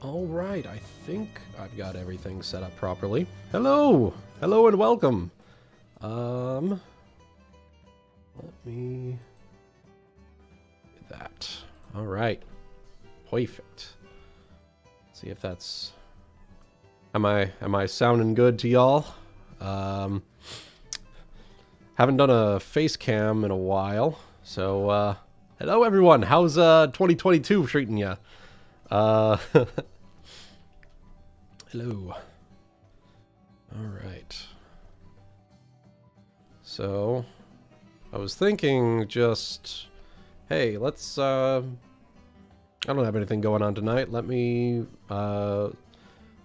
Alright, I think I've got everything set up properly. Hello! Hello and welcome! Let me... do that. Alright. Perfect. See if that's... Am I sounding good to y'all? Haven't done a face cam in a while, so, hello everyone! How's, 2022 treating ya? Hello. Alright. So, I was thinking just, hey, let's, I don't have anything going on tonight. Let me,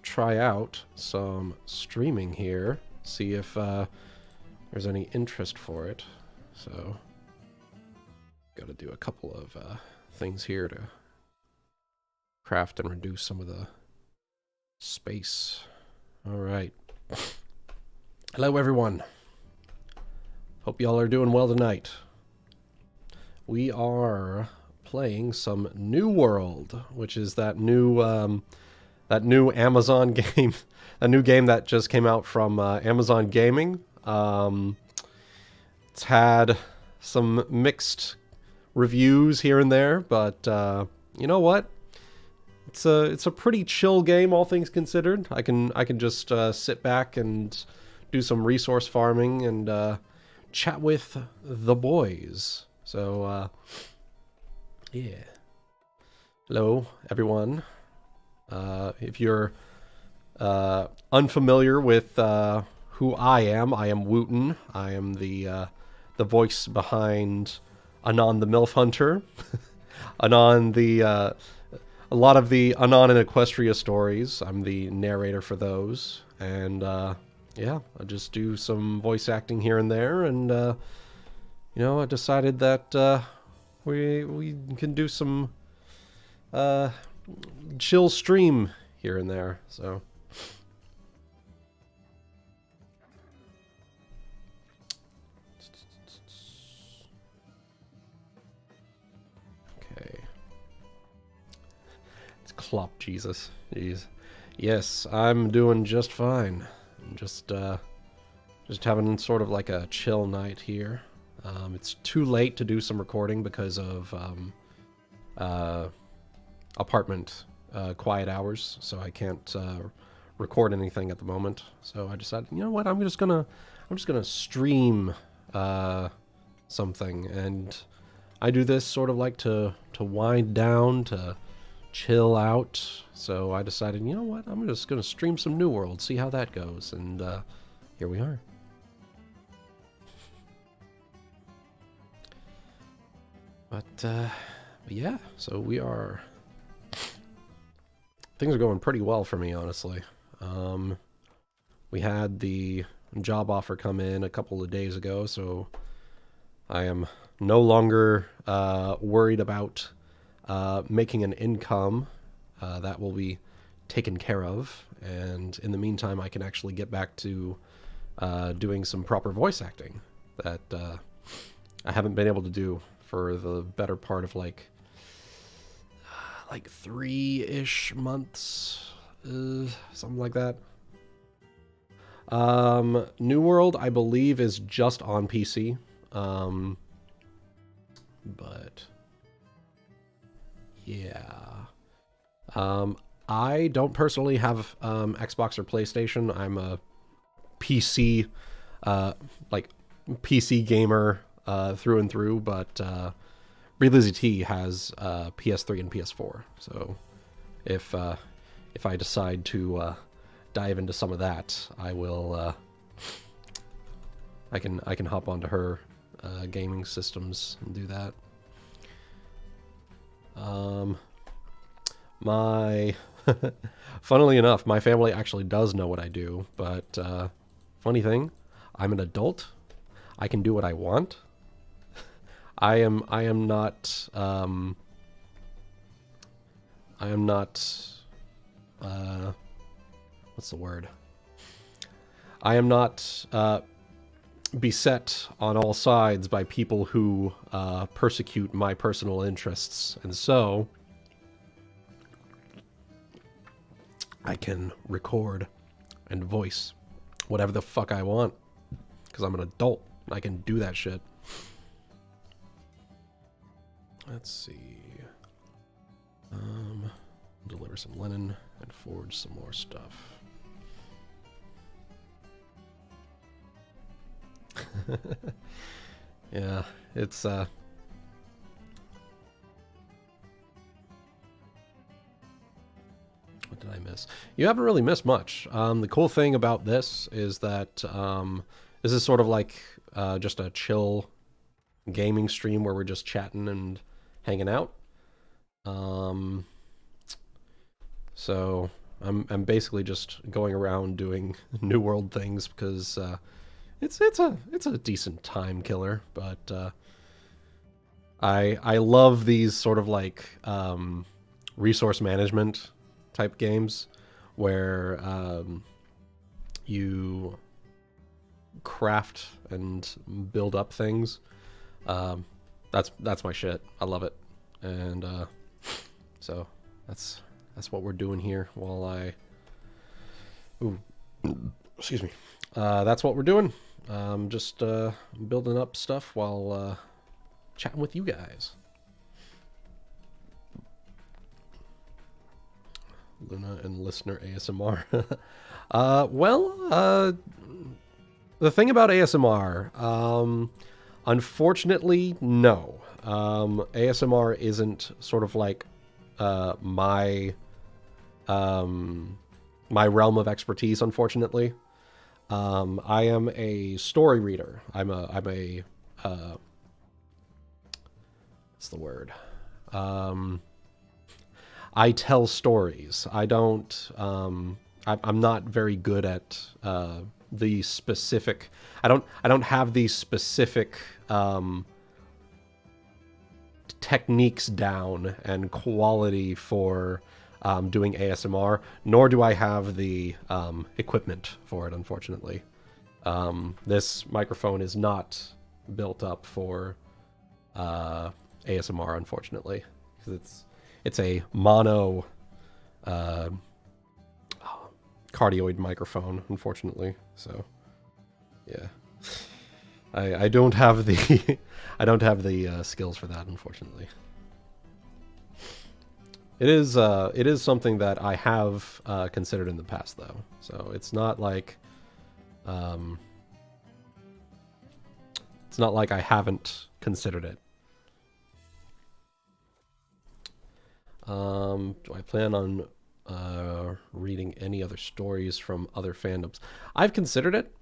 try out some streaming here. See if, there's any interest for it. So, gotta do a couple of, things here to craft and reduce some of the space. Alright. Hello everyone. Hope y'all are doing well tonight. We are playing some New World, which is that new Amazon game, a new game that just came out from Amazon Gaming. It's had some mixed reviews here and there, but you know what? It's a pretty chill game, all things considered. I can just sit back and do some resource farming and chat with the boys. So yeah. Hello, everyone. If you're unfamiliar with who I am Wuten. I am the voice behind Anon the MILF Hunter, Anon the a lot of the Anon and Equestria stories. I'm the narrator for those, and yeah, I just do some voice acting here and there, and you know, I decided that we can do some chill stream here and there. So okay. Clop Jesus. Jeez. Yes, I'm doing just fine. I'm just having sort of like a chill night here. It's too late to do some recording because of apartment quiet hours, so I can't record anything at the moment. So I decided, you know what, I'm just gonna stream something, and I do this sort of like to wind down, to chill out. So I decided, you know what, I'm just gonna stream some New World, see how that goes, and here we are. But yeah, so we are... Things are going pretty well for me, honestly. We had the job offer come in a couple of days ago, so I am no longer worried about making an income. That will be taken care of, and in the meantime I can actually get back to doing some proper voice acting that I haven't been able to do for the better part of like 3-ish months, something like that. New World, I believe, is just on PC, but yeah. I don't personally have Xbox or PlayStation. I'm a PC, PC gamer through and through, but Lazy T has PS3 and PS4. So if I decide to dive into some of that, I will. I can hop onto her gaming systems and do that. Funnily enough, my family actually does know what I do, but funny thing, I'm an adult. I can do what I want. I am not what's the word? I am not beset on all sides by people who persecute my personal interests, and so I can record and voice whatever the fuck I want. Because I'm an adult. And I can do that shit. Let's see. Deliver some linen and forge some more stuff. Yeah, it's what did I miss? You haven't really missed much. The cool thing about this is that this is sort of like just a chill gaming stream where we're just chatting and hanging out. So I'm basically just going around doing New World things because it's a decent time killer, but I love these sort of like resource management type games where you craft and build up things. That's my shit. I love it, and so that's what we're doing here while I. Ooh, excuse me. That's what we're doing. Just building up stuff while chatting with you guys. Luna and listener ASMR. The thing about ASMR, unfortunately, no. ASMR isn't sort of like my my realm of expertise, unfortunately. I am a story reader. I'm a what's the word? I tell stories. I don't. I'm not very good at the specific. I don't have the specific techniques down and quality for doing ASMR, nor do I have the equipment for it, unfortunately. This microphone is not built up for ASMR, unfortunately, because it's a mono cardioid microphone, unfortunately. So, yeah, I don't have the I don't have the skills for that, unfortunately. It is something that I have considered in the past, though. So it's not like I haven't considered it. Do I plan on reading any other stories from other fandoms? I've considered it.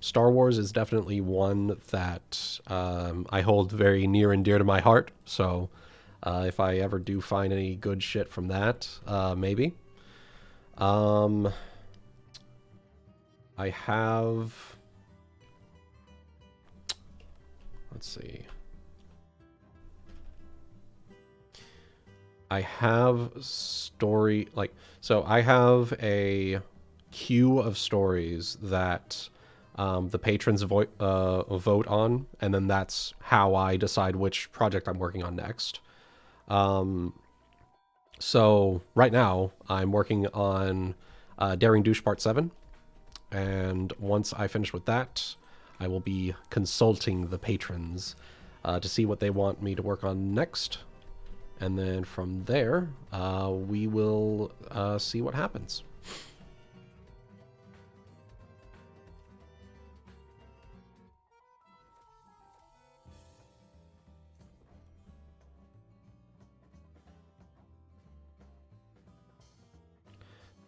Star Wars is definitely one that I hold very near and dear to my heart. So if I ever do find any good shit from that, maybe. I have... Let's see. I have story... So I have a queue of stories that the patrons vote on, and then that's how I decide which project I'm working on next. So right now I'm working on Daring Douche Part 7, and once I finish with that, I will be consulting the patrons to see what they want me to work on next, and then from there we will see what happens.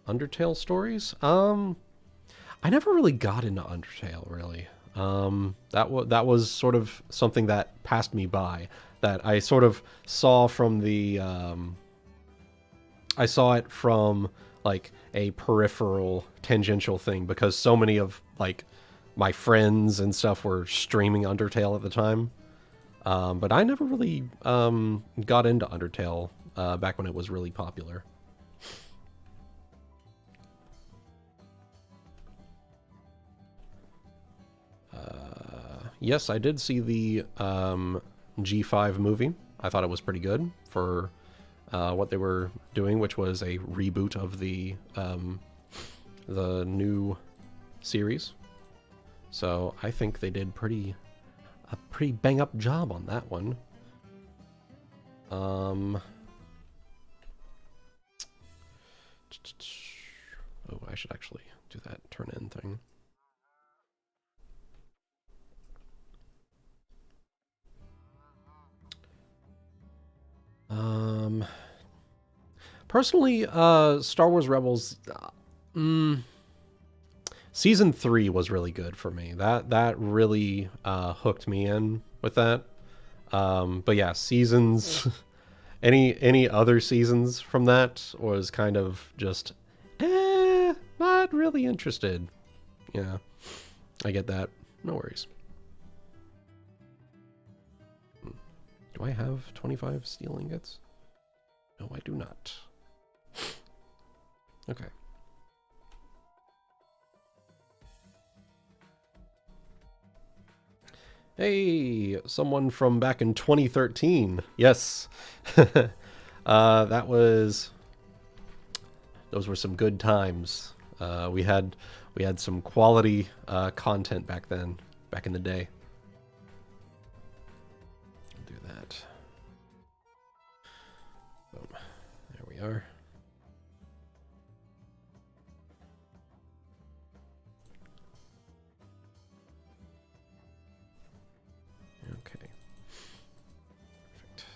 Undertale stories? I never really got into Undertale, really. That was sort of something that passed me by. That I sort of saw from the... I saw it from, like, a peripheral, tangential thing, because so many of, like, my friends and stuff were streaming Undertale at the time. But I never really got into Undertale back when it was really popular. Yes, I did see the G5 movie. I thought it was pretty good for what they were doing, which was a reboot of the new series. So I think they did a pretty bang up job on that one. Oh, I should actually do that turn in thing. Personally, Star Wars Rebels, Season 3 was really good for me. That really hooked me in with that. But yeah, seasons, any other seasons from that was kind of just, not really interested. Yeah, I get that. No worries. Do I have 25 steel ingots? No, I do not. Okay. Hey, someone from back in 2013. Yes. Those were some good times. We had some quality content back then, back in the day. I'll do that. Boom. There we are. Okay. Perfect.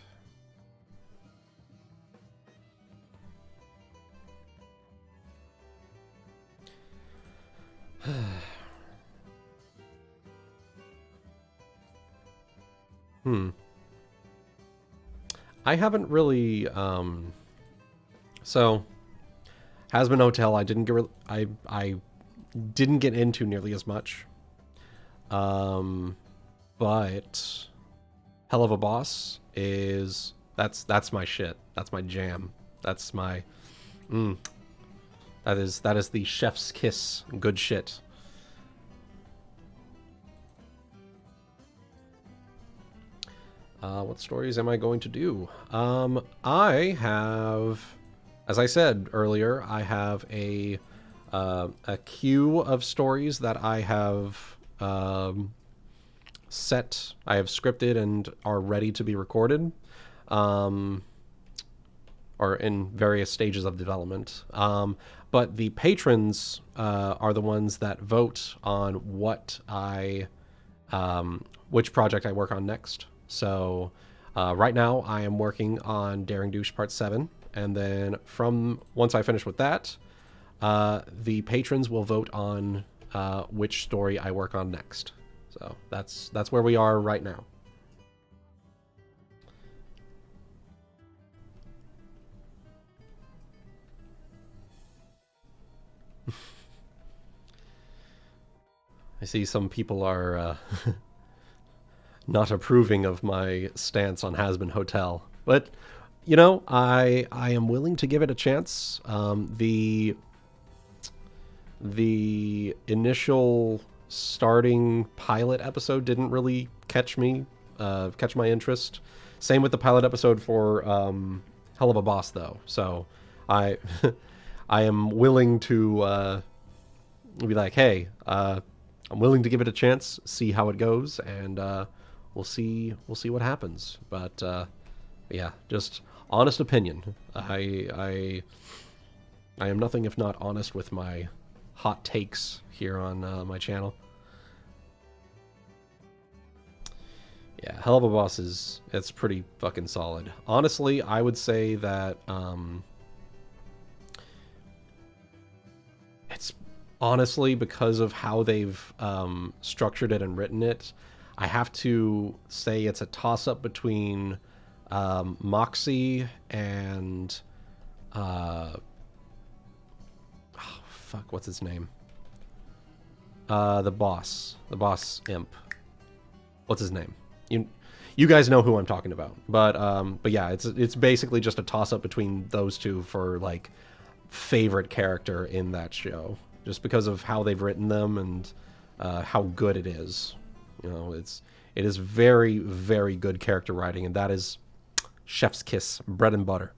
I haven't really so Has-Been Hotel I didn't get into nearly as much. But Hell of a Boss is that's my shit. That's my jam. That's my that is the chef's kiss. Good shit. What stories am I going to do? I have, as I said earlier, I have a queue of stories that I have set, I have scripted and are ready to be recorded, or in various stages of development. But the patrons are the ones that vote on what which project I work on next. So right now I am working on Daring Douche Part 7, and then once I finish with that, the patrons will vote on which story I work on next. So that's where we are right now. I see some people are not approving of my stance on Has-Been Hotel, but you know, I am willing to give it a chance. The initial starting pilot episode didn't really catch my interest. Same with the pilot episode for Hell of a Boss, though. So I I am willing to be like, hey, I'm willing to give it a chance, see how it goes, and we'll see what happens. But yeah, just honest opinion. I am nothing if not honest with my hot takes here on my channel. Yeah, Hell of a Boss it's pretty fucking solid. Honestly, I would say that it's honestly because of how they've structured it and written it. I have to say it's a toss-up between Moxie and what's his name? The boss imp. What's his name? You guys know who I'm talking about. But yeah, it's basically just a toss-up between those two for like favorite character in that show, just because of how they've written them and how good it is. You know, it is very, very good character writing, and that is chef's kiss, bread and butter.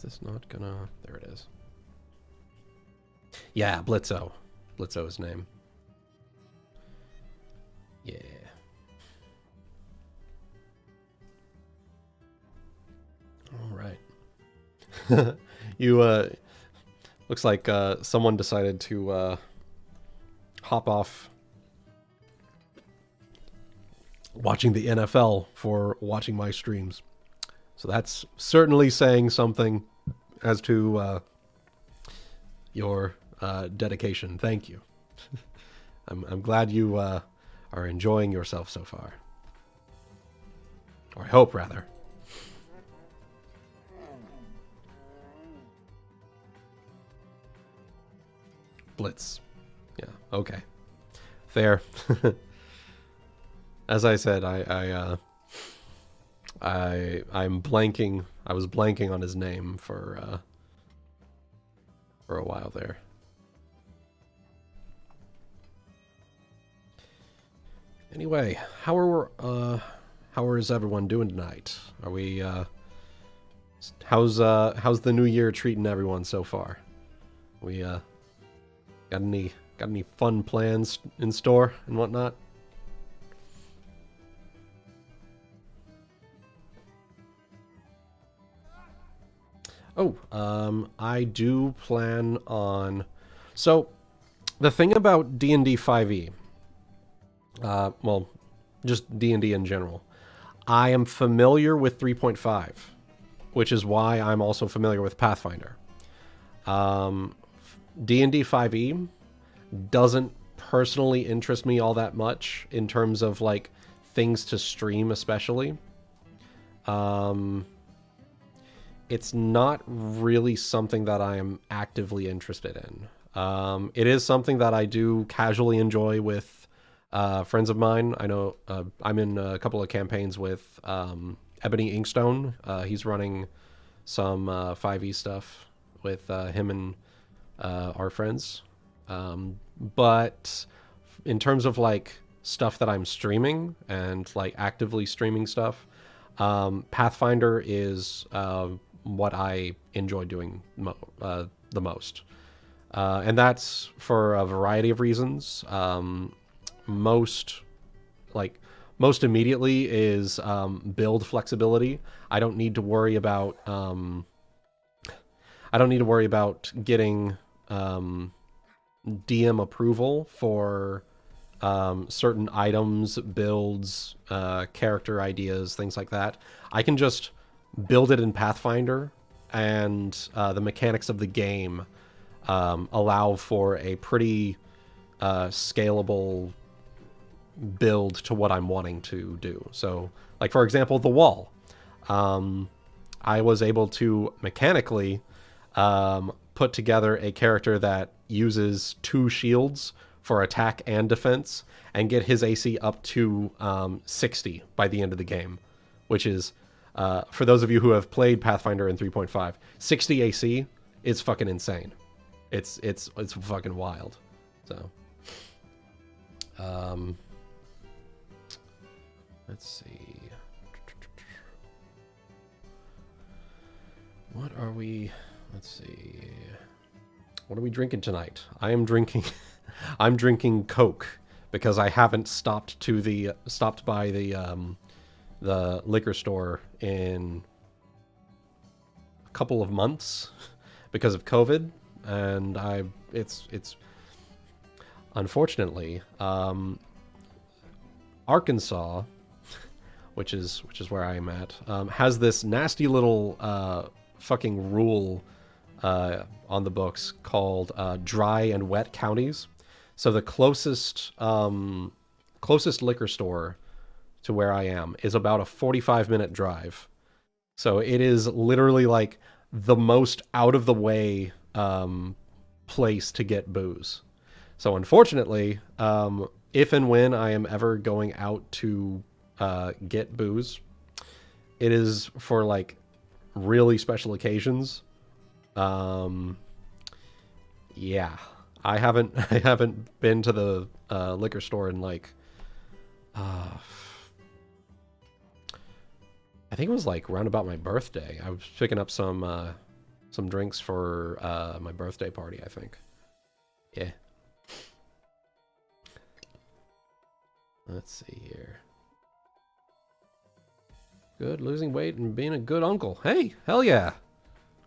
Is this not gonna... There it is. Yeah, Blitzo. Blitzo's name. Yeah. All right. You, looks like, someone decided to, hop off watching the NFL for watching my streams. So that's certainly saying something as to, your, dedication. Thank you. I'm glad you, are enjoying yourself so far. Or I hope, rather. Blitz. Yeah, okay. Fair. As I said, I'm blanking. I was blanking on his name for a while there. Anyway, how is everyone doing tonight? Are we how's the new year treating everyone so far? We got any fun plans in store and whatnot? Oh, I do plan on... So, the thing about D&D 5e, well, just D&D in general, I am familiar with 3.5, which is why I'm also familiar with Pathfinder. D&D 5e doesn't personally interest me all that much in terms of, like, things to stream especially. It's not really something that I am actively interested in. It is something that I do casually enjoy with friends of mine. I know I'm in a couple of campaigns with Ebony Inkstone. He's running some 5e stuff with him and our friends. But in terms of like stuff that I'm streaming and like actively streaming stuff, Pathfinder is what I enjoy doing the most. And that's for a variety of reasons. Most immediately is build flexibility. I don't need to worry about getting DM approval for certain items, builds, character ideas, things like that. I can just build it in Pathfinder, and the mechanics of the game allow for a pretty scalable build to what I'm wanting to do. So, like, for example, the wall. I was able to mechanically put together a character that uses 2 shields for attack and defense, and get his AC up to 60 by the end of the game, which is, for those of you who have played Pathfinder in 3.5, 60 AC is fucking insane. It's fucking wild. So, let's see. What are we? Let's see. What are we drinking tonight? I am drinking. I'm drinking Coke because I haven't stopped by the liquor store in a couple of months because of COVID, and it's unfortunately Arkansas, which is where I am at, has this nasty little fucking rule on the books called dry and wet counties. So the closest liquor store to where I am is about a 45-minute drive. So it is literally like the most out of the way place to get booze. So unfortunately, if and when I am ever going out to get booze, it is for like really special occasions. Yeah, I haven't been to the liquor store in like I think it was like around about my birthday. I was picking up some some drinks for my birthday party, I think. Yeah. Let's see here. Good, losing weight and being a good uncle. Hey, hell yeah.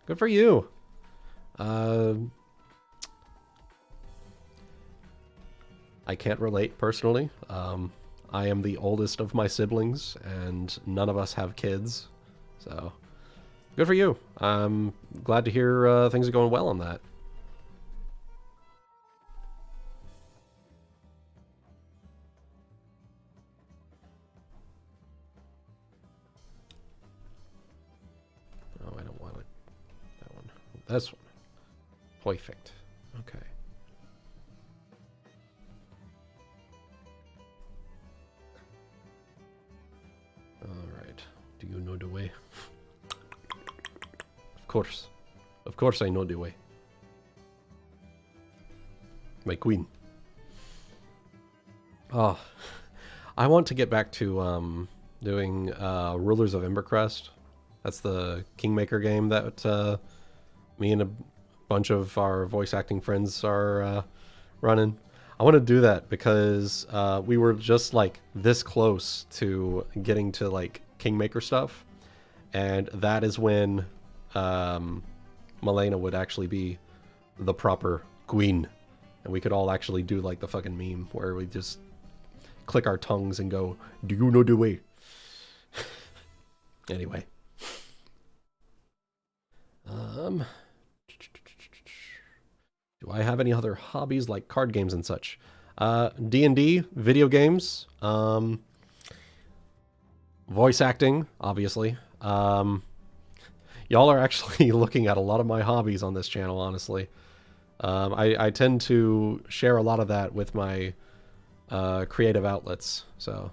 Good for you. I can't relate personally. I am the oldest of my siblings, and none of us have kids. So, good for you. I'm glad to hear things are going well on that. Oh, I don't want it. That one. This one. Perfect. Okay. Alright. Do you know the way? Of course. Of course I know the way. My queen. Oh. I want to get back to doing Rulers of Embercrest. That's the Kingmaker game that me and a bunch of our voice acting friends are running. I want to do that because we were just like this close to getting to like Kingmaker stuff, and that is when Malena would actually be the proper queen, and we could all actually do like the fucking meme where we just click our tongues and go, "Do you know the way?" Anyway. Do I have any other hobbies like card games and such? D&D, video games, voice acting, obviously. Y'all are actually looking at a lot of my hobbies on this channel, honestly. I tend to share a lot of that with my creative outlets, so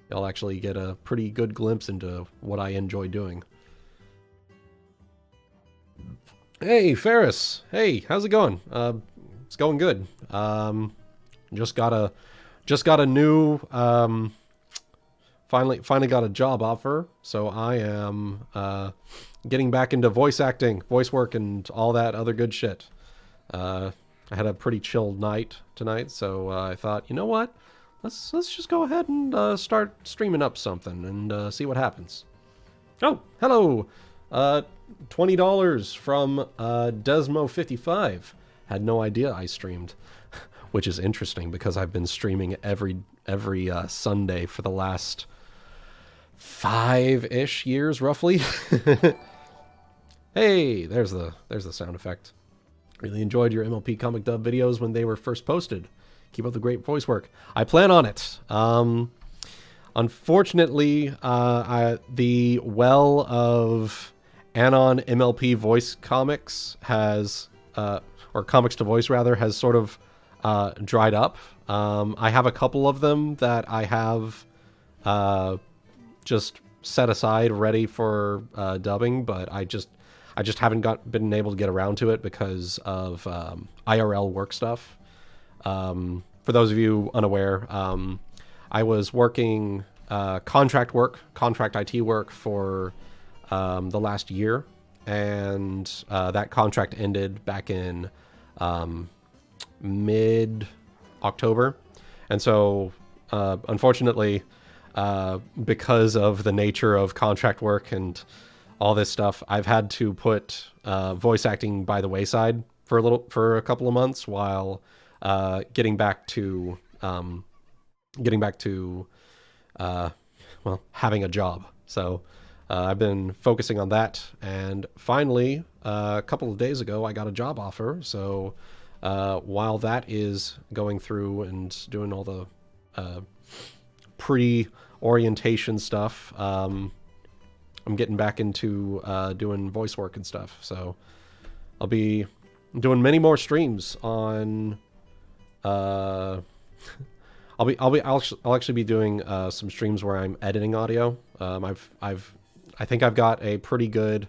y'all actually get a pretty good glimpse into what I enjoy doing. Hey, Ferris. Hey, how's it going? It's going good. Just got a new finally got a job offer, so I am getting back into voice acting, voice work, and all that other good shit. I had a pretty chill night tonight, so I thought, you know what? Let's just go ahead and start streaming up something and see what happens. Oh, hello. $20 from Desmo55. Had no idea I streamed, which is interesting because I've been streaming every Sunday for the last 5-ish years, roughly. Hey, there's the sound effect. Really enjoyed your MLP comic dub videos when they were first posted. Keep up the great voice work. I plan on it. Unfortunately, the well of Anon MLP voice comics has, or comics to voice rather, has sort of dried up. I have a couple of them that I have just set aside ready for dubbing, but I just haven't been able to get around to it because of IRL work stuff. For those of you unaware, I was working contract IT work for the last year, and that contract ended back in mid-October. And so, unfortunately, because of the nature of contract work and all this stuff, I've had to put voice acting by the wayside for a couple of months while getting back to well, having a job. So I've been focusing on that, and finally, a couple of days ago, I got a job offer. So while that is going through and doing all the pre-orientation stuff, I'm getting back into doing voice work and stuff. So I'll be doing many more streams on. I'll actually be doing some streams where I'm editing audio. I think I've got a pretty good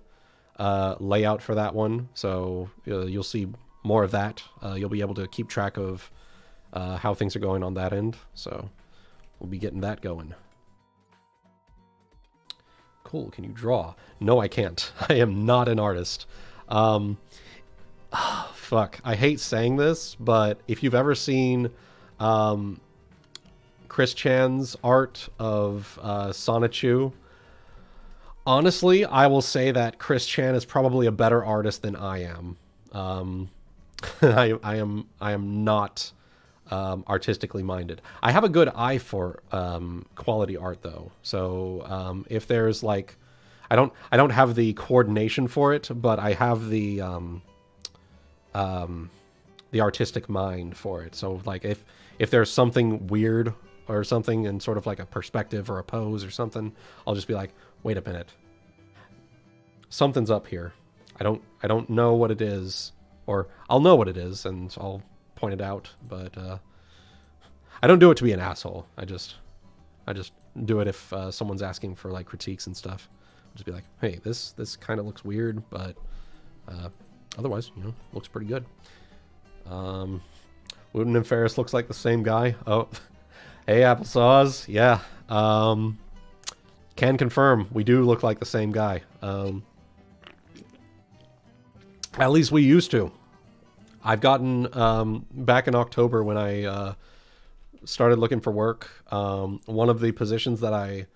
layout for that one, so you'll see more of that. You'll be able to keep track of how things are going on that end, so we'll be getting that going. Cool. Can you draw? No, I can't. I am not an artist. Fuck, I hate saying this, but if you've ever seen Chris Chan's art of Sonichu, honestly, I will say that Chris Chan is probably a better artist than I am. I am not artistically minded. I have a good eye for quality art though. So if there's like, I don't have the coordination for it, but I have the artistic mind for it. So like if there's something weird or something in sort of like a perspective or a pose or something, I'll just be like, wait a minute, something's up here. I don't know what it is, or I'll know what it is and I'll point it out, but I don't do it to be an asshole. I just do it if someone's asking for like critiques and stuff. I'll just be like, hey, this kind of looks weird, but otherwise, you know, looks pretty good. Wooten and Ferris looks like the same guy. Oh, hey, Applesauce. Yeah. Can confirm we do look like the same guy. At least we used to. I've gotten back in October when I started looking for work. One of the positions that I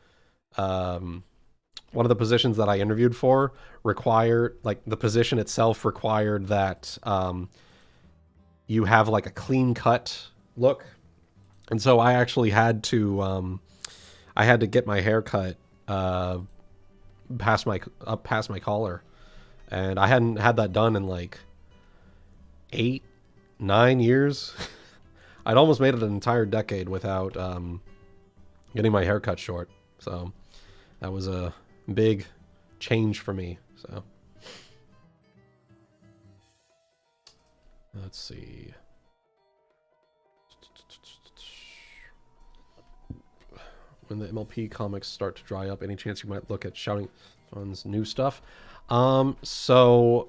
interviewed for required, like the position itself required that you have like a clean cut look, and so I actually had to get my hair cut past my collar, and I hadn't had that done in like 8-9 years. I'd almost made it an entire decade without getting my hair cut short, so that was a big change for me. So let's see. When the MLP comics start to dry up, any chance you might look at Shouting Fun's new stuff? So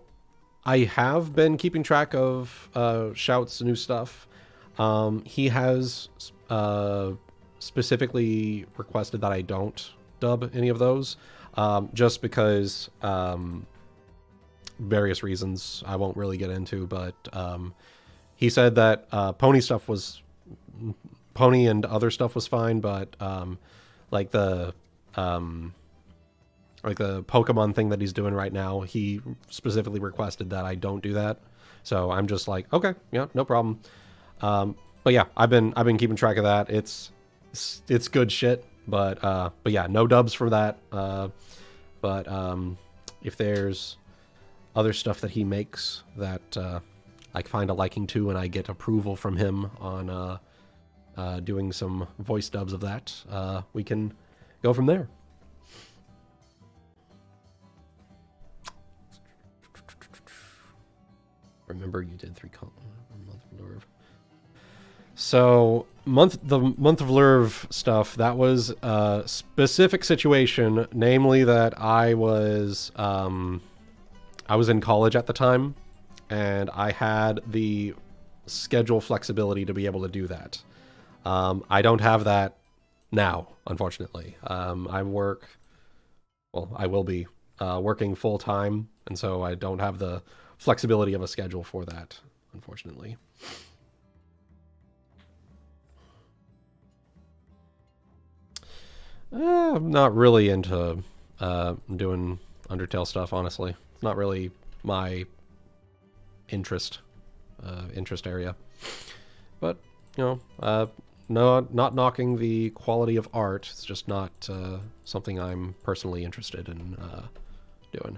I have been keeping track of Shout's new stuff. He has specifically requested that I don't dub any of those, just because various reasons I won't really get into, but he said that Pony and other stuff was fine, but like the Pokemon thing that he's doing right now, he specifically requested that I don't do that. So I'm just like, okay, yeah, no problem. But yeah, I've been keeping track of that. It's good shit, but yeah, no dubs for that. But if there's other stuff that he makes that I find a liking to, and I get approval from him on doing some voice dubs of that, we can go from there. Remember, you did 3 month of Lurv. So the month of Lurv stuff, that was a specific situation, namely that I was in college at the time, and I had the schedule flexibility to be able to do that. I don't have that now, unfortunately. I will be working full time, and so I don't have the flexibility of a schedule for that, unfortunately. I'm not really into doing Undertale stuff, honestly. It's not really my interest area. But, you know, no, not knocking the quality of art. It's just not something I'm personally interested in doing.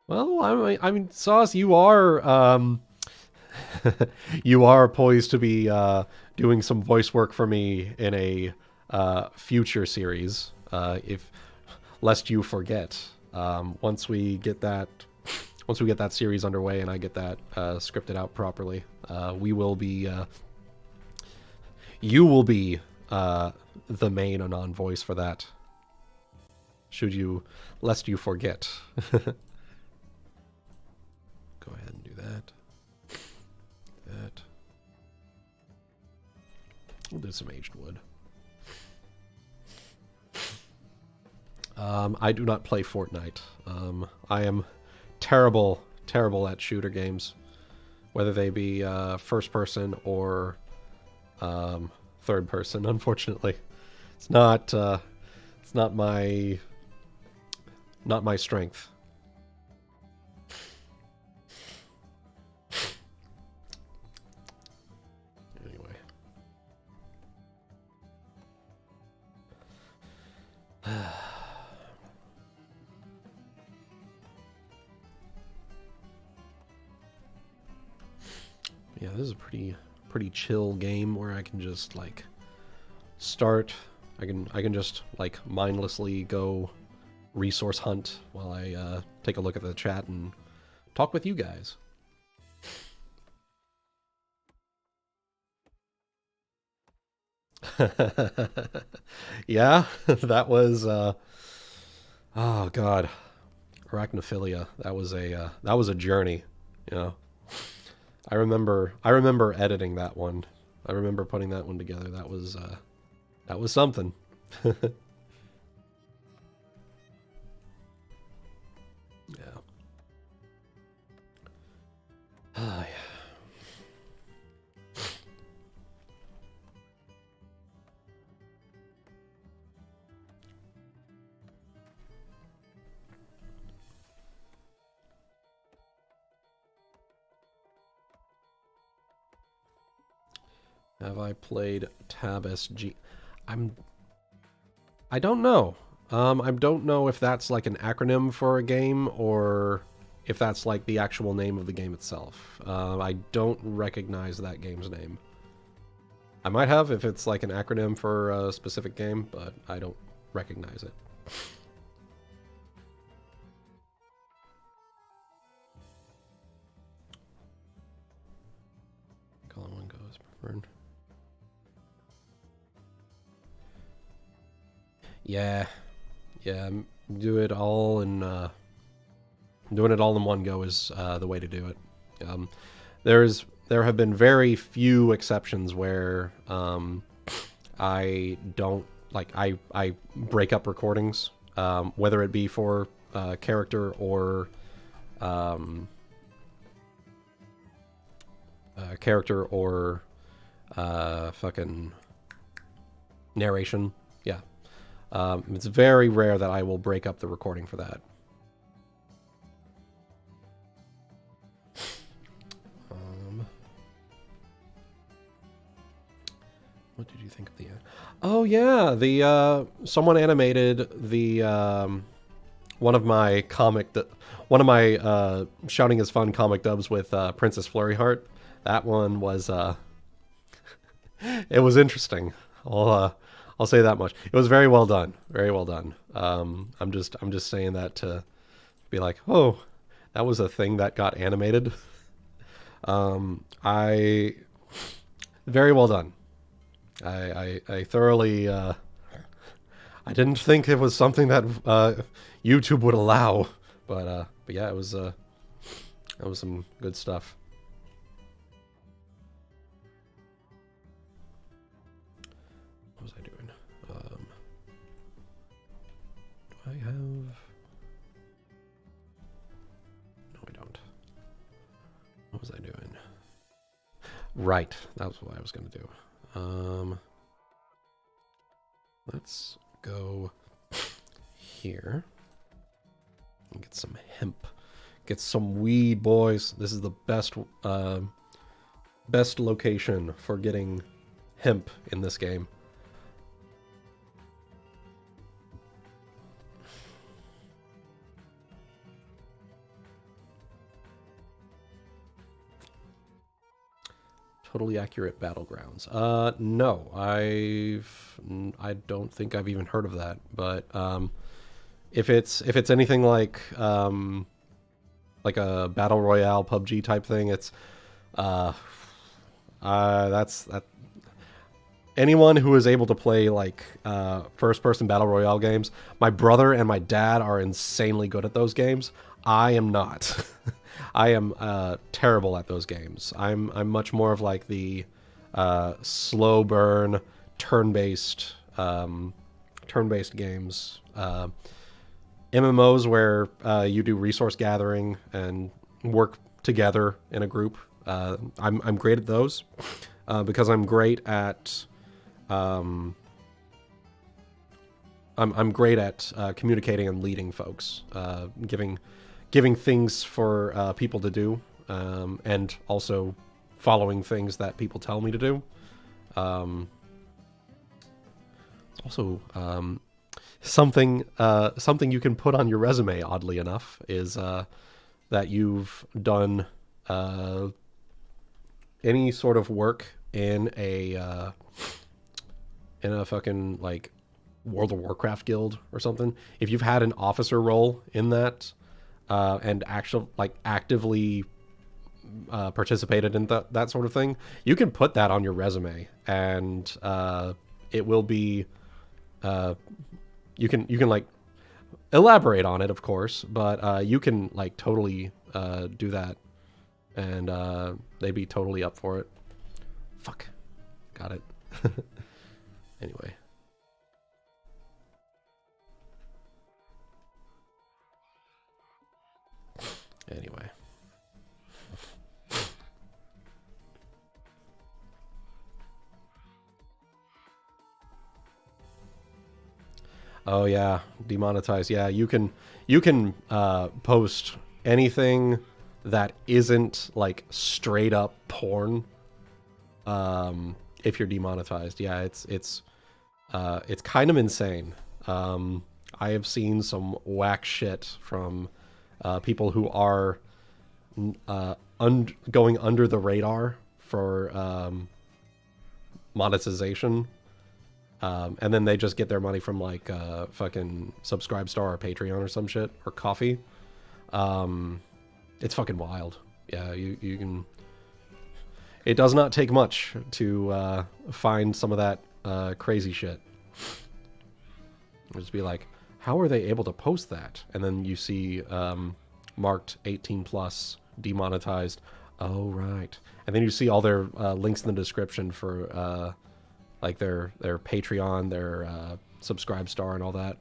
Well, I mean, Sauce, you are you are poised to be doing some voice work for me in a future series, if lest you forget. Once we get that series underway and I get that scripted out properly, we will be you will be the main Anon voice for that. Lest you forget. Go ahead and do that. We'll do some aged wood. I do not play Fortnite. I am terrible at shooter games, whether they be first person or third person. Unfortunately, it's not my strength. Anyway. Yeah, this is a pretty chill game where I can just like start. I can just like mindlessly go resource hunt while I take a look at the chat and talk with you guys. Yeah, that was oh god, arachnophilia. That was a journey, you know. I remember editing that one. I remember putting that one together. That was something. Yeah. Ah, yeah. Have I played Tab SG? I don't know. I don't know if that's like an acronym for a game or if that's like the actual name of the game itself. I don't recognize that game's name. I might have if it's like an acronym for a specific game, but I don't recognize it. Color one goes preferred. Yeah, do it all in doing it all in one go is the way to do it. There have been very few exceptions where I don't like I break up recordings, whether it be for character or fucking narration. Yeah. It's very rare that I will break up the recording for that. What did you think of the... Oh yeah, the someone animated the one of my Shouting is Fun comic dubs with Princess Flurryheart. That one was it was interesting. I'll say that much. It was very well done. Very well done. I'm just saying that to be like, oh, that was a thing that got animated. Very well done. I thoroughly I didn't think it was something that YouTube would allow, but yeah, it was that was some good stuff. What was I doing? Do I have... No, I don't. What was I doing? Right, that was what I was going to do. Let's go here and get some hemp. Get some weed, boys. This is the best location for getting hemp in this game. Totally accurate battlegrounds. No, I don't think I've even heard of that. But if it's anything like a battle royale PUBG type thing, it's that's anyone who is able to play like first person battle royale games. My brother and my dad are insanely good at those games. I am not. I am terrible at those games. I'm much more of like the slow burn, turn-based turn-based games. MMOs where you do resource gathering and work together in a group. I'm great at those because I'm great at I'm great at communicating and leading folks, giving things for people to do, and also following things that people tell me to do. It's also something you can put on your resume. Oddly enough, is that you've done any sort of work in a fucking like World of Warcraft guild or something. If you've had an officer role in that and actively participated in that sort of thing, you can put that on your resume, and it will be you can like elaborate on it, of course, but you can like totally do that, and they'd be totally up for it. Fuck, got it. Anyway. Oh yeah, demonetized. Yeah, you can post anything that isn't like straight up porn if you're demonetized. Yeah, it's kind of insane. I have seen some whack shit from people who are going under the radar for monetization. And then they just get their money from like fucking Subscribestar or Patreon or some shit, or Coffee. It's fucking wild. Yeah, you can... It does not take much to find some of that crazy shit. Just be like, how are they able to post that? And then you see marked 18 plus, demonetized. Oh, right. And then you see all their links in the description for like their Patreon, their Subscribestar and all that.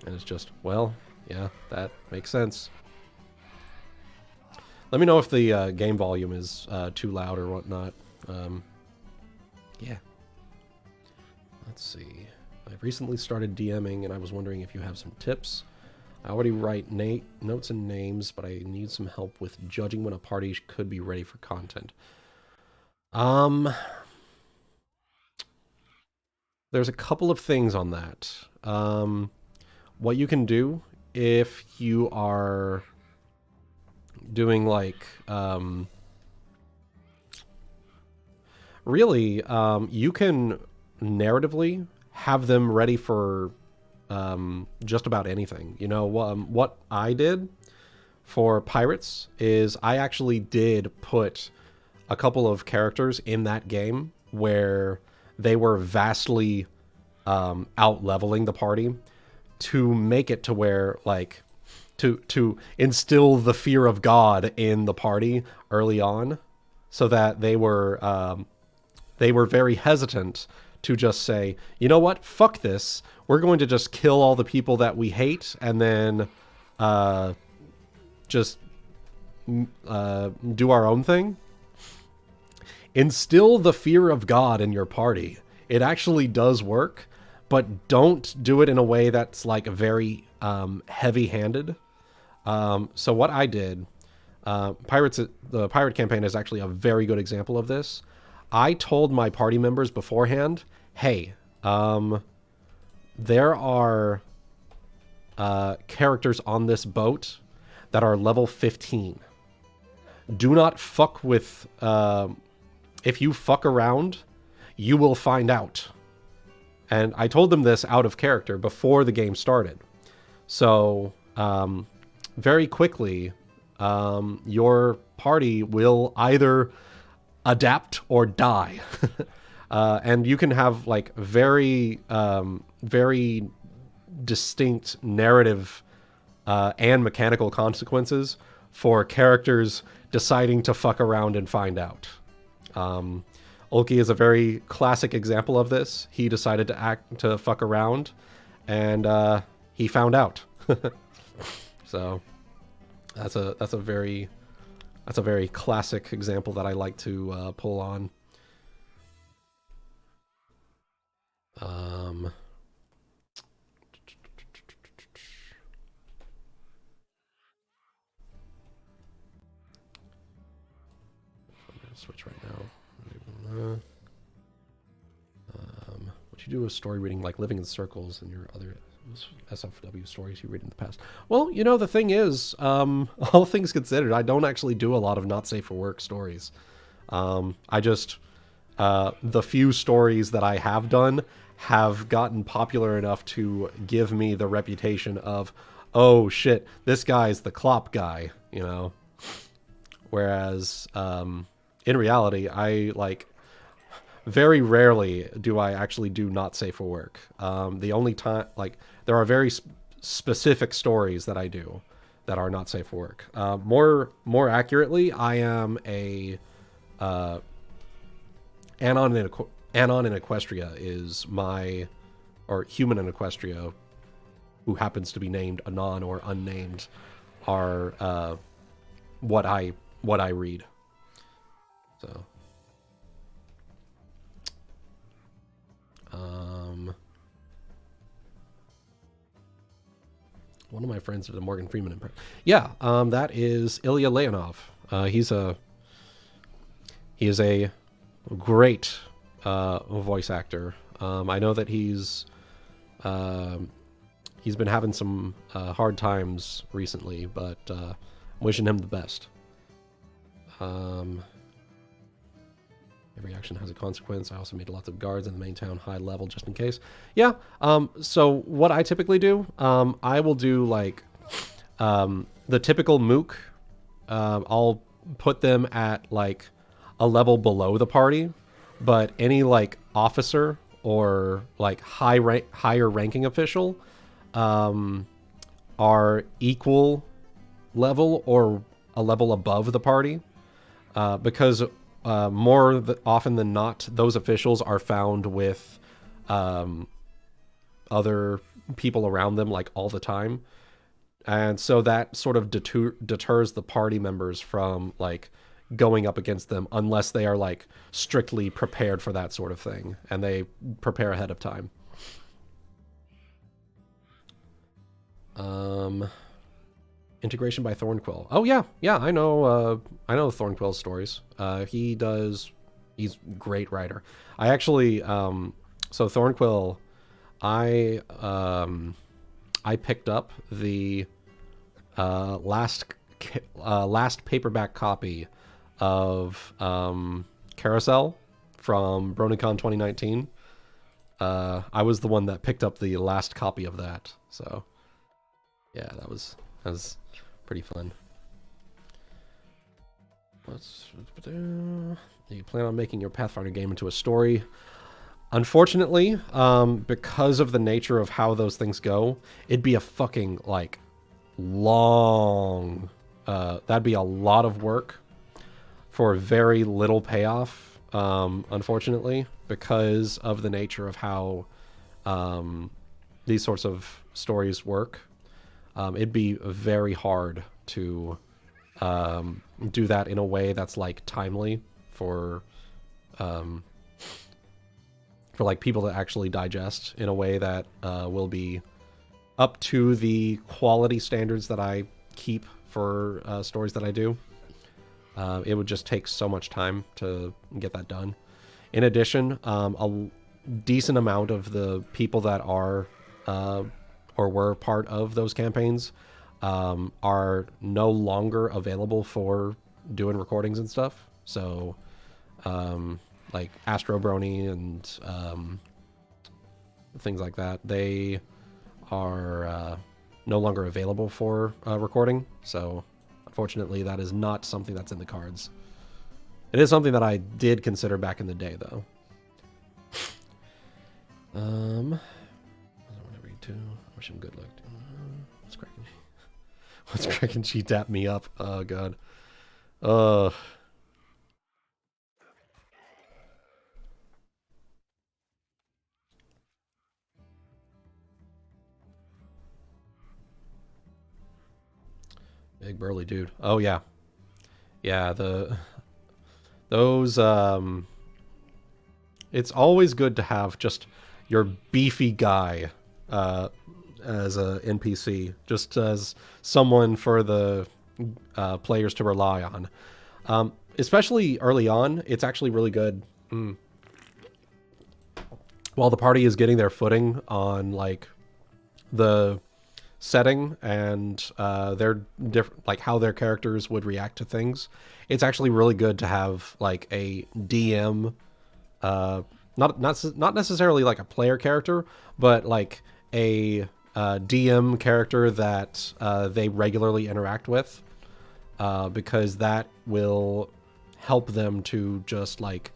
And it's just, well, yeah, that makes sense. Let me know if the game volume is too loud or whatnot. Yeah. Let's see. I've recently started DMing, and I was wondering if you have some tips. I already write notes and names, but I need some help with judging when a party could be ready for content. There's a couple of things on that. What you can do if you are doing like really you can narratively have them ready for just about anything. You know, what I did for Pirates is I actually did put a couple of characters in that game where they were vastly out-leveling the party to make it to where, like, to instill the fear of God in the party early on, so that they were very hesitant to just say, you know what, fuck this, we're going to just kill all the people that we hate, and then just do our own thing. Instill the fear of God in your party. It actually does work, but don't do it in a way that's like very heavy-handed. So what I did, the Pirate campaign is actually a very good example of this. I told my party members beforehand, hey, there are characters on this boat that are level 15. Do not fuck with... if you fuck around, you will find out. And I told them this out of character before the game started. So, very quickly, your party will either adapt or die. And you can have, like, very distinct narrative and mechanical consequences for characters deciding to fuck around and find out. Ulki is a very classic example of this. He decided to fuck around, and he found out. So that's a very classic example that I like to pull on. Switch right now. What you do with story reading, like Living in Circles and your other SFW stories you read in the past? Well, you know, the thing is, all things considered, I don't actually do a lot of not safe for work stories. I just, the few stories that I have done have gotten popular enough to give me the reputation of, oh shit, this guy's the Klopp guy, you know? Whereas, in reality, I, like, very rarely do I actually do not safe for work. The only time, like, there are very specific stories that I do that are not safe for work. More accurately, I am a Anon in Equestria is my, or human in Equestria, who happens to be named Anon or unnamed, are what I read. So, one of my friends did a Morgan Freeman impression. Yeah, that is Ilya Leonov. He is a great voice actor. I know that he's been having some hard times recently, but wishing him the best. Every action has a consequence. I also made lots of guards in the main town high level just in case. Yeah, so what I typically do, I will do like the typical mook. I'll put them at like a level below the party, but any like officer or like higher ranking official are equal level or a level above the party, because more often than not, those officials are found with other people around them like all the time. And so that sort of deters the party members from like going up against them unless they are like strictly prepared for that sort of thing and they prepare ahead of time. Integration by Thornquill. Oh yeah, I know Thornquill's stories. He's a great writer. I actually, so Thornquill, I picked up the last paperback copy of Carousel from BronyCon 2019. I was the one that picked up the last copy of that. So yeah, that was pretty fun. You plan on making your Pathfinder game into a story? Unfortunately, because of the nature of how those things go, it'd be a fucking like long. That'd be a lot of work for very little payoff. Unfortunately, because of the nature of how these sorts of stories work. It'd be very hard to do that in a way that's like timely for like people to actually digest in a way that will be up to the quality standards that I keep for stories that I do. It would just take so much time to get that done. In addition, a decent amount of the people that are or were part of those campaigns are no longer available for doing recordings and stuff. So like Astro Brony and things like that, they are no longer available for recording. So unfortunately, that is not something that's in the cards. It is something that I did consider back in the day, though. Wish him good luck. What's cracking? What's cracking? She tapped me up. Oh god. Big burly dude. Oh yeah. Yeah, those it's always good to have just your beefy guy as a NPC, just as someone for the players to rely on. Especially early on, it's actually really good. While the party is getting their footing on like the setting and their like how their characters would react to things, it's actually really good to have like a DM, not necessarily like a player character, but like a DM character that they regularly interact with, because that will help them to just like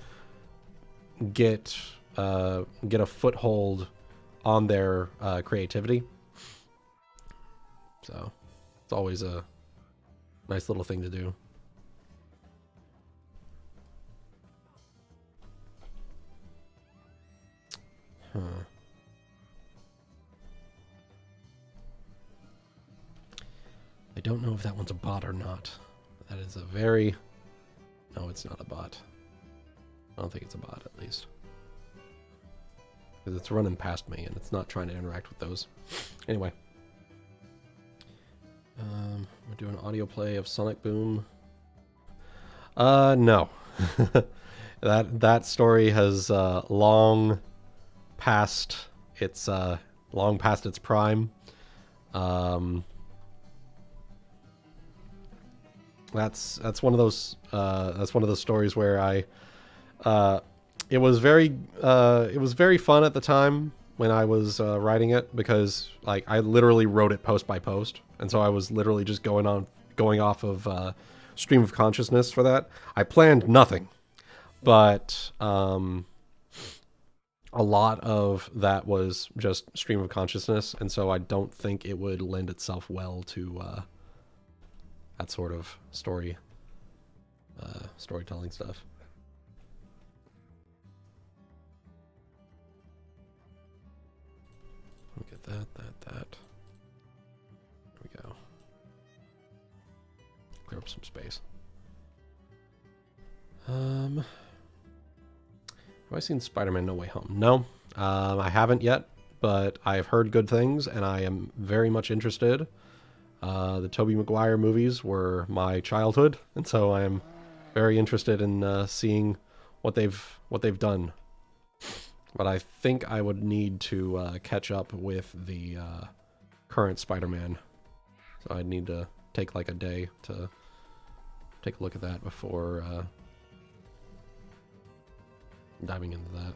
get a foothold on their creativity. So it's always a nice little thing to do. Huh. I don't know if that one's a bot or not. That is a very... No, it's not a bot. I don't think it's a bot, at least. Because it's running past me, and it's not trying to interact with those. Anyway. We're doing audio play of Sonic Boom. No. That story has long past its prime. That's one of those stories where it was very fun at the time when I was writing it, because like I literally wrote it post by post, and so I was literally just going off of stream of consciousness for that. I planned nothing, but a lot of that was just stream of consciousness, and so I don't think it would lend itself well to that sort of storytelling stuff. Look at that. There we go. Clear up some space. Have I seen Spider-Man No Way Home? No, I haven't yet, but I've heard good things, and I am very much interested. The Tobey Maguire movies were my childhood, and so I am very interested in seeing what they've done. But I think I would need to catch up with the current Spider-Man, so I'd need to take like a day to take a look at that before diving into that.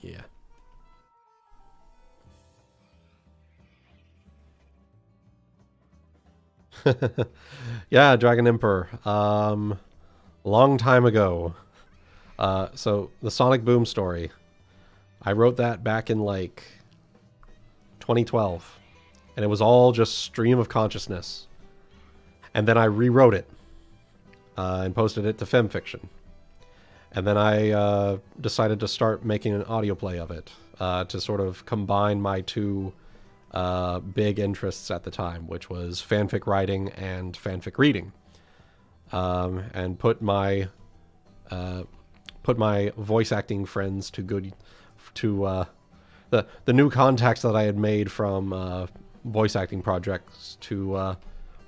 Yeah. Yeah, Dragon Emperor. Long time ago. So the Sonic Boom story, I wrote that back in like 2012, and it was all just stream of consciousness. And then I rewrote it and posted it to FemFiction. And then I decided to start making an audio play of it to sort of combine my two big interests at the time, which was fanfic writing and fanfic reading, and put my voice acting friends to the new contacts that I had made from voice acting projects to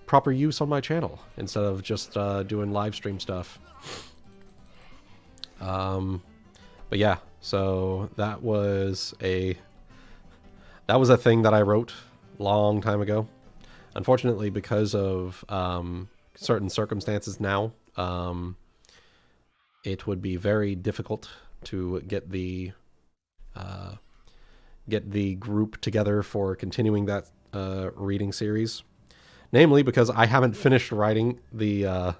proper use on my channel instead of just doing live stream stuff. But yeah, so that was a thing that I wrote long time ago. Unfortunately, because of certain circumstances now, it would be very difficult to get the group together for continuing that reading series. Namely, because I haven't finished writing the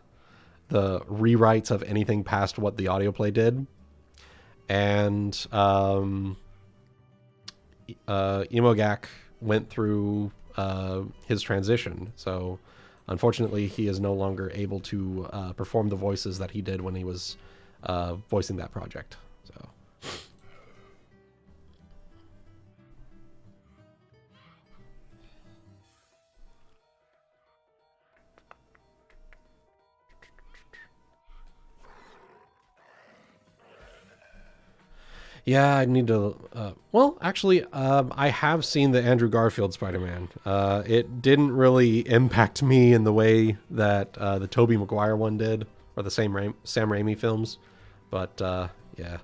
rewrites of anything past what the audio play did, and Emogak went through his transition, so unfortunately he is no longer able to perform the voices that he did when he was voicing that project. So Yeah, I need to. Well, actually, I have seen the Andrew Garfield Spider-Man. It didn't really impact me in the way that the Tobey Maguire one did, or the same Sam Raimi films. But yeah.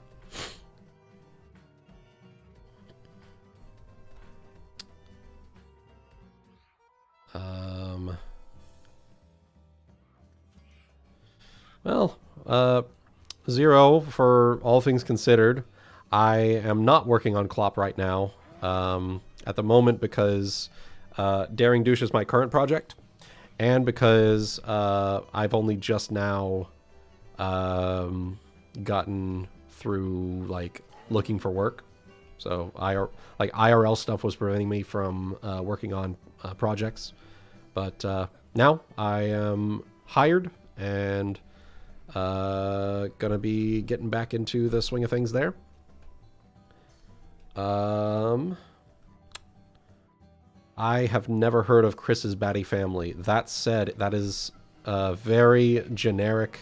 Well, 0 for all things considered. I am not working on Klopp right now at the moment because Daring Douche is my current project, and because I've only just now gotten through like looking for work. So IRL stuff was preventing me from working on projects, but now I am hired and gonna be getting back into the swing of things there. I have never heard of Chris's Batty Family. That said, that is a very generic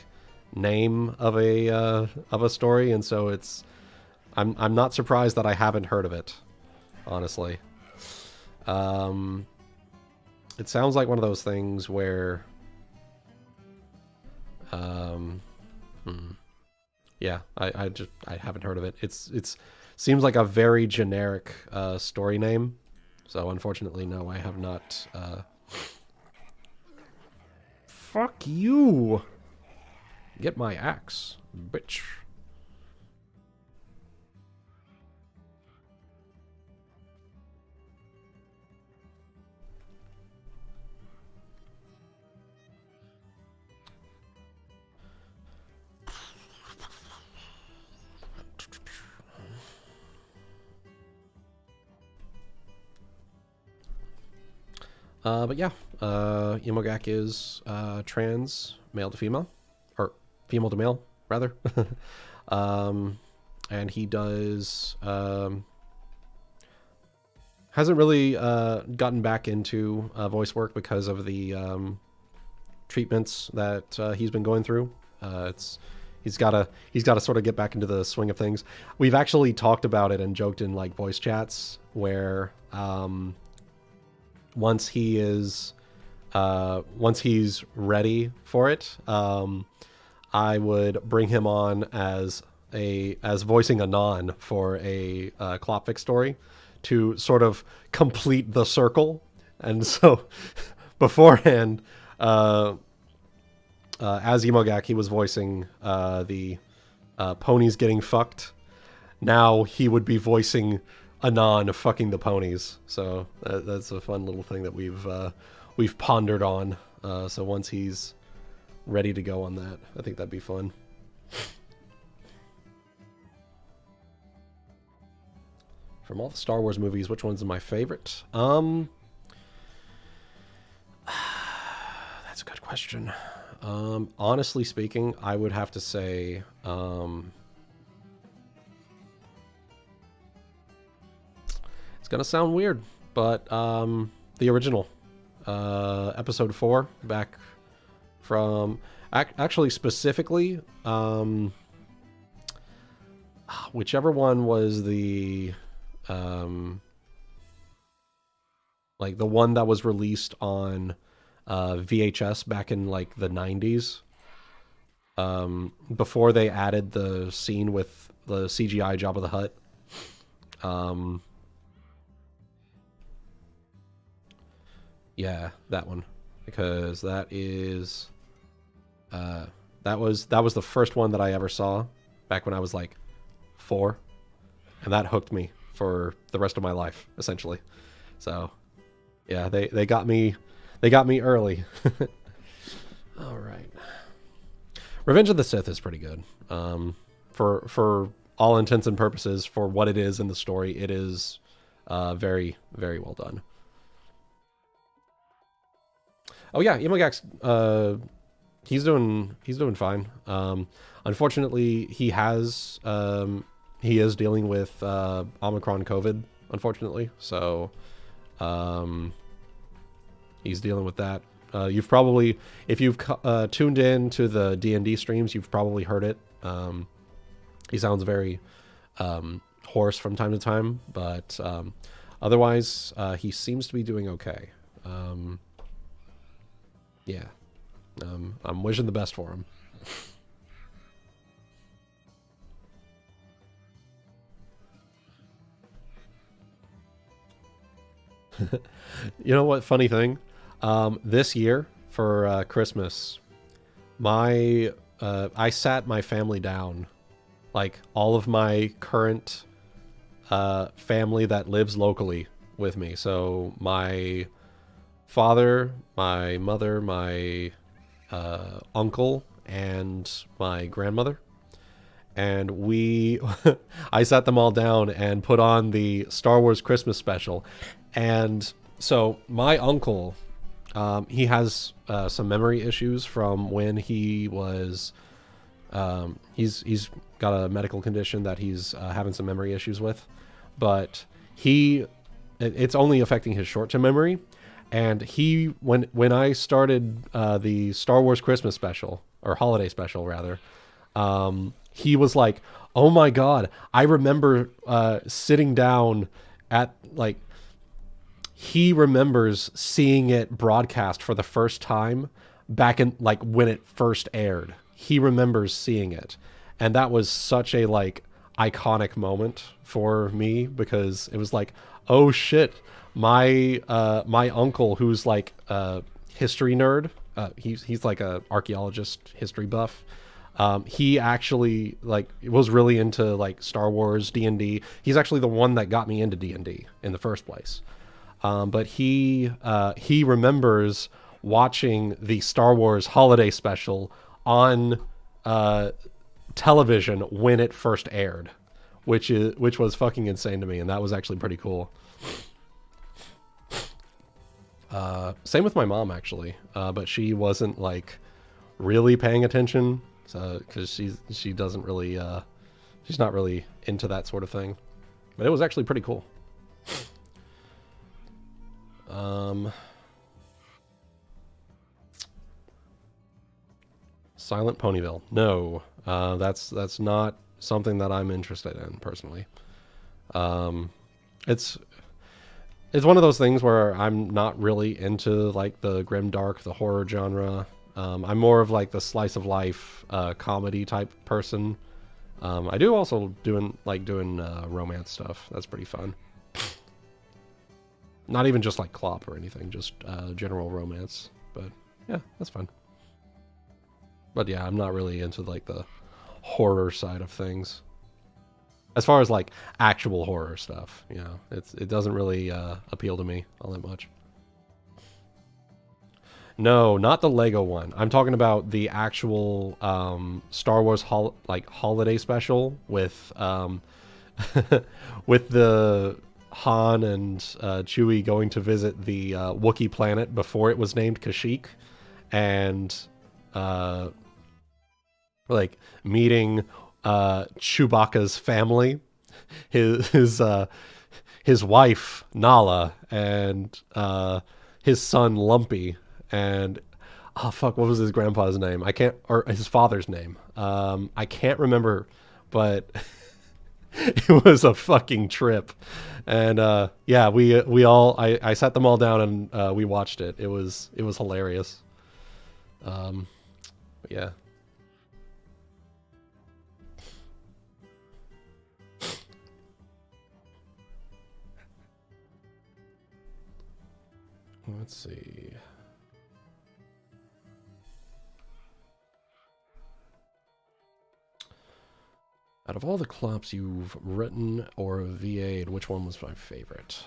name of a story, and so it's I'm not surprised that I haven't heard of it, honestly. It sounds like one of those things where yeah, I haven't heard of it. It's seems like a very generic story name. So unfortunately, no, I have not. Fuck you! Get my axe, bitch. But yeah, Imogak is trans, male to female, or female to male, rather. And he does hasn't really gotten back into voice work because of the treatments that he's been going through. He's got to sort of get back into the swing of things. We've actually talked about it and joked in like voice chats where once he's ready for it, I would bring him on as voicing a non for a Klopvik story to sort of complete the circle. And so beforehand, as Imogak, he was voicing the ponies getting fucked. Now he would be voicing Anon fucking the ponies. So that's a fun little thing that we've pondered on. So once he's ready to go on that, I think that'd be fun. From all the Star Wars movies, which one's my favorite? That's a good question. Honestly speaking, I would have to say it's gonna sound weird, but the original episode 4 back from actually specifically whichever one was the like the one that was released on VHS back in like the 90s, before they added the scene with the CGI Jabba the Hutt. Yeah, that one, because that is that was the first one that I ever saw back when I was like 4, and that hooked me for the rest of my life, essentially. So yeah, they got me early. All right, Revenge of the Sith is pretty good. For all intents and purposes, for what it is in the story, it is very, very well done. Oh yeah, Imogak's he's doing fine. Unfortunately, he is dealing with Omicron COVID, unfortunately. So he's dealing with that. You've probably, if you've tuned in to the D&D streams, you've probably heard it. He sounds very hoarse from time to time, but otherwise, he seems to be doing okay. Yeah, I'm wishing the best for him. You know what? Funny thing, this year for Christmas, my I sat my family down, like all of my current family that lives locally with me. So my father, my mother, my uncle, and my grandmother. And we, I sat them all down and put on the Star Wars Christmas special. And so my uncle, he has some memory issues from when he was, he's got a medical condition that he's having some memory issues with, but it's only affecting his short-term memory. And when I started the Star Wars Christmas special, or holiday special rather, he was like, "Oh my god, I remember sitting down at like." He remembers seeing it broadcast for the first time back in like when it first aired. He remembers seeing it, and that was such a like iconic moment for me because it was like, oh shit, my uncle who's like a history nerd, he's like a archaeologist, history buff. He actually like was really into like Star Wars, D&D. He's actually the one that got me into D&D in the first place. But he remembers watching the Star Wars holiday special on television when it first aired, which was fucking insane to me, and that was actually pretty cool. Same with my mom actually, but she wasn't like really paying attention, so because she doesn't really she's not really into that sort of thing, but it was actually pretty cool. Silent Ponyville. No, that's not something that I'm interested in personally. It's one of those things where I'm not really into like the grimdark, the horror genre. I'm more of like the slice of life comedy type person. I do also doing romance stuff. That's pretty fun. Not even just like Clop or anything, just general romance. But yeah, that's fun. But yeah, I'm not really into like the horror side of things. As far as like actual horror stuff, you know, it doesn't really appeal to me all that much. No, not the Lego one. I'm talking about the actual Star Wars holiday special with with the Han and Chewie going to visit the Wookiee planet before it was named Kashyyyk, and like meeting Chewbacca's family, his wife Nala, and his son Lumpy, and oh fuck, what was his grandpa's name? I can't, or his father's name. I can't remember, but it was a fucking trip. And yeah, we all I sat them all down and we watched it. It was hilarious. Yeah. Let's see. Out of all the Clops you've written or VA'd, which one was my favorite?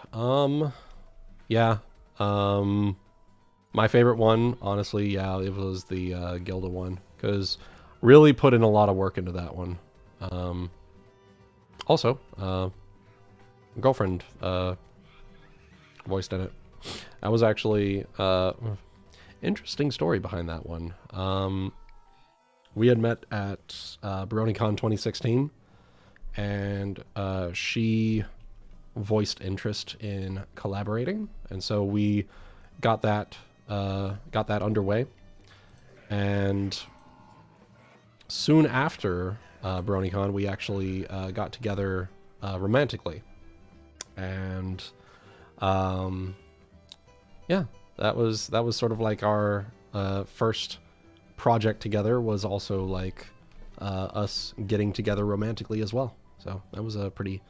Yeah. My favorite one, honestly, yeah, it was the Gilda one, because really put in a lot of work into that one. Also, girlfriend voiced in it. That was actually interesting story behind that one. We had met at BaroniCon 2016, and she voiced interest in collaborating, and so we got that underway. And soon after BaroniCon, we actually got together romantically. And yeah, that was sort of like our first project together, was also like us getting together romantically as well. So that was a pretty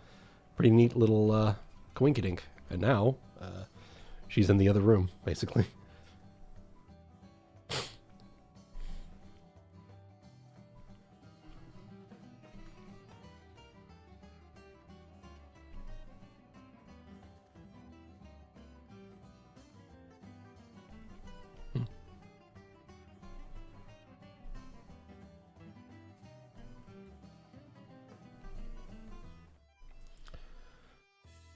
neat little coinkydink. And now she's in the other room, basically.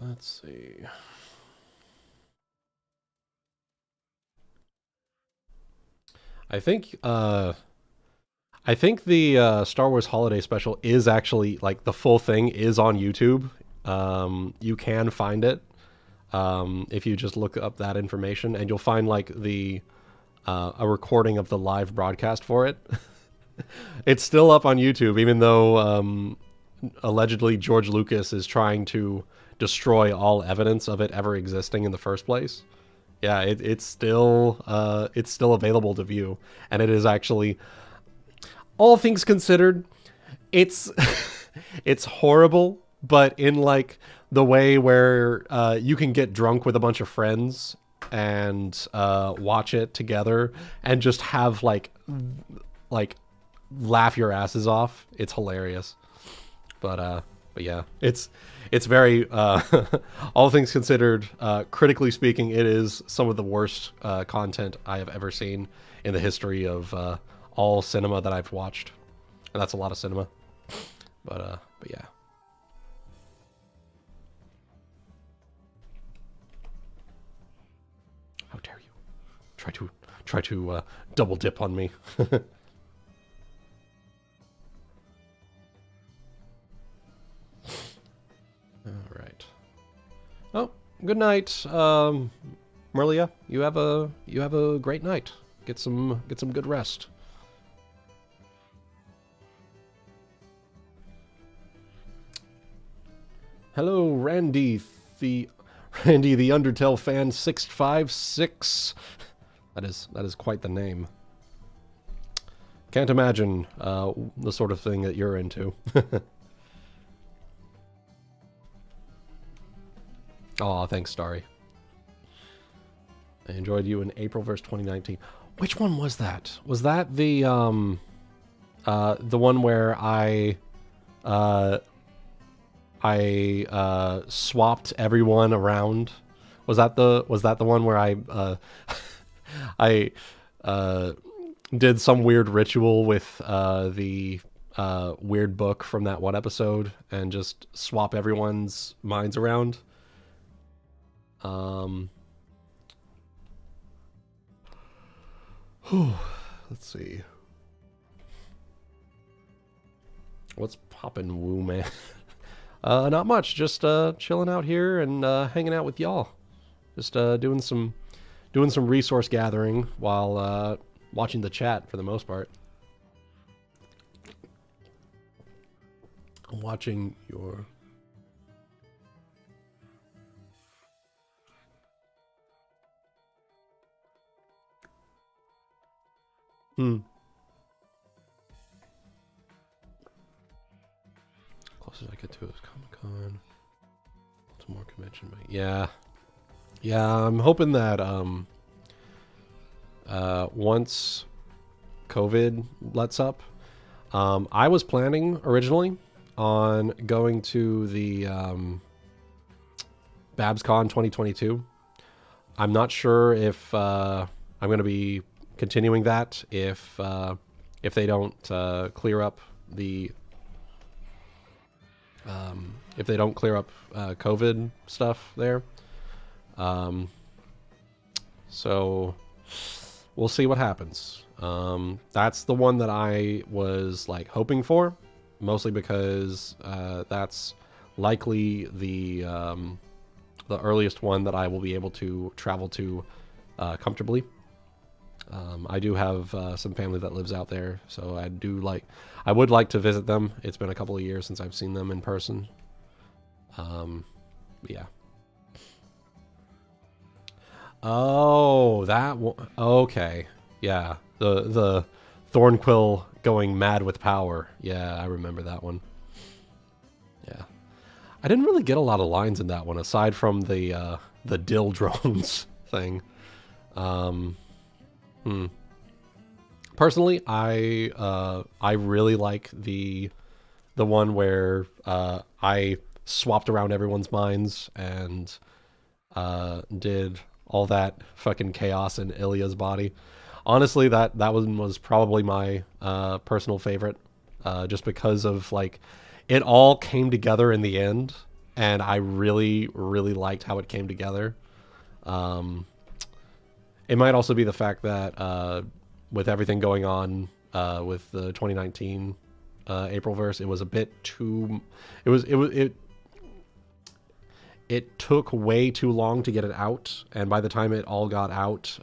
Let's see. I think the Star Wars Holiday Special is actually, like, the full thing is on YouTube. You can find it if you just look up that information, and you'll find like the a recording of the live broadcast for it. It's still up on YouTube, even though allegedly George Lucas is trying to destroy all evidence of it ever existing in the first place. Yeah, it's still available to view, and it is actually, all things considered, it's it's horrible, but in like the way where you can get drunk with a bunch of friends and watch it together and just have like laugh your asses off. It's hilarious. But yeah, it's very all things considered, critically speaking, it is some of the worst content I have ever seen in the history of all cinema that I've watched, and that's a lot of cinema. But yeah. How dare you try to double dip on me. All right. Oh, good night, Merlia. You have a great night. Get some good rest. Hello, Randy the Undertale fan 656. That is quite the name. Can't imagine the sort of thing that you're into. Aw, thanks, Starry. I enjoyed you in April vs. 2019. Which one was that? Was that the one where I swapped everyone around? Was that the one where I did some weird ritual with the weird book from that one episode and just swap everyone's minds around? Let's see. What's poppin', woo, man? Not much. Just chilling out here and hanging out with y'all. Just doing some resource gathering while watching the chat for the most part. I'm watching your... Closest I get to is Comic-Con. Some more convention, but yeah. Yeah, I'm hoping that once COVID lets up, I was planning originally on going to the BabsCon 2022. I'm not sure if I'm going to be continuing that if they don't clear up the COVID stuff there. So we'll see what happens. That's the one that I was like hoping for, mostly because that's likely the earliest one that I will be able to travel to comfortably. I do have some family that lives out there, so I would like to visit them. It's been a couple of years since I've seen them in person. Yeah. Oh, that one. Okay. Yeah. The Thornquill going mad with power. Yeah, I remember that one. Yeah. I didn't really get a lot of lines in that one aside from the dill drones thing. Personally, I really like the one where I swapped around everyone's minds and did all that fucking chaos in Ilya's body. Honestly, that one was probably my personal favorite, just because of like it all came together in the end, and I really really liked how it came together. It might also be the fact that with everything going on with the 2019 Aprilverse, it was a bit too. It took way too long to get it out, and by the time it all got out,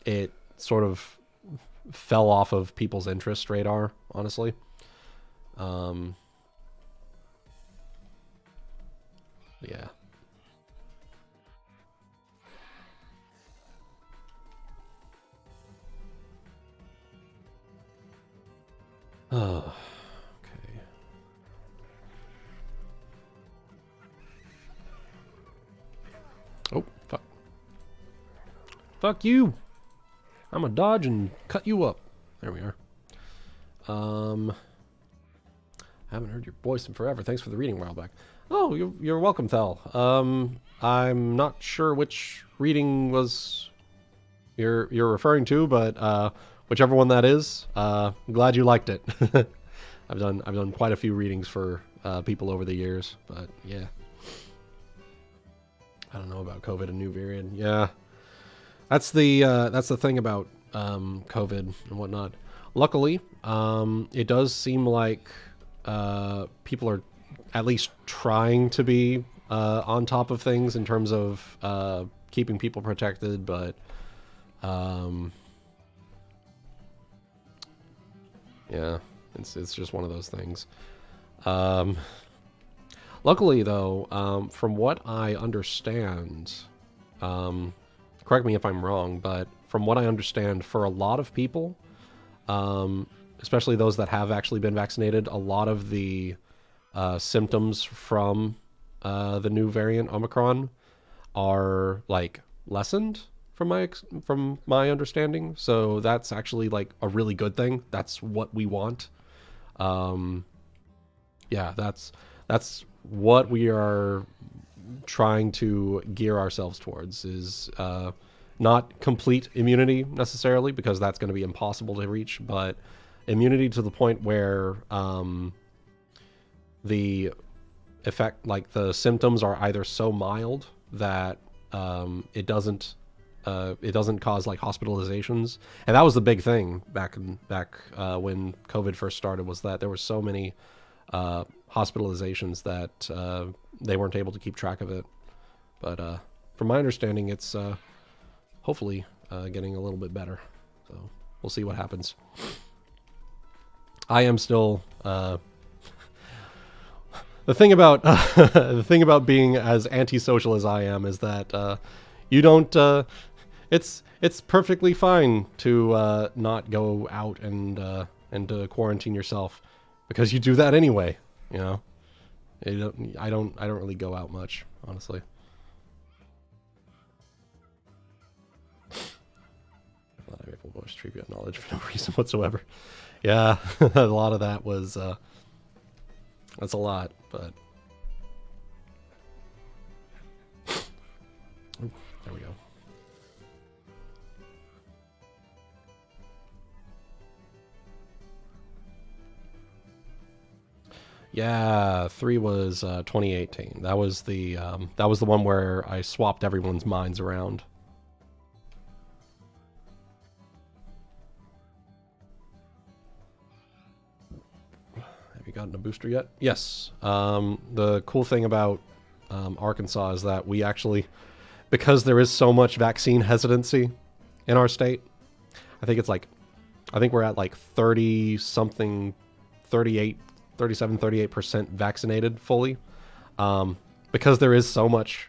it sort of fell off of people's interest radar, honestly. Yeah. Oh, okay. Oh, fuck. Fuck you! I'm gonna dodge and cut you up. There we are. Haven't heard your voice in forever. Thanks for the reading a while back. Oh, you're welcome, Thel. I'm not sure which reading was you're referring to, but whichever one that is, glad you liked it. I've done quite a few readings for people over the years, but yeah. I don't know about COVID and new variant. Yeah, that's the thing about COVID and whatnot. Luckily, it does seem like people are at least trying to be on top of things in terms of keeping people protected, but yeah, it's just one of those things. Luckily, though, from what I understand, correct me if I'm wrong, but from what I understand, for a lot of people, especially those that have actually been vaccinated, a lot of the symptoms from the new variant Omicron are like lessened from my understanding. So that's actually like a really good thing. That's what we want. Yeah, that's what we are trying to gear ourselves towards, is not complete immunity necessarily, because that's going to be impossible to reach, but immunity to the point where the effect, like the symptoms, are either so mild that it doesn't cause like hospitalizations. And that was the big thing back when COVID first started, was that there were so many hospitalizations that they weren't able to keep track of it. But from my understanding, it's hopefully getting a little bit better. So we'll see what happens. I am still the thing about being as antisocial as I am is that you don't. It's perfectly fine to not go out and to quarantine yourself, because you do that anyway. You know, I don't really go out much, honestly. I'm able to voice trivia knowledge for no reason whatsoever. Yeah, a lot of that was that's a lot, but there we go. Yeah, 3 was 2018. That was the one where I swapped everyone's minds around. Have you gotten a booster yet? Yes. The cool thing about Arkansas is that we actually, because there is so much vaccine hesitancy in our state, I think we're at like 30 something, 38, 37, 38% vaccinated fully. Because there is so much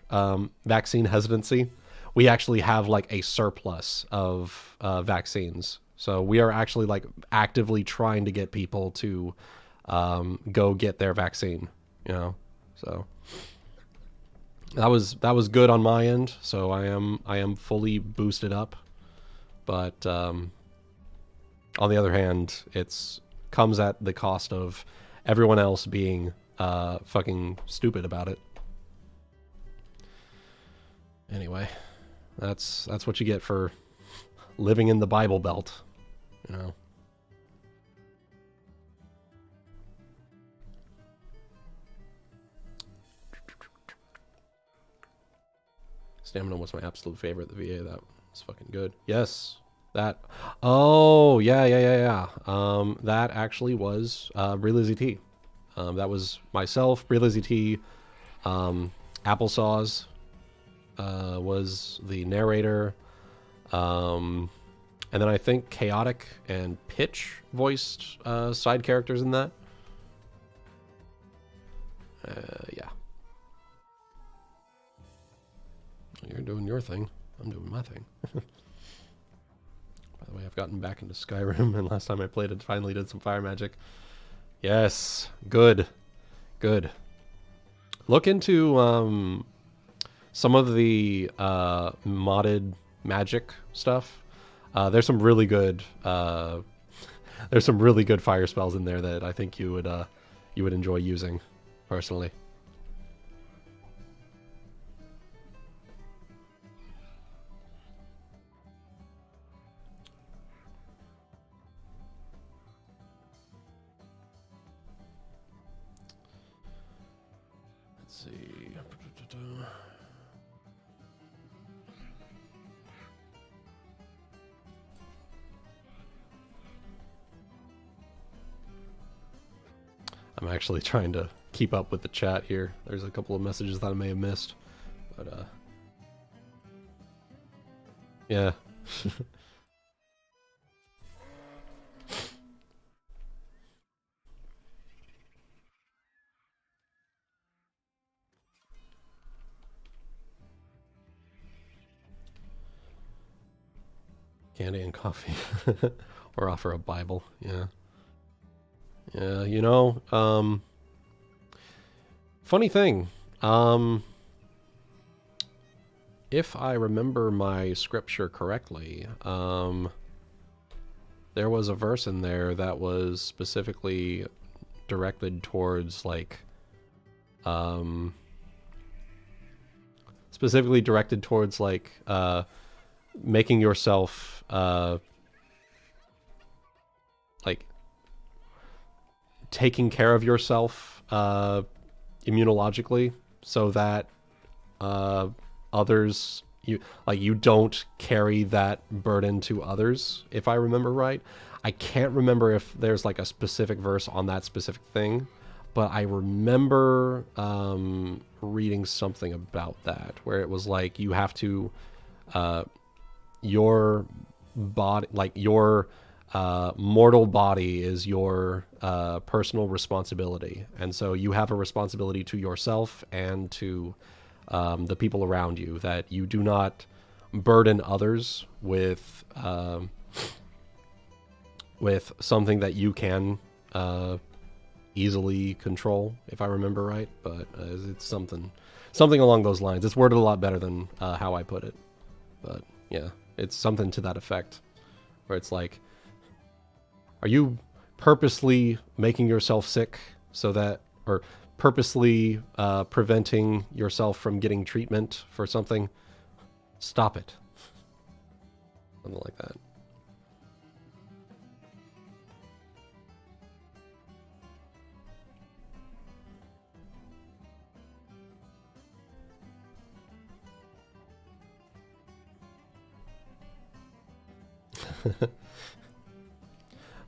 vaccine hesitancy, we actually have like a surplus of vaccines. So we are actually like actively trying to get people to go get their vaccine. You know, so that was good on my end. So I am fully boosted up, but on the other hand, it's comes at the cost of everyone else being fucking stupid about it. Anyway, that's what you get for living in the Bible Belt, you know. Stamina was my absolute favorite. The VA, that was fucking good. Yes, that. Oh yeah. That actually was Bree T. That was myself, Bree T. Applesauce was the narrator. And then I think Chaotic and Pitch voiced side characters in that. Yeah. You're doing your thing. I'm doing my thing. By the way, I've gotten back into Skyrim, and last time I played it, finally did some fire magic. Yes, good. Good. Look into some of the modded magic stuff. There's some really good fire spells in there that I think you would enjoy using, personally. Let's see. I'm actually trying to keep up with the chat here. There's a couple of messages that I may have missed, but yeah. Candy and coffee. Or offer a Bible, yeah. Yeah, you know, funny thing, if I remember my scripture correctly, there was a verse in there that was specifically directed towards, like, making yourself, like, taking care of yourself immunologically, so that others, you don't carry that burden to others, if I remember right. I can't remember if there's like a specific verse on that specific thing, but I remember reading something about that, where it was like you have to your body, like your mortal body is your personal responsibility, and so you have a responsibility to yourself and to the people around you, that you do not burden others with something that you can easily control, if I remember right. But it's something along those lines. It's worded a lot better than how I put it, but yeah, it's something to that effect, where it's like, are you purposely making yourself sick so that, or purposely preventing yourself from getting treatment for something? Stop it. Something like that.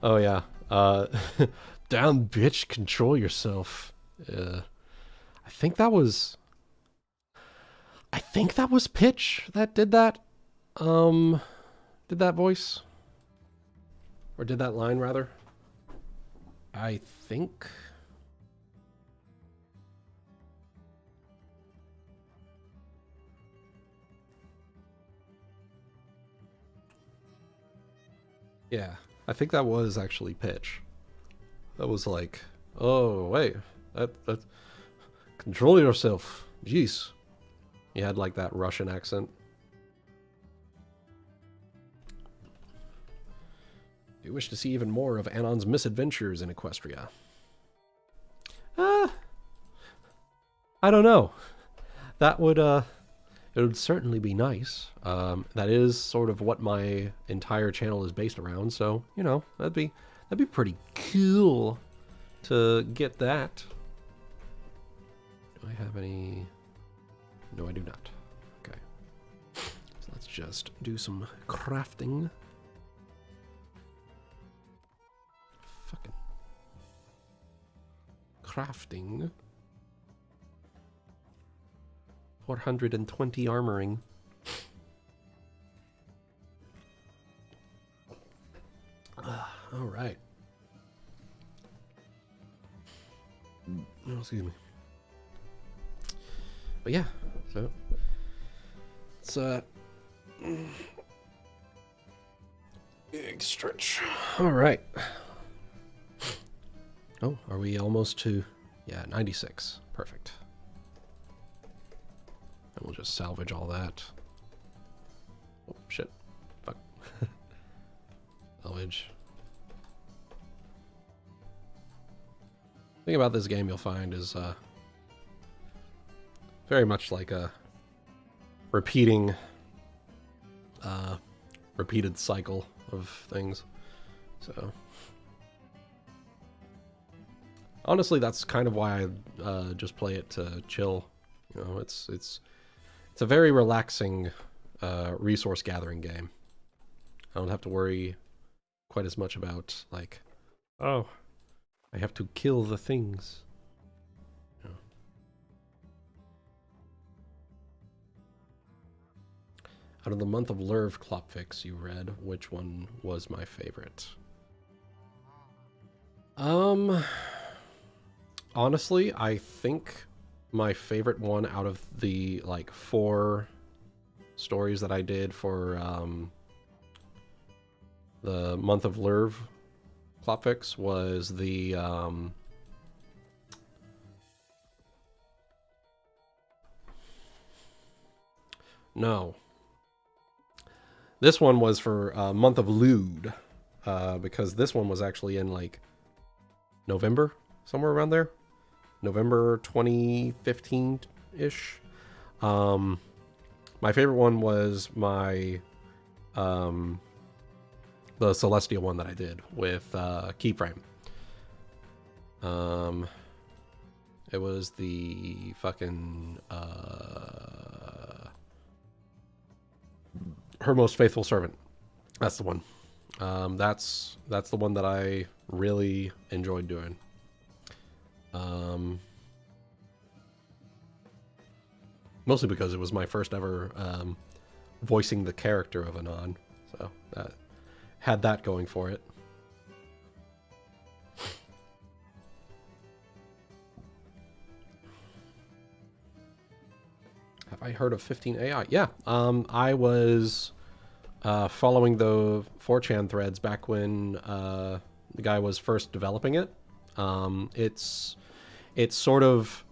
Oh yeah. Damn bitch, control yourself. I think that was Pitch that did that. Did that voice? Or did that line, rather? I think. Yeah, I think that was actually pitch. That was like, oh wait, that control yourself. Jeez. He had like that Russian accent. Do you wish to see even more of Anon's misadventures in Equestria? I don't know. That would it would certainly be nice. That is sort of what my entire channel is based around, so you know that'd be pretty cool to get that. Do I have any? No, I do not. Okay, so let's just do some crafting. Fucking crafting. 420 armoring. All right. Oh, excuse me. But yeah, so it's big stretch. All right. Oh, are we almost to? Yeah, 96. Perfect. And we'll just salvage all that. Oh, shit. Fuck. Salvage. The thing about this game you'll find is very much like a repeated cycle of things. So honestly, that's kind of why I just play it to chill. You know, it's a very relaxing resource gathering game. I don't have to worry quite as much about like, oh, I have to kill the things. You know. Out of the month of Lerv Klopfix you read, which one was my favorite? Honestly, I think my favorite one out of the like 4 stories that I did for the month of Lerv Klopfix was the no. This one was for month of Lude, because this one was actually in like November, somewhere around there. November 2015-ish. My favorite one was my the Celestial one that I did with Keyframe. It was the fucking Her Most Faithful Servant. That's the one. That's the one that I really enjoyed doing. Mostly because it was my first ever voicing the character of Anon, so that had that going for it. Have I heard of 15AI? Yeah, I was following the 4chan threads back when the guy was first developing it. It's sort of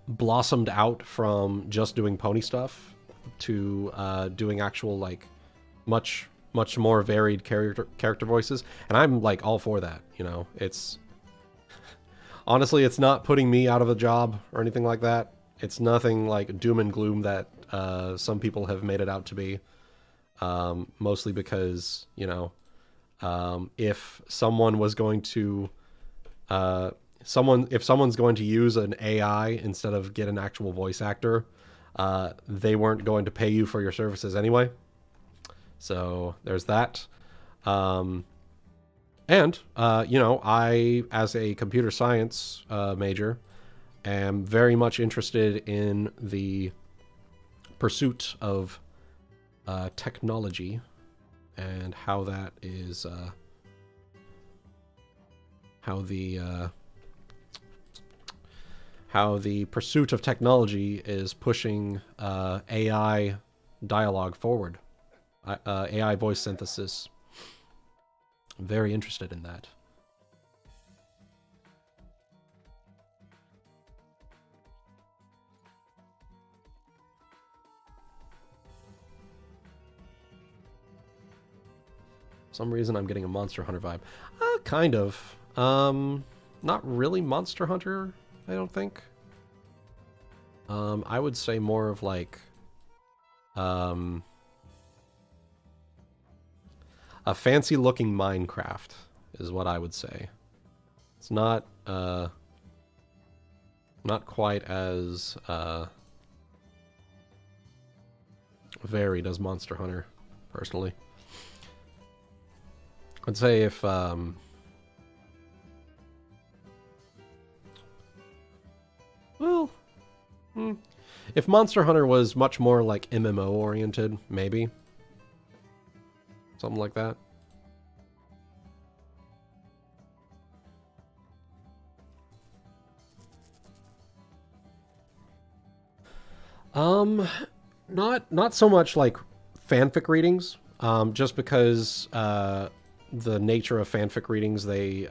blossomed out from just doing pony stuff to doing actual like much more varied character voices, and I'm like all for that. You know, it's honestly, it's not putting me out of a job or anything like that. It's nothing like doom and gloom that some people have made it out to be. Mostly because, you know, if someone was going to if someone's going to use an AI instead of get an actual voice actor, they weren't going to pay you for your services anyway. So there's that. And, you know, I, as a computer science major, am very much interested in the pursuit of technology and how that is, how the pursuit of technology is pushing AI dialogue forward, AI voice synthesis. I'm very interested in that. For some reason I'm getting a Monster Hunter vibe. Kind of. Not really Monster Hunter, I don't think. I would say more of like, a fancy-looking Minecraft is what I would say. It's not quite as varied as Monster Hunter, personally. I'd say if if Monster Hunter was much more like MMO oriented, maybe something like that. Not so much like fanfic readings, just because the nature of fanfic readings, the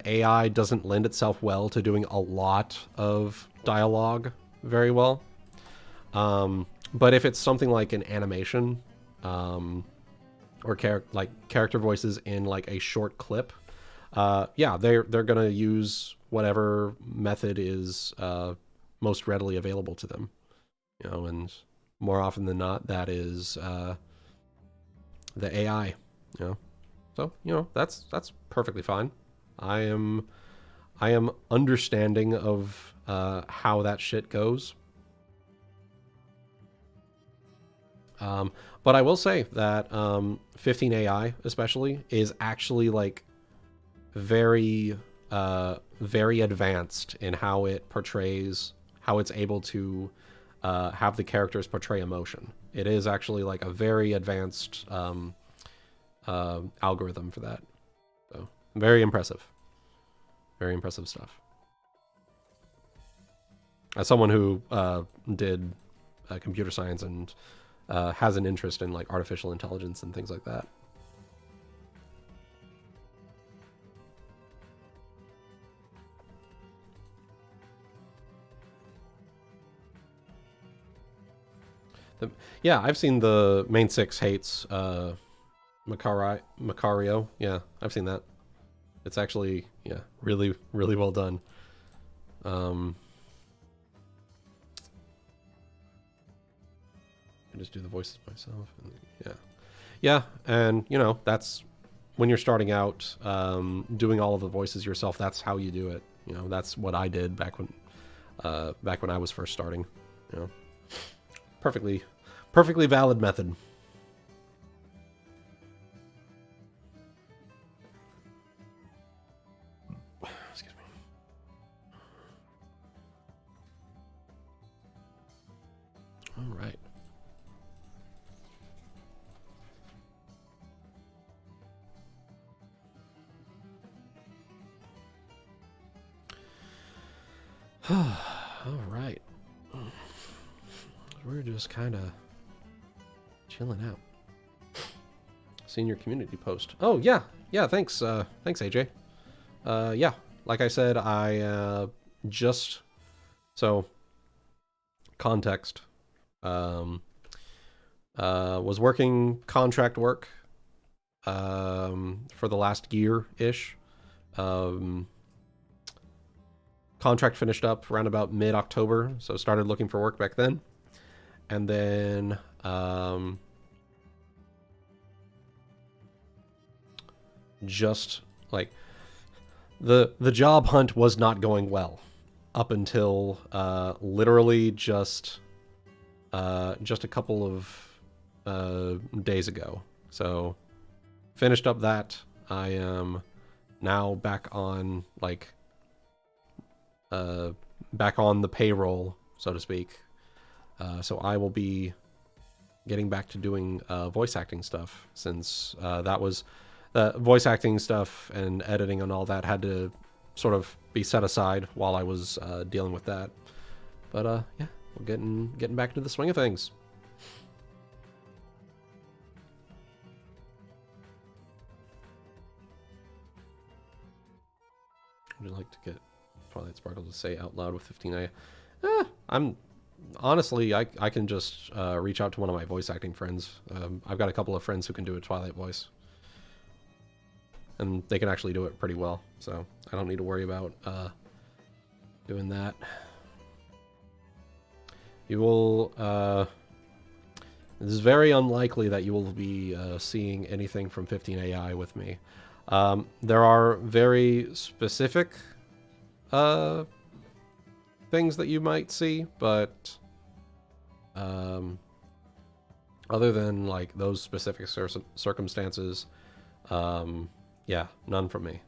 AI doesn't lend itself well to doing a lot of dialogue very well. But if it's something like an animation, or character voices in like a short clip, yeah, they're gonna use whatever method is most readily available to them, you know, and more often than not, that is the AI, you know. So, you know, that's perfectly fine. I am understanding of how that shit goes. But I will say that 15 AI especially is actually like very very advanced in how it portrays, how it's able to have the characters portray emotion. It is actually like a very advanced algorithm for that. So very impressive. Very impressive stuff. As someone who did computer science and has an interest in like artificial intelligence and things like that. Yeah, I've seen the main six hates Macario. Yeah, I've seen that. It's actually, yeah, really, really well done. I just do the voices myself. And, yeah. Yeah, and, you know, that's when you're starting out, doing all of the voices yourself, that's how you do it. You know, that's what I did back when I was first starting. You know, perfectly valid method. Excuse me. All right. All right. We're just kind of chilling out. Senior community post. Oh yeah, yeah. Thanks, thanks AJ. Yeah, like I said, I just so context. Was working contract work for the last year ish. Contract finished up around about mid-October, so started looking for work back then. And then just like the job hunt was not going well up until literally just a couple of days ago. So finished up that. I am now back on like back on the payroll, so to speak. So I will be getting back to doing voice acting stuff, since that was voice acting stuff and editing and all that had to sort of be set aside while I was dealing with that. But yeah, we're getting back into the swing of things. Would you like to get Twilight Sparkle to say out loud with 15A? I'm honestly, I can just reach out to one of my voice acting friends. I've got a couple of friends who can do a Twilight voice, and they can actually do it pretty well. So I don't need to worry about doing that. You will. It is very unlikely that you will be seeing anything from 15AI with me. There are very specific things that you might see, but other than like those specific circumstances, yeah, none from me.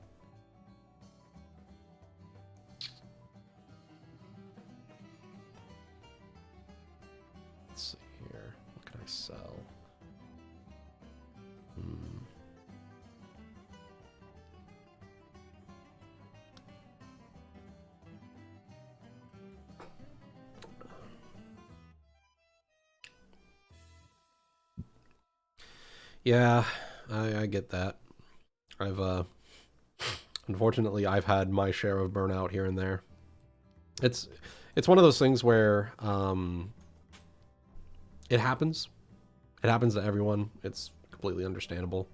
Let's see here. What can I sell? Yeah, I get that. I've unfortunately I've had my share of burnout here and there. It's one of those things where it happens. It happens to everyone. It's completely understandable.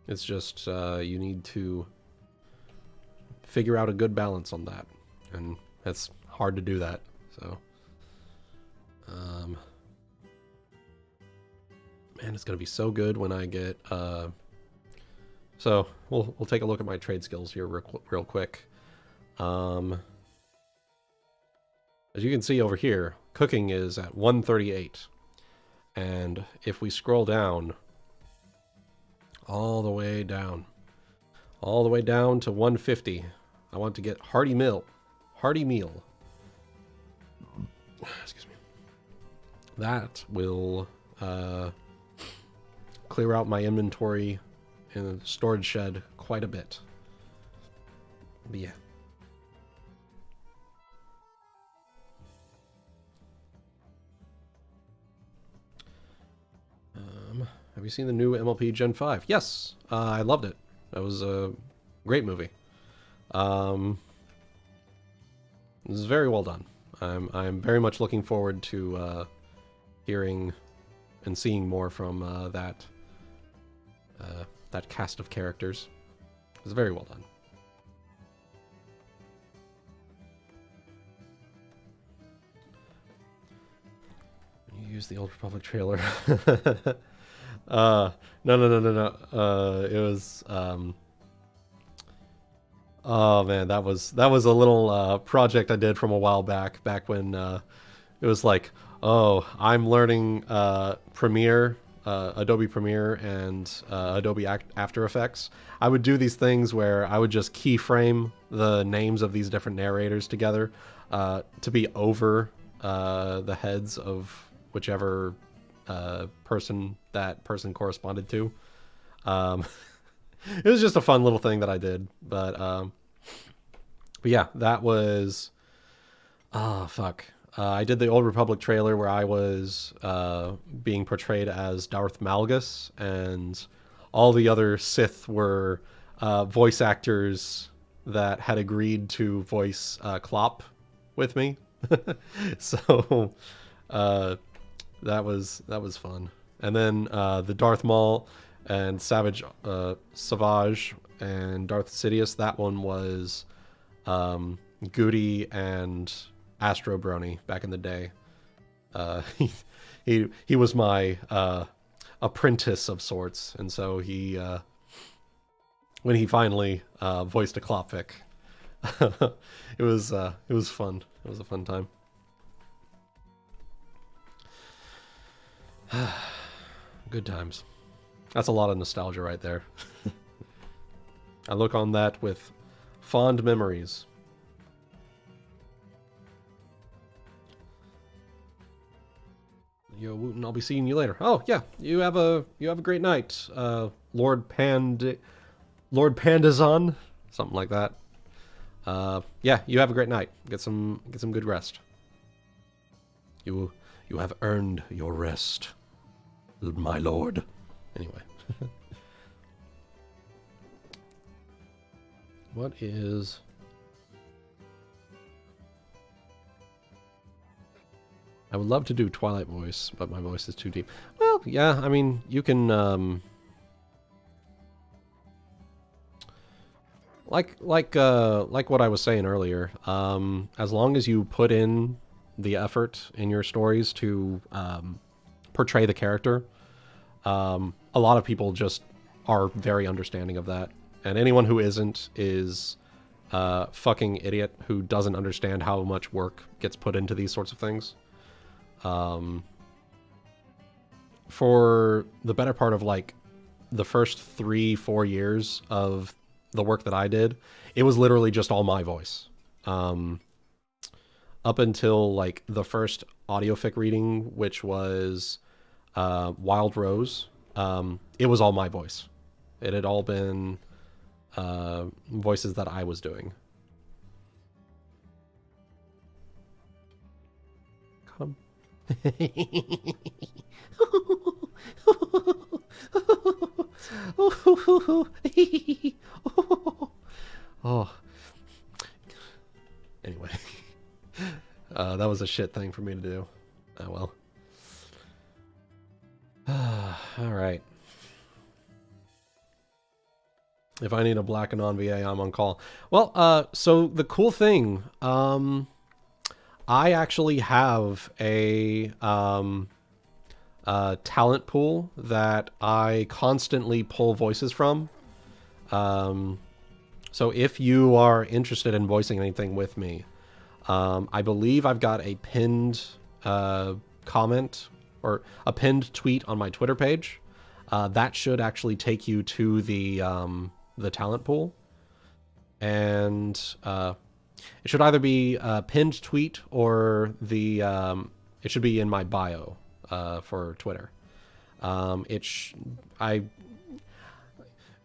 It's just you need to figure out a good balance on that, and it's hard to do that. So, man, it's gonna be so good when I get. So we'll take a look at my trade skills here real quick. As you can see over here, cooking is at 138, and if we scroll down, all the way down to 150, I want to get hearty meal. Excuse me. That will clear out my inventory in the storage shed quite a bit. But yeah. Have you seen the new MLP Gen 5? Yes, I loved it. That was a great movie. It was very well done. I'm very much looking forward to hearing and seeing more from that cast of characters. It was very well done. You use the Old Republic trailer. No. It was oh man, that was a little project I did from a while back when it was like, oh, I'm learning Premiere, Adobe Premiere, and Adobe After Effects. I would do these things where I would just keyframe the names of these different narrators together to be over the heads of whichever person that person corresponded to. It was just a fun little thing that I did, but yeah, that was fuck. I did the Old Republic trailer where I was being portrayed as Darth Malgus, and all the other Sith were voice actors that had agreed to voice Klopp with me. So that was fun. And then the Darth Maul and Savage and Darth Sidious, that one was Goody and Astro Brony back in the day. He was my apprentice of sorts, and so he when he finally voiced a Klopvic, it was fun. It was a fun time. Good times. That's a lot of nostalgia right there. I look on that with fond memories. Yo, Wuten, I'll be seeing you later. Oh yeah, you have a great night, Lord Pandazon, something like that. Yeah, you have a great night. Get some good rest. You have earned your rest, my lord. Anyway. What is... I would love to do Twilight voice, but my voice is too deep. Well, yeah, I mean, you can, like what I was saying earlier, as long as you put in the effort in your stories to, portray the character, a lot of people just are very understanding of that. And anyone who isn't is a fucking idiot who doesn't understand how much work gets put into these sorts of things. For the better part of like the first 3-4 years of the work that I did, it was literally just all my voice. Up until like the first audiofic reading, which was Wild Rose, it was all my voice. It had all been voices that I was doing. Come. Oh. Anyway. That was a shit thing for me to do. Oh well. Alright. If I need a black and on VA, I'm on call. Well, so the cool thing, I actually have a talent pool that I constantly pull voices from. So if you are interested in voicing anything with me, I believe I've got a pinned comment or a pinned tweet on my Twitter page. That should actually take you to the talent pool. And it should either be a pinned tweet or the it should be in my bio for Twitter. I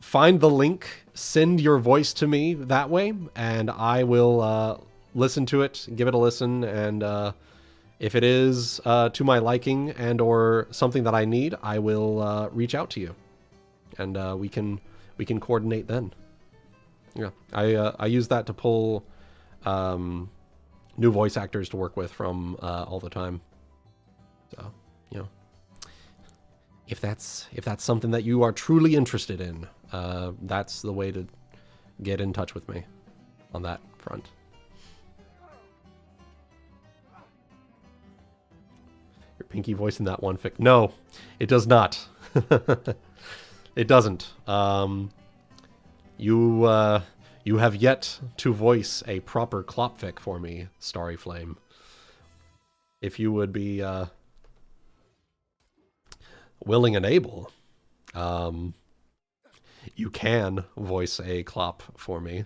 find the link, send your voice to me that way, and I will listen to it, give it a listen, and if it is to my liking and or something that I need, I will reach out to you, and we can coordinate then. Yeah, I use that to pull new voice actors to work with from all the time. So, you know, if that's something that you are truly interested in, that's the way to get in touch with me on that front. Your pinky voice in that one fic? No, it does not. It doesn't. You have yet to voice a proper Klopfic for me, Starry Flame. If you would be willing and able, you can voice a Klop for me.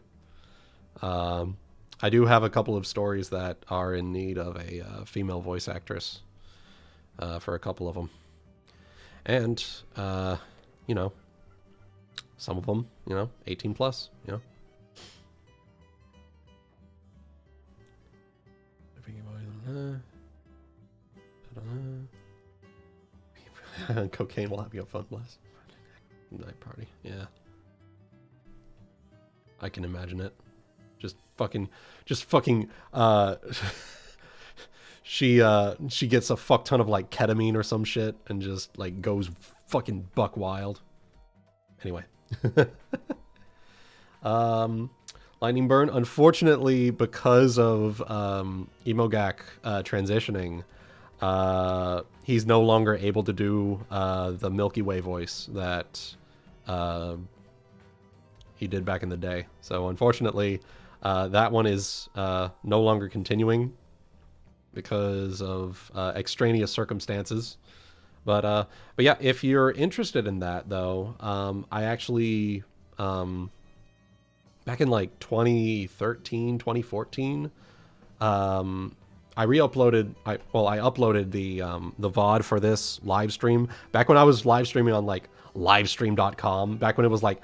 I do have a couple of stories that are in need of a female voice actress for a couple of them. And, you know, some of them, you know, 18 plus, you know. Cocaine will have you a fun blast. Night party, yeah. I can imagine it. Just fucking she gets a fuck ton of like ketamine or some shit and just like goes fucking buck wild. Anyway. Lightning Burn, unfortunately, because of Emogak transitioning, he's no longer able to do the Milky Way voice that he did back in the day. So unfortunately, that one is no longer continuing because of extraneous circumstances. But yeah, if you're interested in that, though, I actually, back in like 2013, 2014, I re-uploaded, I uploaded the VOD for this live stream back when I was live streaming on like livestream.com, back when it was like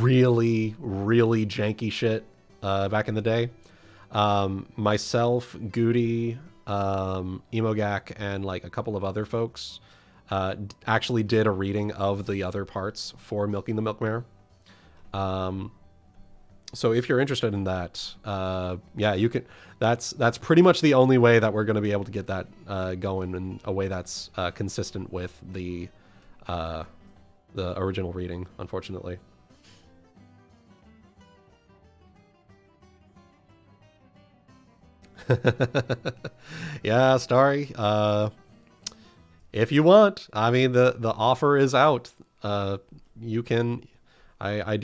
really, really janky shit back in the day. Myself, Goody, Emogak, and like a couple of other folks actually did a reading of the other parts for Milking the Milkmare. so if you're interested in that, yeah, you can. That's pretty much the only way that we're going to be able to get that going in a way that's consistent with the original reading, unfortunately. Yeah, Starry. If you want, I mean, the offer is out. You can. I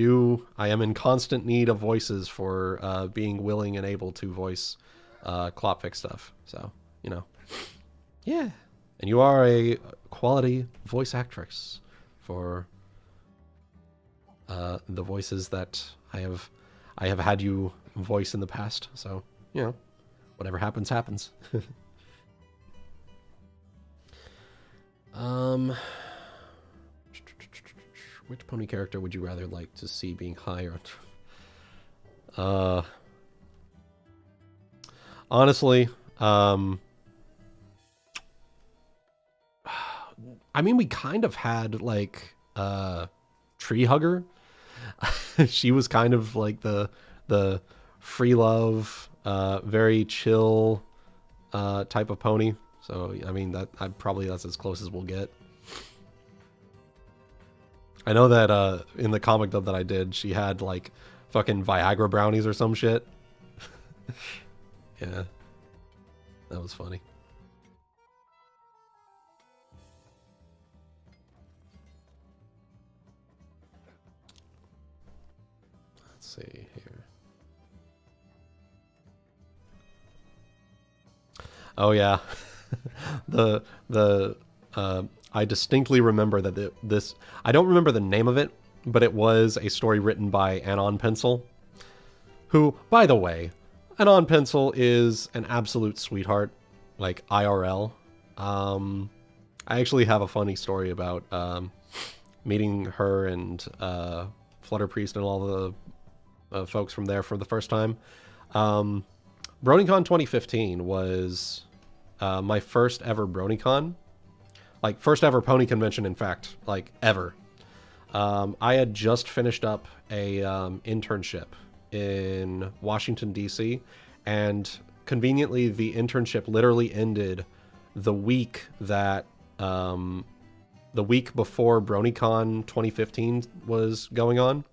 am in constant need of voices for being willing and able to voice Klopfix stuff. So, you know. Yeah. And you are a quality voice actress for the voices that I have had you voice in the past. So, you know, whatever happens, happens. Which pony character would you rather like to see being hired? Honestly, I mean, we kind of had like Tree Hugger. She was kind of like the free love, very chill type of pony. So I mean, that's as close as we'll get. I know that in the comic dub that I did, she had like fucking Viagra brownies or some shit. Yeah, that was funny. Let's see here. Oh yeah, the I distinctly remember that this. I don't remember the name of it, but it was a story written by Anon Pencil, who, by the way, Anon Pencil is an absolute sweetheart, like IRL. I actually have a funny story about meeting her and Flutter Priest and all the folks from there for the first time. BronyCon 2015 was my first ever BronyCon. Like, first ever pony convention, in fact, like, ever. I had just finished up a internship in Washington, D.C., and conveniently, the internship literally ended the week that, the week before BronyCon 2015 was going on.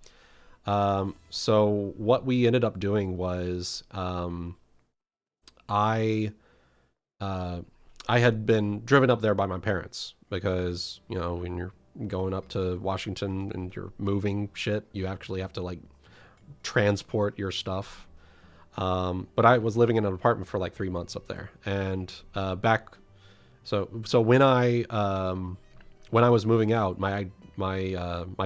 So what we ended up doing was, I had been driven up there by my parents because, you know, when you're going up to Washington and you're moving shit, you actually have to like transport your stuff. But I was living in an apartment for like 3 months up there, and so when I was moving out, my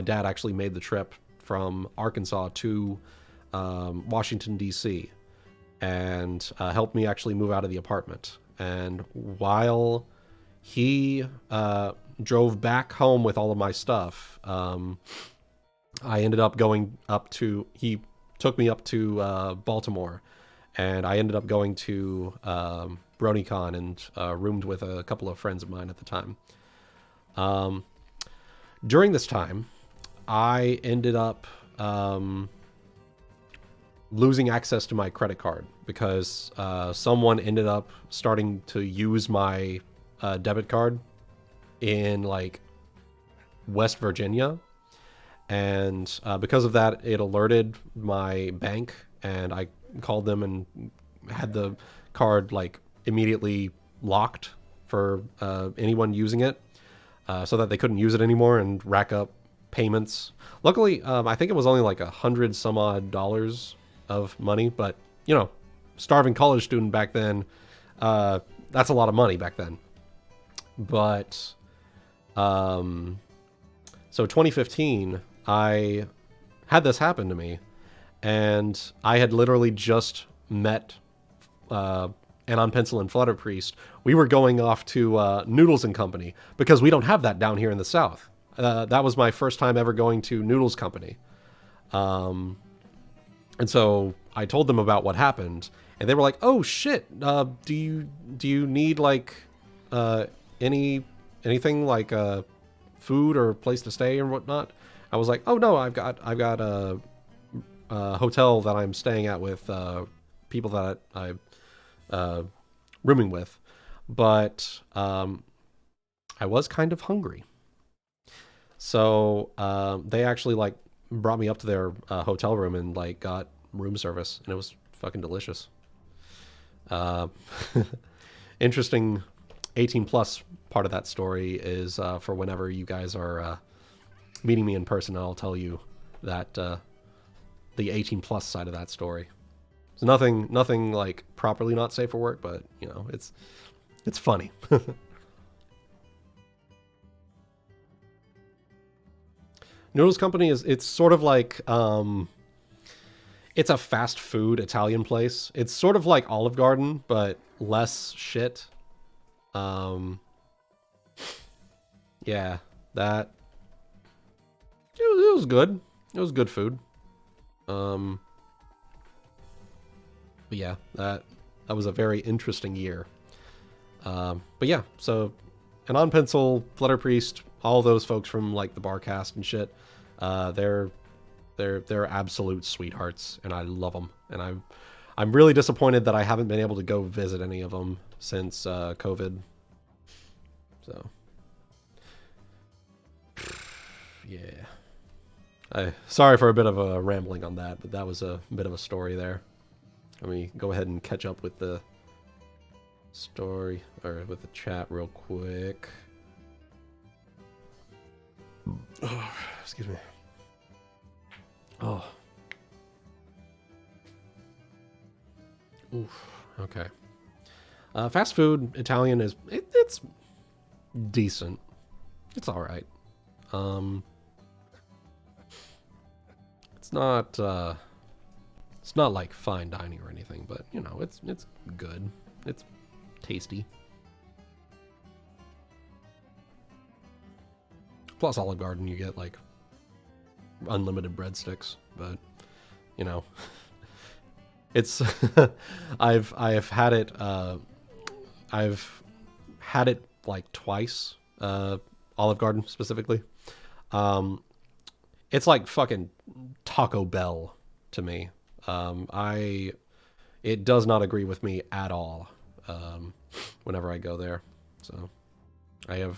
dad actually made the trip from Arkansas to Washington D.C. and helped me actually move out of the apartment. And while he drove back home with all of my stuff, I ended up going up to, he took me up to Baltimore, and I ended up going to BronyCon and roomed with a couple of friends of mine at the time. During this time, I ended up losing access to my credit card because someone ended up starting to use my debit card in like West Virginia, and because of that, it alerted my bank, and I called them and had the card like immediately locked for anyone using it, so that they couldn't use it anymore and rack up payments. Luckily, I think it was only like $100 some odd of money, but you know, starving college student back then, that's a lot of money back then. But so 2015, I had this happen to me, and I had literally just met Anon Pencil and Flutter Priest. We were going off to Noodles and Company because we don't have that down here in the South. That was my first time ever going to Noodles Company. And so I told them about what happened, and they were like, "Oh shit! Do you need like anything like food or place to stay and whatnot?" I was like, "Oh no, I've got hotel that I'm staying at with people that I'm rooming with, but I was kind of hungry. So they actually like brought me up to their hotel room and like got room service, and it was fucking delicious. Uh, interesting 18 plus part of that story is for whenever you guys are meeting me in person, I'll tell you that the 18 plus side of that story. So nothing like properly not safe for work, but you know, it's funny. Noodles Company it's sort of like it's a fast food Italian place. It's sort of like Olive Garden, but less shit. Um, yeah, that it was good. It was good food. Um, but yeah, that was a very interesting year. But yeah, so Anon Pencil, Flutter Priest, all those folks from like the Barcast and shit, they're absolute sweethearts, and I love them. And I'm really disappointed that I haven't been able to go visit any of them since COVID. So yeah, sorry for a bit of a rambling on that, but that was a bit of a story there. Let me go ahead and catch up with the story, or with the chat real quick. Oh, excuse me. Oh. Oof. Okay. Fast food Italian is it's decent. It's all right. It's not like fine dining or anything, but you know, it's good. It's tasty. Plus Olive Garden, you get like unlimited breadsticks, but you know, it's I've had it like twice, Olive Garden specifically. It's like fucking Taco Bell to me. It does not agree with me at all whenever I go there. So I am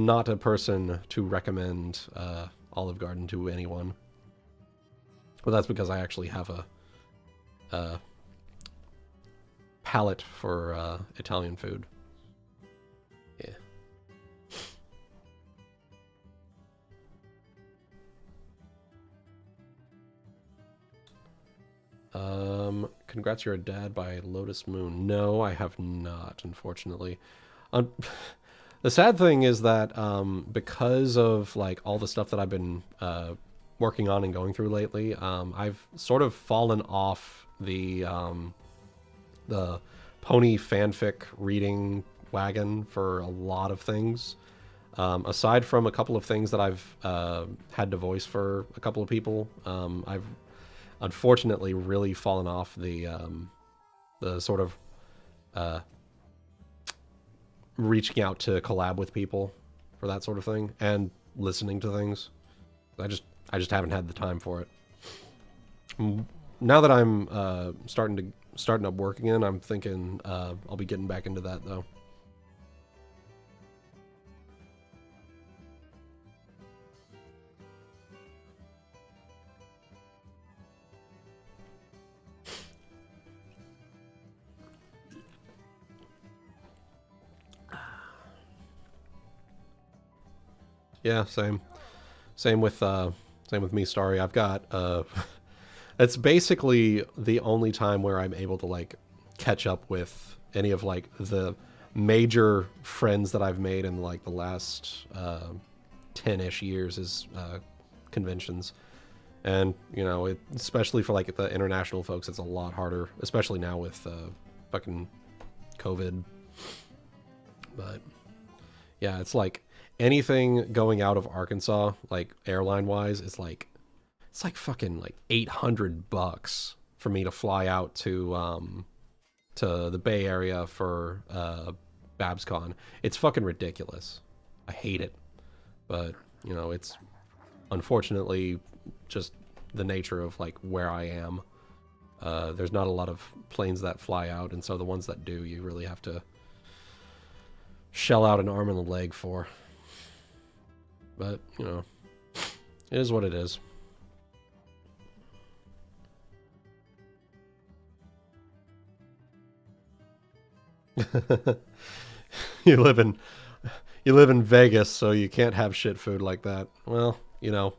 not a person to recommend Olive Garden to anyone. But that's because I actually have a palate for Italian food. Yeah. Congrats, You're a Dad by Lotus Moon. No, I have not, unfortunately. The sad thing is that because of like all the stuff that I've been working on and going through lately, I've sort of fallen off the pony fanfic reading wagon for a lot of things. Aside from a couple of things that I've had to voice for a couple of people, I've unfortunately really fallen off the sort of reaching out to collab with people for that sort of thing and listening to things. I just haven't had the time for it. Now that I'm starting up work again, I'm thinking I'll be getting back into that though. Yeah, same with me. Sorry, I've got it's basically the only time where I'm able to like catch up with any of like the major friends that I've made in like the last 10-ish years is conventions. And you know, especially for like the international folks, it's a lot harder, especially now with fucking COVID. But yeah, it's like anything going out of Arkansas, like airline wise, it's like fucking like $800 for me to fly out to the Bay Area for BabsCon. It's fucking ridiculous. I hate it, but you know, it's unfortunately, just the nature of like where I am, there's not a lot of planes that fly out, and so the ones that do, you really have to shell out an arm and a leg for. But, you know, it is what it is. you live in Vegas, so you can't have shit food like that. Well, you know,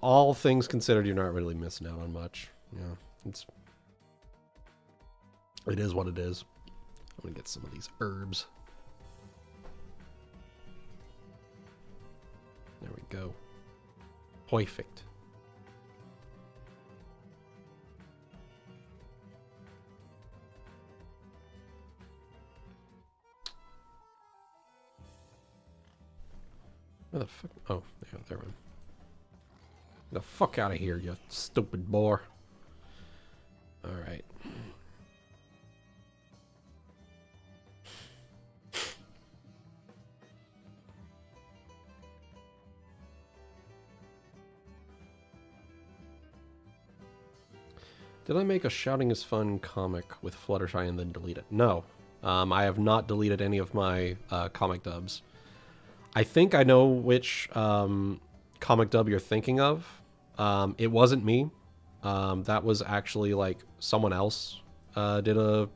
all things considered, you're not really missing out on much. You know, it is what it is. I'm gonna get some of these herbs. There we go. Perfect. Where the fuck? Oh, there we go. The fuck out of here, you stupid boar. Alright. Did I make a Shouting is Fun comic with Fluttershy and then delete it? No. I have not deleted any of my comic dubs. I think I know which comic dub you're thinking of. It wasn't me. That was actually like someone else did a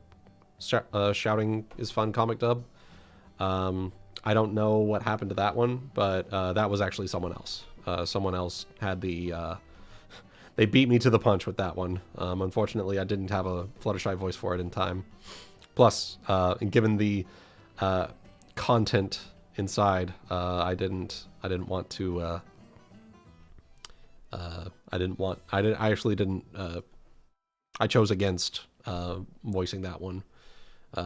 Shouting is Fun comic dub. I don't know what happened to that one, but that was actually someone else. Someone else had the... they beat me to the punch with that one. Unfortunately, I didn't have a Fluttershy voice for it in time. Plus, given the content inside, I actually didn't. I chose against voicing that one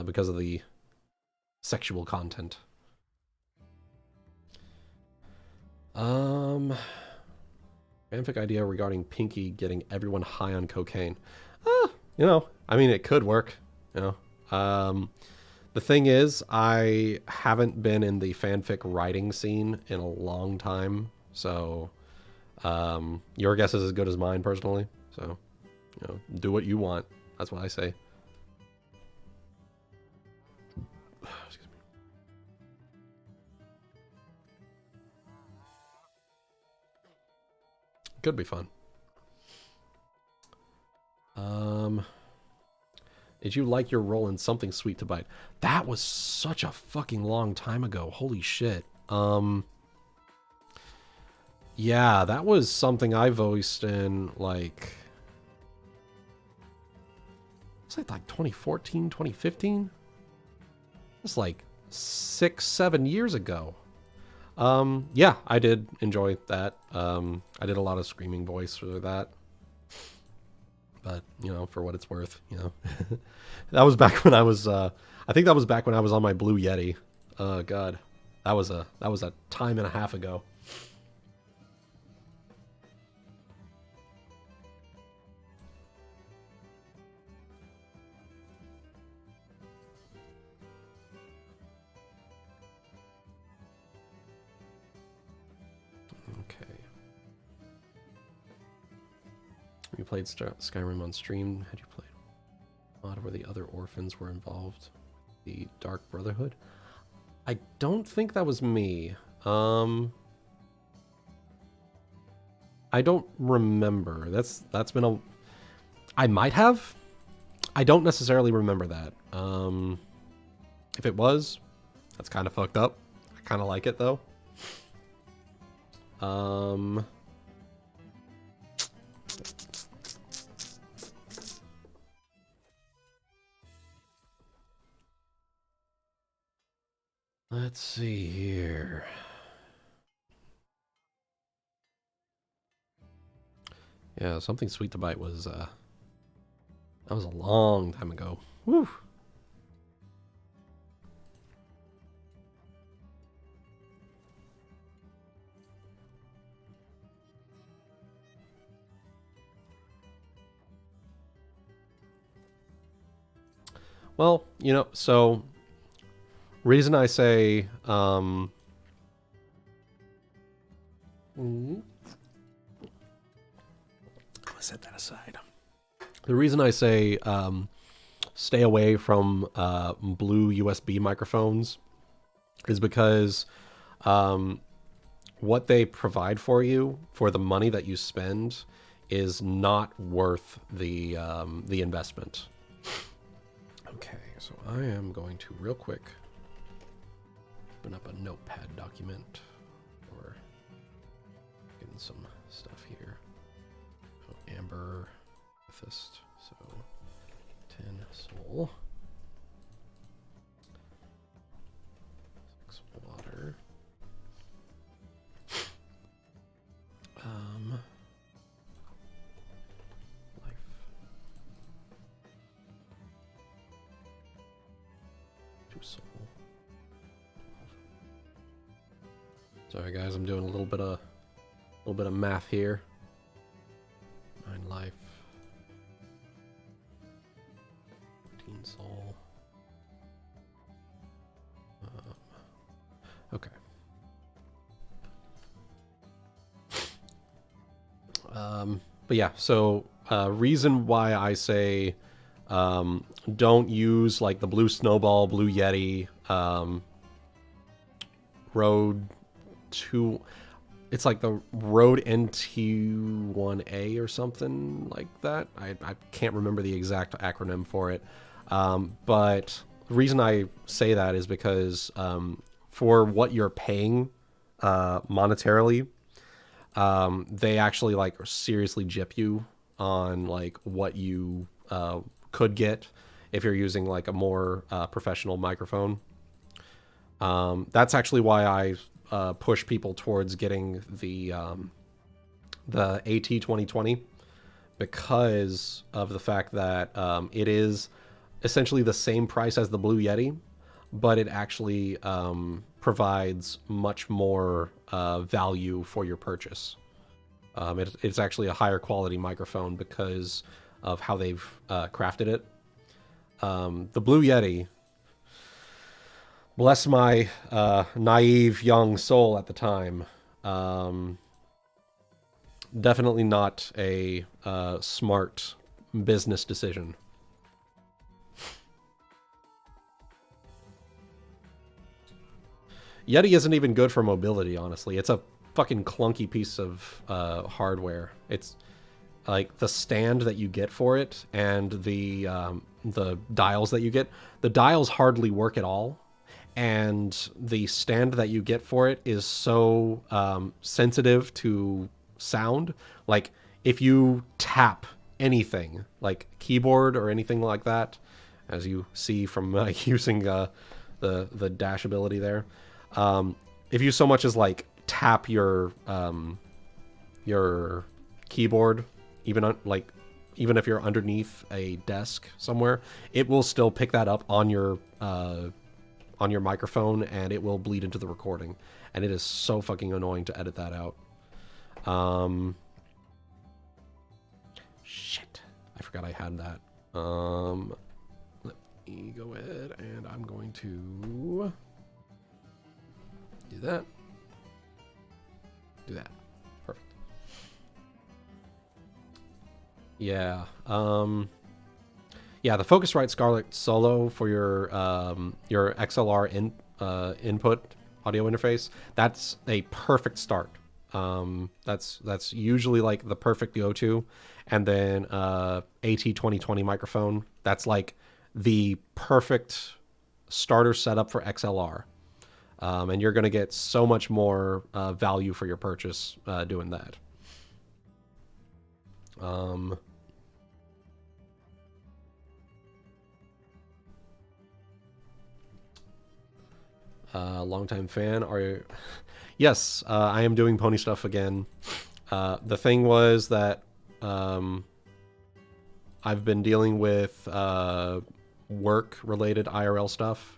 because of the sexual content. Fanfic idea regarding Pinky getting everyone high on cocaine. You know, I mean, it could work. You know, the thing is, I haven't been in the fanfic writing scene in a long time, so your guess is as good as mine, personally. So, you know, do what you want. That's what I say. Excuse me. Could be fun. Did you like your role in Something Sweet to Bite? That was such a fucking long time ago. Holy shit. Yeah, that was something I voiced in, like... It's like 2014, 2015? It's like 6-7 years ago. Yeah, I did enjoy that. I did a lot of screaming voice for that. But, you know, for what it's worth, you know. That was back when I was, I think that was back when I was on my Blue Yeti. Oh, God. That was a time and a half ago. You played Skyrim on stream. Had you played a lot where the other orphans were involved? The Dark Brotherhood? I don't think that was me. I don't remember. That's been a... I might have. I don't necessarily remember that. If it was, that's kind of fucked up. I kind of like it, though. Let's see here. Yeah, Something Sweet to Bite was, that was a long time ago. Woo! Well, you know, so... Reason I say, I'm gonna set that aside. The reason I say stay away from blue USB microphones is because what they provide for you for the money that you spend is not worth the investment. Okay, so I am going to real quick open up a notepad document or getting some stuff here. Oh, amber amethyst, so 10 soul. 6 water. Life. Soul. Sorry guys, I'm doing a little bit of math here. 9 life. 14 soul. Okay. But yeah, so reason why I say don't use like the blue snowball, blue yeti, Rode 2. It's like the Rode NT1A or something like that. I can't remember the exact acronym for it. But the reason I say that is because for what you're paying monetarily, they actually like seriously gyp you on like what you could get if you're using like a more professional microphone. That's actually why I push people towards getting the AT 2020, because of the fact that it is essentially the same price as the Blue Yeti, but it actually provides much more value for your purchase. It's actually a higher quality microphone because of how they've crafted it. The Blue Yeti, bless my naive young soul at the time, definitely not a smart business decision. Yeti isn't even good for mobility, honestly. It's a fucking clunky piece of hardware. It's like the stand that you get for it and the dials that you get. The dials hardly work at all, and the stand that you get for it is so sensitive to sound. Like if you tap anything, like keyboard or anything like that, as you see from using the dash ability there. If you so much as like tap your keyboard, even if you're underneath a desk somewhere, it will still pick that up on your microphone, and it will bleed into the recording, and it is so fucking annoying to edit that out. Shit, I forgot I had that. Let me go ahead, and I'm going to do that. Do that. Perfect. Yeah. Yeah, the Focusrite Scarlett Solo for your XLR input audio interface, that's a perfect start. That's usually like the perfect go-to. And then AT 2020 microphone, that's like the perfect starter setup for XLR. And you're going to get so much more value for your purchase doing that. Longtime fan, are you? Yes, I am doing pony stuff again. The thing was that I've been dealing with work-related IRL stuff.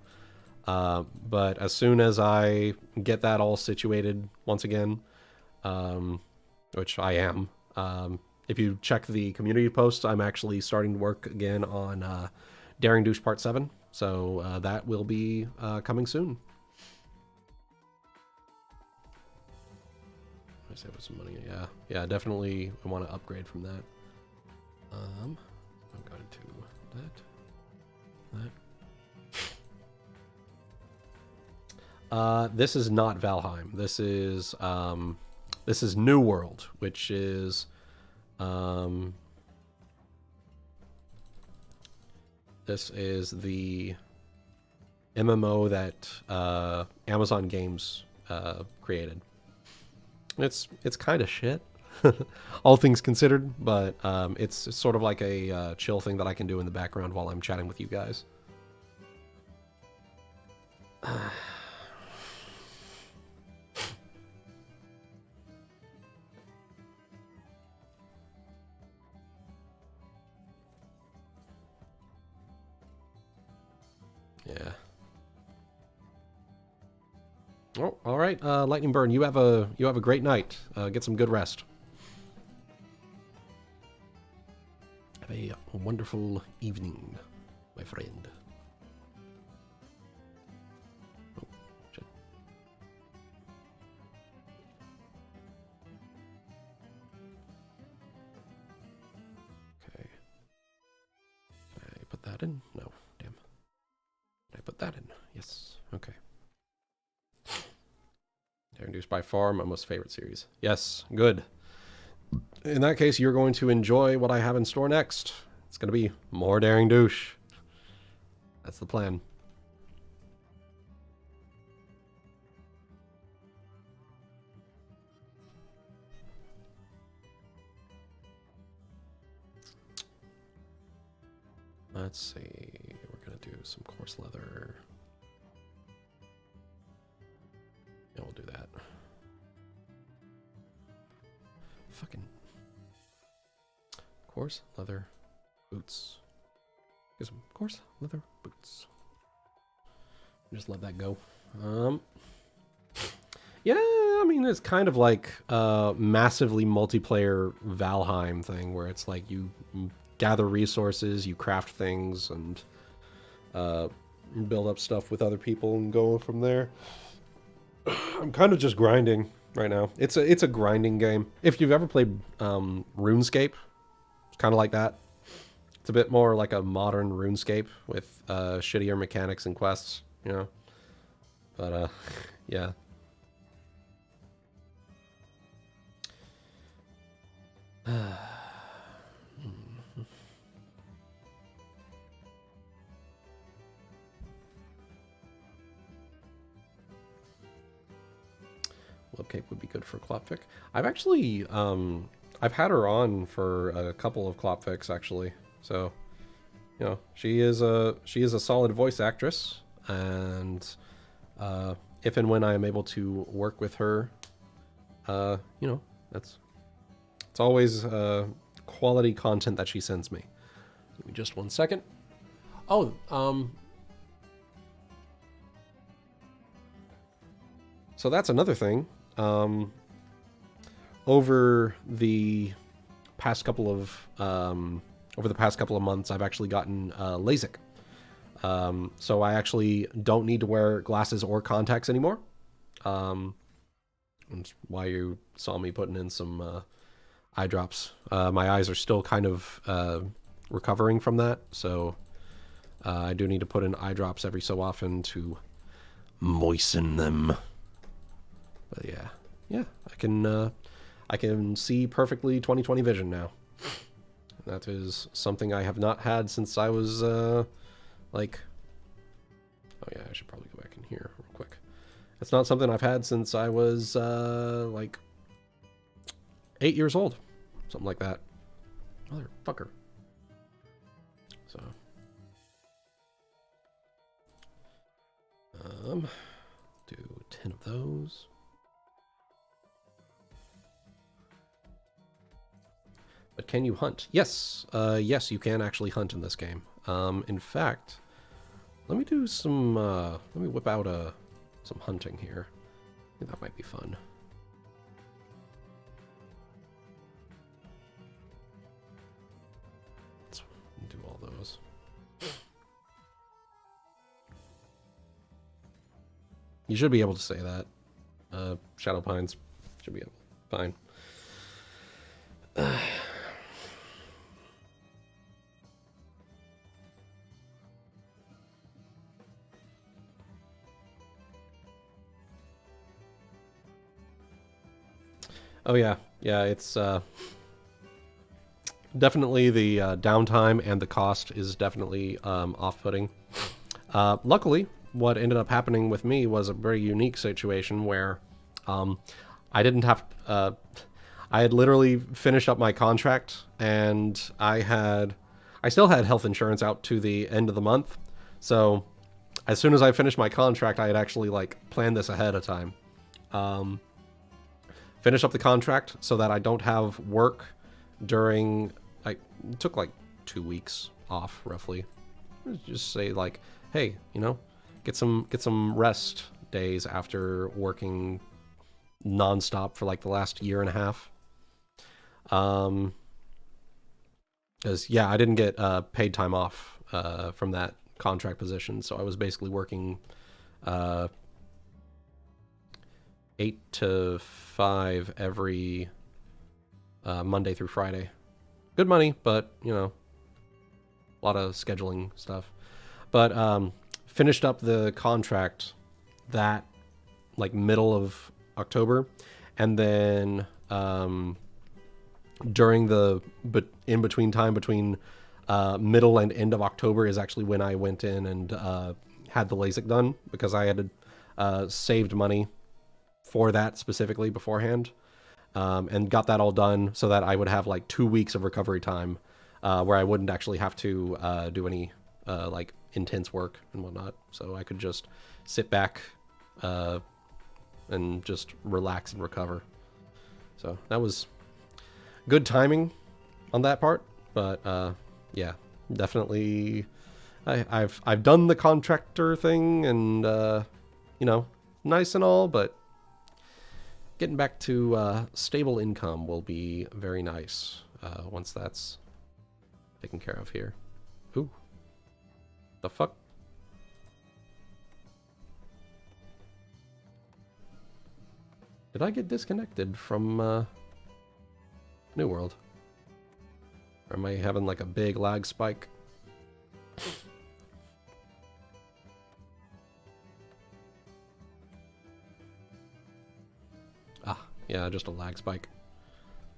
But as soon as I get that all situated once again, which I am, if you check the community posts, I'm actually starting to work again on Daring Douche Part 7. So that will be coming soon. I save some money. Yeah, yeah, definitely. I want to upgrade from that. I'm going to that. This is not Valheim. This is New World, which is this is the MMO that Amazon Games created. It's kind of shit, all things considered, but it's sort of like a chill thing that I can do in the background while I'm chatting with you guys. Yeah. Oh, all right, Lightning Burn. You have a great night. Get some good rest. Have a wonderful evening, my friend. Oh, shit. Okay. Did I put that in? No. Damn. Did I put that in? Yes. Okay. Induced by far my most favorite series. Yes, good. In that case, you're going to enjoy what I have in store next. It's going to be more Daring Douche. That's the plan. Let's see. We're going to do some coarse leather. Yeah, we'll do that. Fucking coarse leather boots. Get some coarse leather boots. Just let that go. Yeah, I mean, it's kind of like a massively multiplayer Valheim thing where it's like you gather resources, you craft things, and build up stuff with other people and go from there. I'm kind of just grinding right now. It's a grinding game. If you've ever played RuneScape, it's kind of like that. It's a bit more like a modern RuneScape with shittier mechanics and quests, you know. But yeah. Webcape would be good for Klopfic. I've actually I've had her on for a couple of Klopfics actually. So, you know, she is a solid voice actress, and if and when I am able to work with her, you know, it's always quality content that she sends me. Give me just 1 second. Oh, so that's another thing. Over the past couple of months, I've actually gotten LASIK. So I actually don't need to wear glasses or contacts anymore. That's why you saw me putting in some eye drops. My eyes are still kind of recovering from that, so I do need to put in eye drops every so often to moisten them. But yeah, I can see perfectly 20/20 vision now. That is something I have not had since I was like, oh yeah, I should probably go back in here real quick. It's not something I've had since I was like 8 years old, something like that. Motherfucker. So, do 10 of those. But can you hunt? Yes. Yes, you can actually hunt in this game. In fact, let me do some, let me whip out some hunting here. I think that might be fun. Let's do all those. You should be able to say that. Shadow Pines should be able. Fine. Oh yeah, yeah. It's definitely the downtime and the cost is definitely off-putting. Luckily, what ended up happening with me was a very unique situation where I didn't have. I had literally finished up my contract, and I still had health insurance out to the end of the month. So, as soon as I finished my contract, I had actually like planned this ahead of time. Finish up the contract so that I don't have work during. I took like 2 weeks off roughly. Just say like, hey, you know, get some rest days after working nonstop for like the last year and a half. Because yeah, I didn't get paid time off from that contract position, so I was basically working 8 to 5 every Monday through Friday. Good money, but you know, a lot of scheduling stuff. But finished up the contract that like middle of October, and then during the in between time between middle and end of October is actually when I went in and had the LASIK done, because I had saved money for that specifically beforehand, and got that all done so that I would have like 2 weeks of recovery time where I wouldn't actually have to do any like intense work and whatnot. So I could just sit back and just relax and recover. So that was good timing on that part. But yeah, definitely I've done the contractor thing, and you know, nice and all, but getting back to stable income will be very nice once that's taken care of here. Ooh. The fuck? Did I get disconnected from New World? Or am I having like a big lag spike? Ah, yeah, just a lag spike.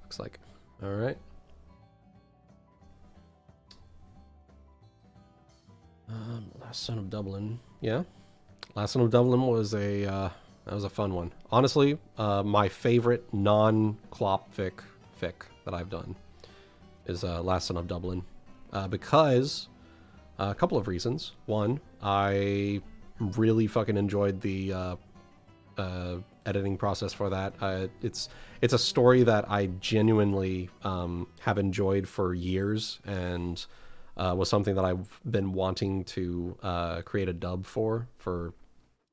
Looks like. Alright. Last Son of Dublin. Yeah. Last Son of Dublin was a fun one. Honestly, my favorite non-Clop fic that I've done is Last Son of Dublin. Because a couple of reasons. One, I really fucking enjoyed the editing process for that. It's a story that I genuinely have enjoyed for years, and was something that I've been wanting to create a dub for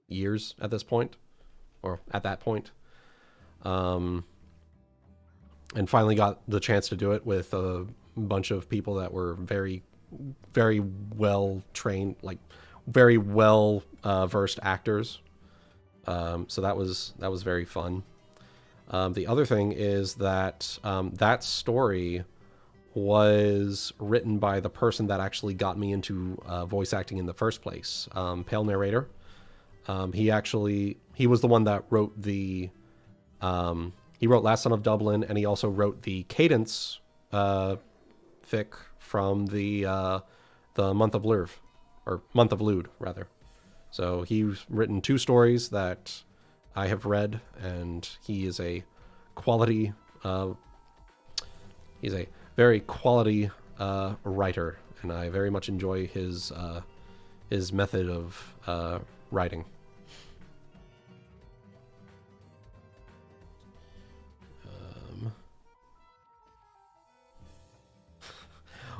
years at this point, or at that point. And finally got the chance to do it with a bunch of people that were very, very well trained, like very well versed actors. So that was very fun. The other thing is that that story was written by the person that actually got me into voice acting in the first place. Pale Narrator. He was the one that wrote he wrote Last Son of Dublin, and he also wrote the Cadence fic from the Month of Lurv, or Month of Lude rather. So he's written 2 stories that I have read, and he is a quality he's a very quality writer, and I very much enjoy his method of writing.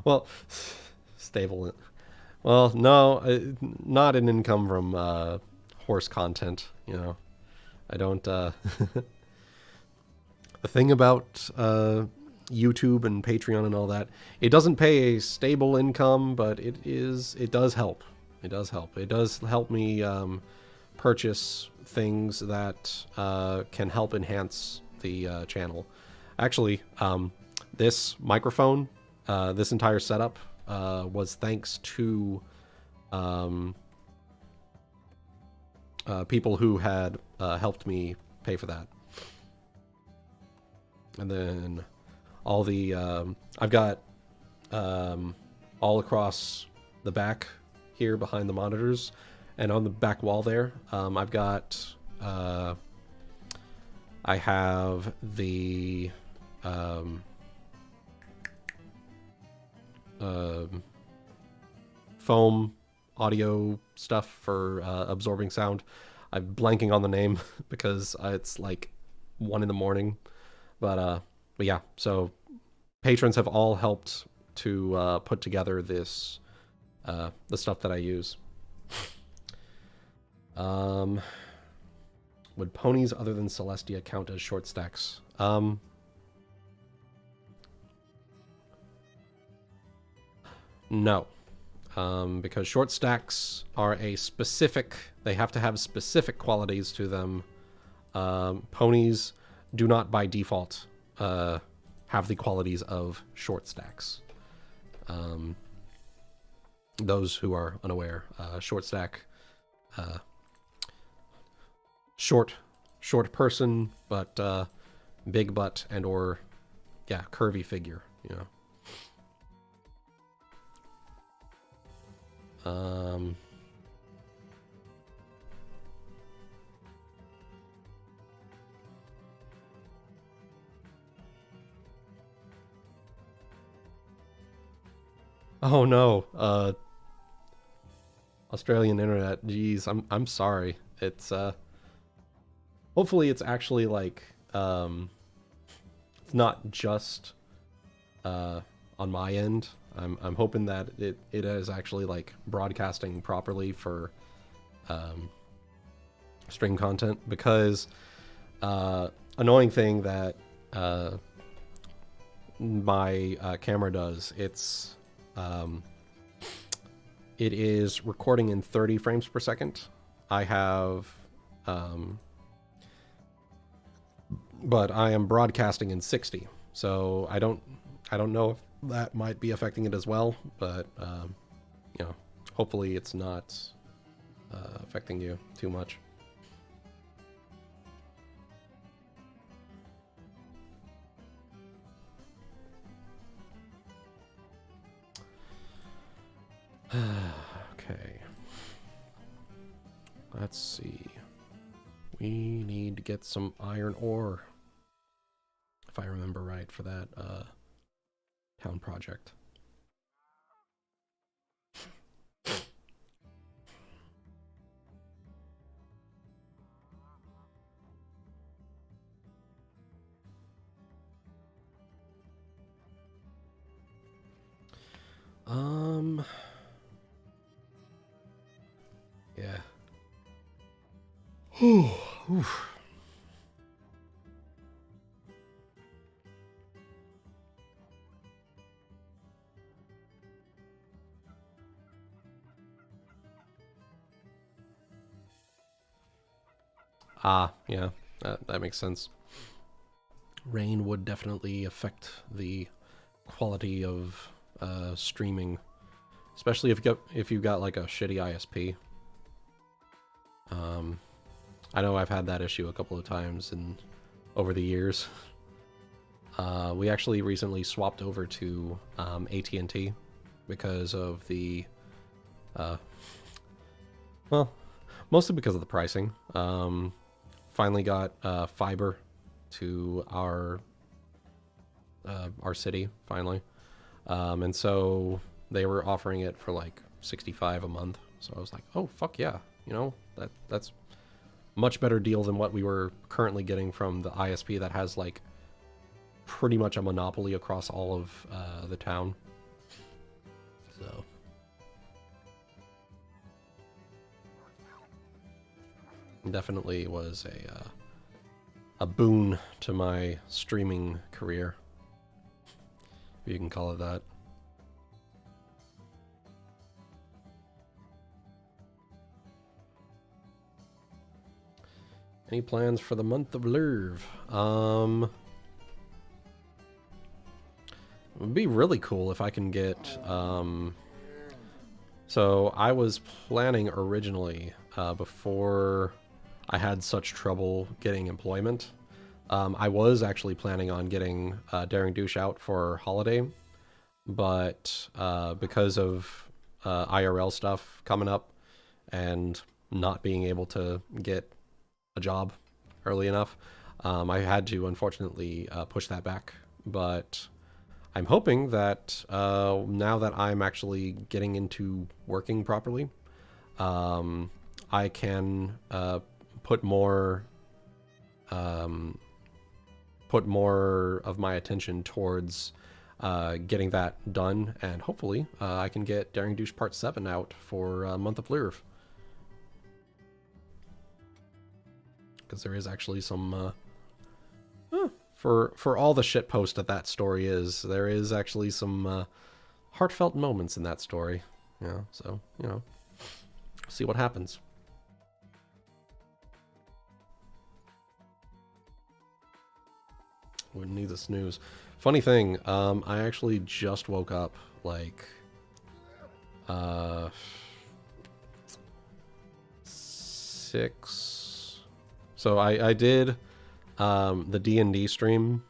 Well, stable. Well, no, not an income from horse content. You know, I don't. The thing about YouTube and Patreon and all that, it doesn't pay a stable income, but it does help. It does help. It does help me purchase things that can help enhance the channel. Actually, this microphone, this entire setup, was thanks to people who had helped me pay for that. And then all the I've got all across the back here behind the monitors and on the back wall there, I've got I have the foam audio stuff for absorbing sound. I'm blanking on the name because it's like 1 in the morning. But yeah, so patrons have all helped to put together this the stuff that I use. Would ponies other than Celestia count as short stacks? No. Because short stacks are a specific, they have to have specific qualities to them. Ponies do not by default have the qualities of short stacks. Those who are unaware, short stack, short person, but big butt and or, yeah, curvy figure, you know. Oh no, Australian internet. Jeez, I'm sorry. It's hopefully it's actually like it's not just on my end. I'm hoping that it is actually like broadcasting properly for stream content, because annoying thing that my camera does, it is recording in 30 frames per second. I have but I am broadcasting in 60, so I don't know if that might be affecting it as well, but you know, hopefully it's not affecting you too much. Okay. Let's see. We need to get some iron ore, if I remember right, for that town project. Yeah. Oof. Ah, yeah, that makes sense. Rain would definitely affect the quality of streaming, especially if you've got like a shitty ISP. I know I've had that issue a couple of times over the years. We actually recently swapped over to AT&T because of the well, mostly because of the pricing. Finally got fiber to our city finally, and so they were offering it for like $65 a month. So I was like, oh fuck yeah, you know, that's much better deal than what we were currently getting from the ISP that has like pretty much a monopoly across all of the town. So definitely was a boon to my streaming career, if you can call it that. Any plans for the month of Lerv? It would be really cool if I can get, so I was planning originally, before I had such trouble getting employment, I was actually planning on getting Daring Douche out for holiday, but because of IRL stuff coming up and not being able to get a job early enough, I had to unfortunately push that back. But I'm hoping that now that I'm actually getting into working properly, I can put more of my attention towards getting that done, and hopefully I can get Daring Douche Part 7 out for month of Lerv. Because there is actually some for all the shitpost that story is, there is actually some heartfelt moments in that story. Yeah, so, you know, see what happens. Wouldn't need the snooze. Funny thing, I actually just woke up, like, 6... So I did the D&D stream,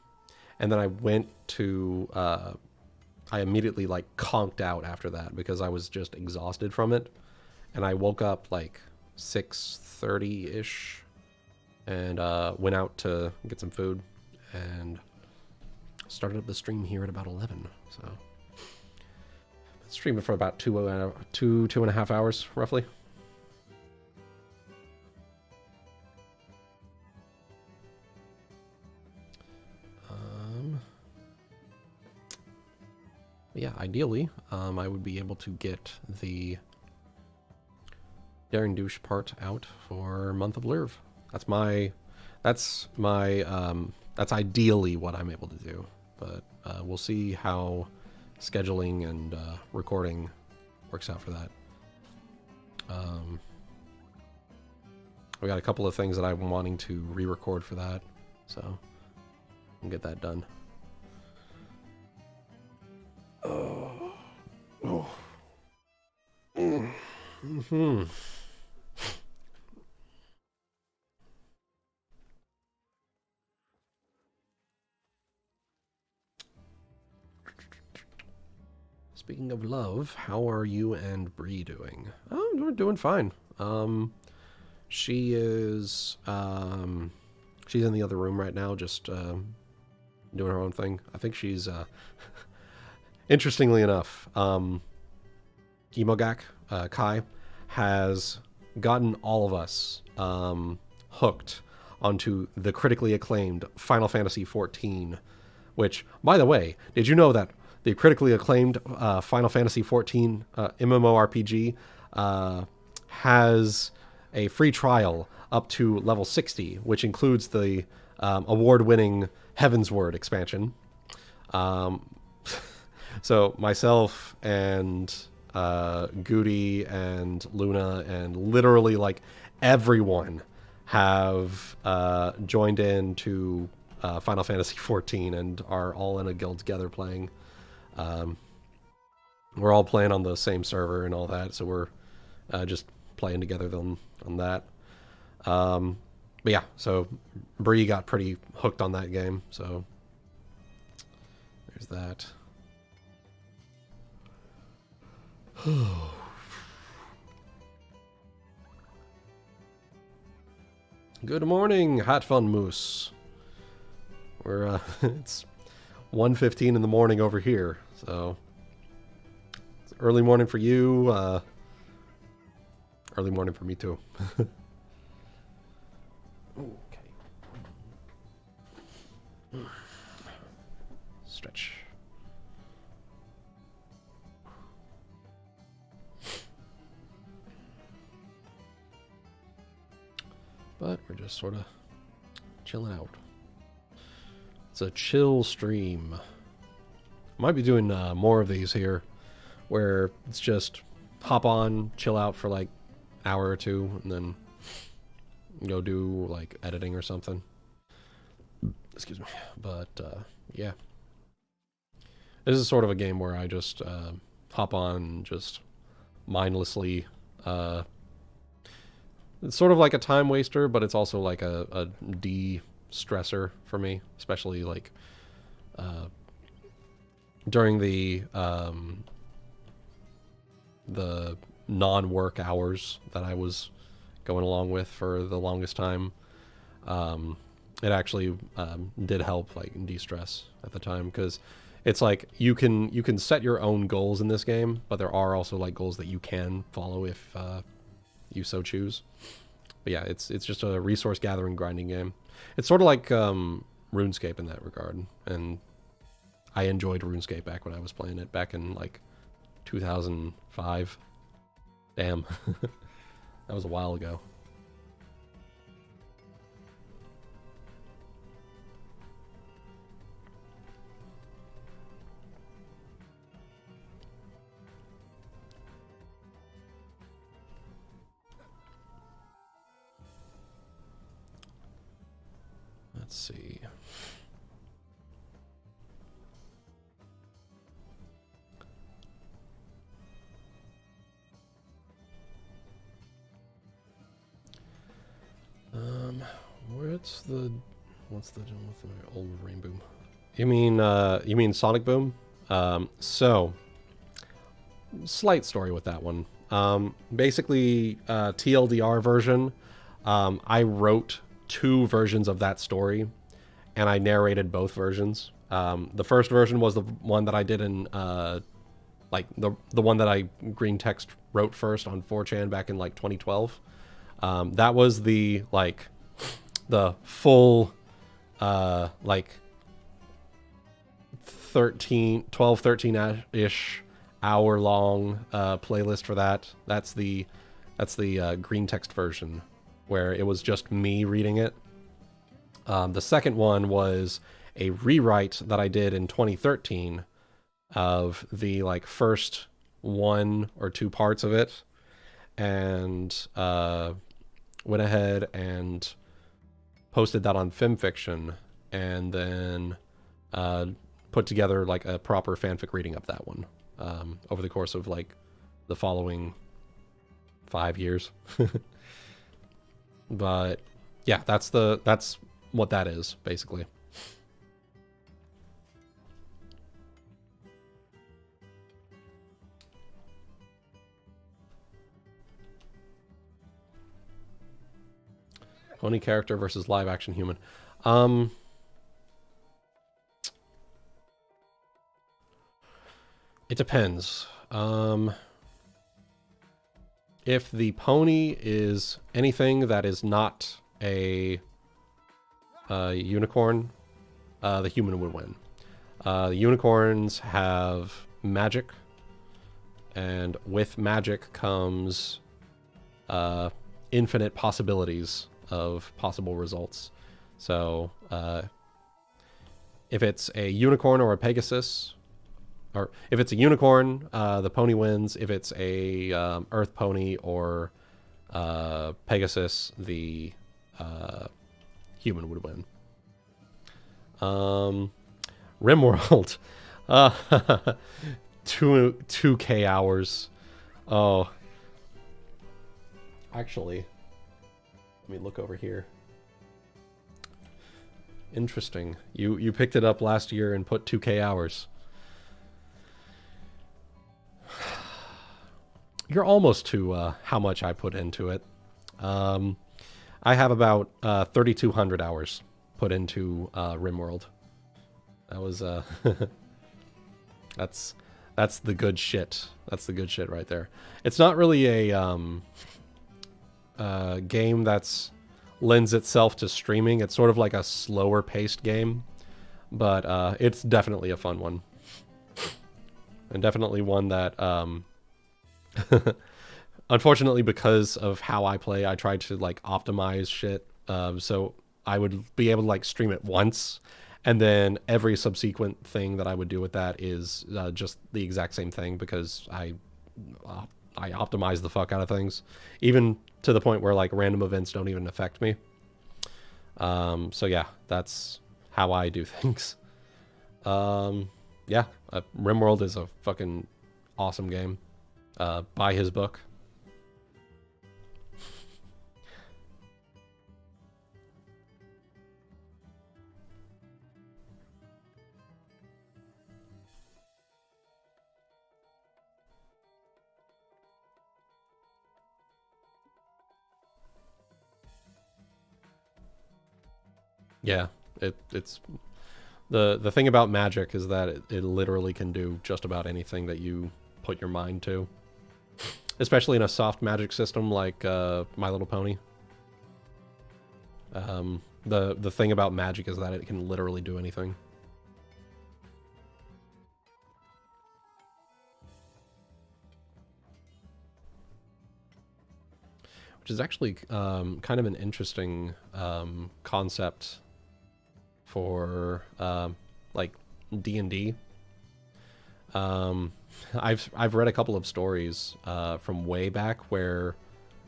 and then I went to, I immediately, like, conked out after that because I was just exhausted from it. And I woke up, like, 6:30-ish, and went out to get some food, and started up the stream here at about 11, so... Streaming for about two and a half hours, roughly. Yeah, ideally, I would be able to get the Daring Douche part out for month of Lerv. That's ideally what I'm able to do, but we'll see how scheduling and recording works out for that. We got a couple of things that I'm wanting to re-record for that, so I'll get that done. Mm-hmm. Speaking of love, how are you and Bree doing? Oh, we're doing fine. She is, she's in the other room right now, just doing her own thing. I think she's, interestingly enough, Emogak, Kai, has gotten all of us hooked onto the critically acclaimed Final Fantasy XIV, which, by the way, did you know that the critically acclaimed Final Fantasy XIV MMORPG has a free trial up to level 60, which includes the award-winning Heavensward expansion. So myself and Goody and Luna and literally like everyone have joined in to Final Fantasy XIV and are all in a guild together playing. We're all playing on the same server and all that, so we're just playing together on that. But yeah, so Bree got pretty hooked on that game, so there's that. Good morning, Hat Fun Moose. We're it's 1:15 in the morning over here, so it's early morning for you, early morning for me too. Okay. Stretch. But we're just sort of chilling out. It's a chill stream. Might be doing more of these here, where it's just hop on, chill out for like an hour or two, and then go do like editing or something. Excuse me. But yeah, this is sort of a game where I just hop on and just mindlessly. It's sort of like a time waster, but it's also like a de-stressor for me, especially like during the non-work hours that I was going along with for the longest time. It actually did help like de-stress at the time, because it's like you can set your own goals in this game, but there are also like goals that you can follow if you so choose. But yeah, it's just a resource gathering grinding game. It's sort of like RuneScape in that regard, and I enjoyed RuneScape back when I was playing it back in like 2005. Damn. That was a while ago. Let's see. What's the deal with my old Rainbow? You mean Sonic Boom? So slight story with that one. Basically, TLDR version. I wrote 2 versions of that story, and I narrated both versions. The first version was the one that I did in like the one that I green text wrote first on 4chan back in like 2012. That was the like the full like 13-ish hour long playlist for that. That's the green text version, where it was just me reading it. The second one was a rewrite that I did in 2013 of the like first 1 or 2 parts of it, and went ahead and posted that on FimFiction, and then put together like a proper fanfic reading of that one over the course of like the following 5 years. But yeah, that's what that is basically. Pony character versus live action human. It depends. If the pony is anything that is not a unicorn, the human would win. The unicorns have magic, and with magic comes infinite possibilities of possible results. So if it's a unicorn or a Pegasus, or if it's a unicorn, the pony wins. If it's a earth pony or Pegasus, the human would win. Rimworld, 2K hours. Oh, actually, let me look over here. Interesting. You picked it up last year and put 2K hours. You're almost to how much I put into it. I have about 3,200 hours put into Rimworld. That was that's the good shit. That's the good shit right there. It's not really a game that's lends itself to streaming. It's sort of like a slower paced game, but it's definitely a fun one, and definitely one that unfortunately, because of how I play, I tried to like optimize shit, so I would be able to like stream it once, and then every subsequent thing that I would do with that is just the exact same thing, because I optimize the fuck out of things. Even to the point where like random events don't even affect me. So yeah, that's how I do things. Yeah, RimWorld is a fucking awesome game. Buy his book. Yeah, it's the thing about Magic is that it literally can do just about anything that you put your mind to. Especially in a soft Magic system like My Little Pony. The thing about Magic is that it can literally do anything. Which is actually kind of an interesting concept for like D&D. I've read a couple of stories from way back where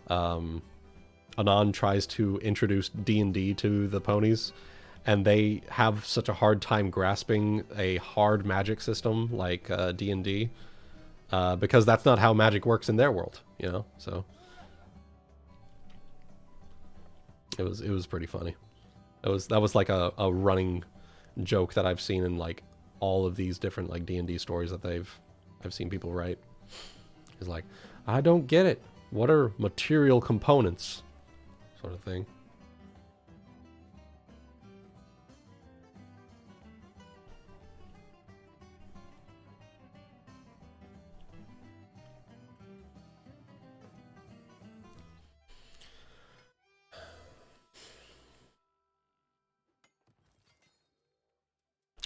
Anon tries to introduce D&D to the ponies, and they have such a hard time grasping a hard Magic system like D&D because that's not how Magic works in their world, you know. So it was pretty funny. That was like a running joke that I've seen in like all of these different like D&D stories that I've seen people write. It's like, I don't get it. What are material components? Sort of thing.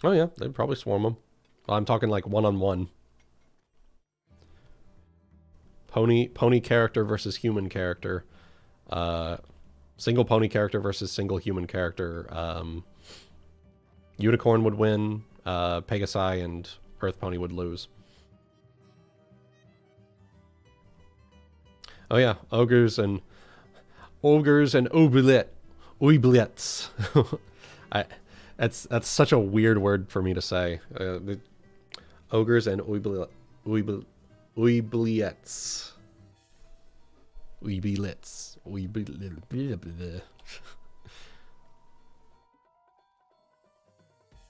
Oh yeah, they'd probably swarm them. I'm talking like one-on-one. Pony character versus human character. Single pony character versus single human character. Unicorn would win. Pegasi and Earth Pony would lose. Oh yeah, ogres and oubliettes. That's such a weird word for me to say. Ogres and oubliettes.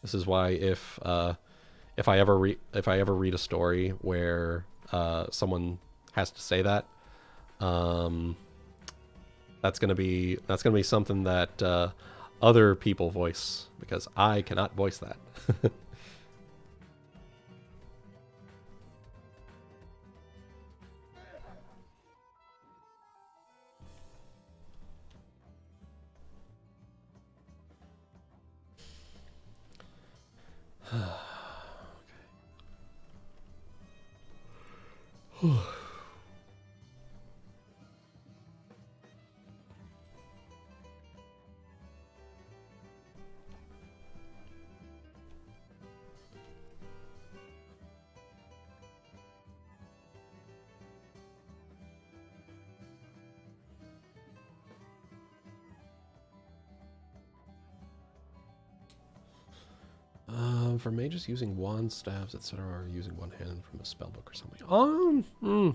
This is why if I ever read a story where someone has to say that, that's gonna be something that other people voice, because I cannot voice that. For mages using wands, staves, etc., or using one hand from a spellbook or something.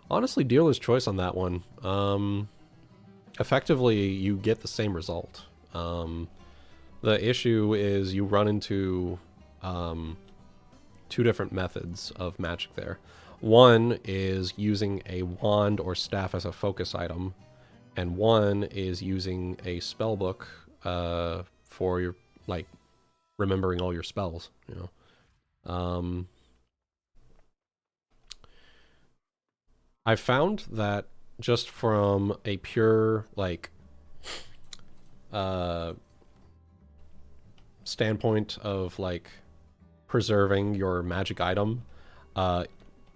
Honestly, dealer's choice on that one. Effectively, you get the same result. The issue is you run into two different methods of magic there. One is using a wand or staff as a focus item, and one is using a spellbook for your, like, remembering all your spells, you know. I found that just from a pure, like, standpoint of, like, preserving your magic item,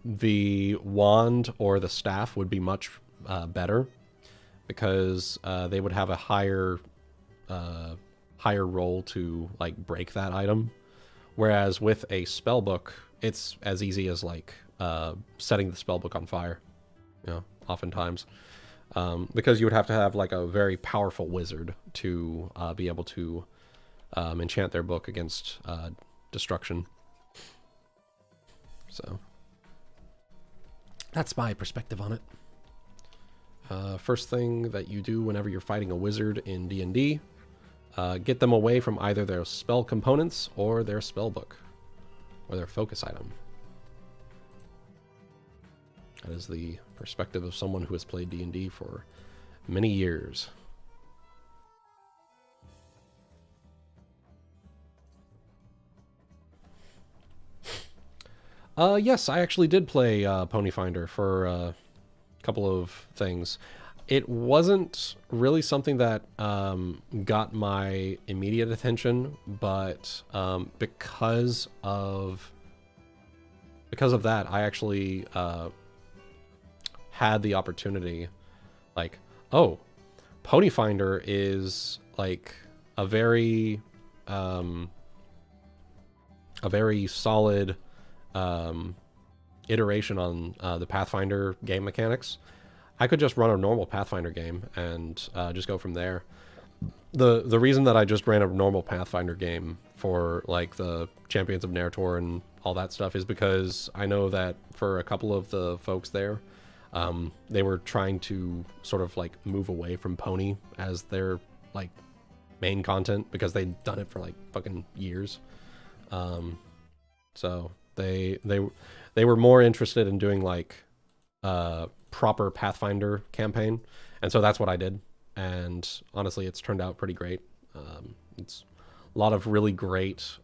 the wand or the staff would be much better, because they would have a higher roll to, like, break that item, whereas with a spellbook, it's as easy as, like, setting the spellbook on fire. you know, oftentimes. Because you would have to have like a very powerful wizard to be able to enchant their book against destruction. So that's my perspective on it. First thing that you do whenever you're fighting a wizard in D&D, get them away from either their spell components or their spell book, or their focus item. That is the perspective of someone who has played D&D for many years. Yes, I actually did play Pony Finder for a couple of things. It wasn't really something that got my immediate attention, but because of that, I actually had the opportunity, like, oh, Pony Finder is like a very solid iteration on the Pathfinder game mechanics. I could just run a normal Pathfinder game and just go from there. The reason that I just ran a normal Pathfinder game for like the Champions of Nertor and all that stuff is because I know that for a couple of the folks there, they were trying to sort of like move away from Pony as their like main content because they'd done it for like fucking years. So they were more interested in doing like proper Pathfinder campaign, and so that's what I did. And honestly, it's turned out pretty great. It's a lot of really great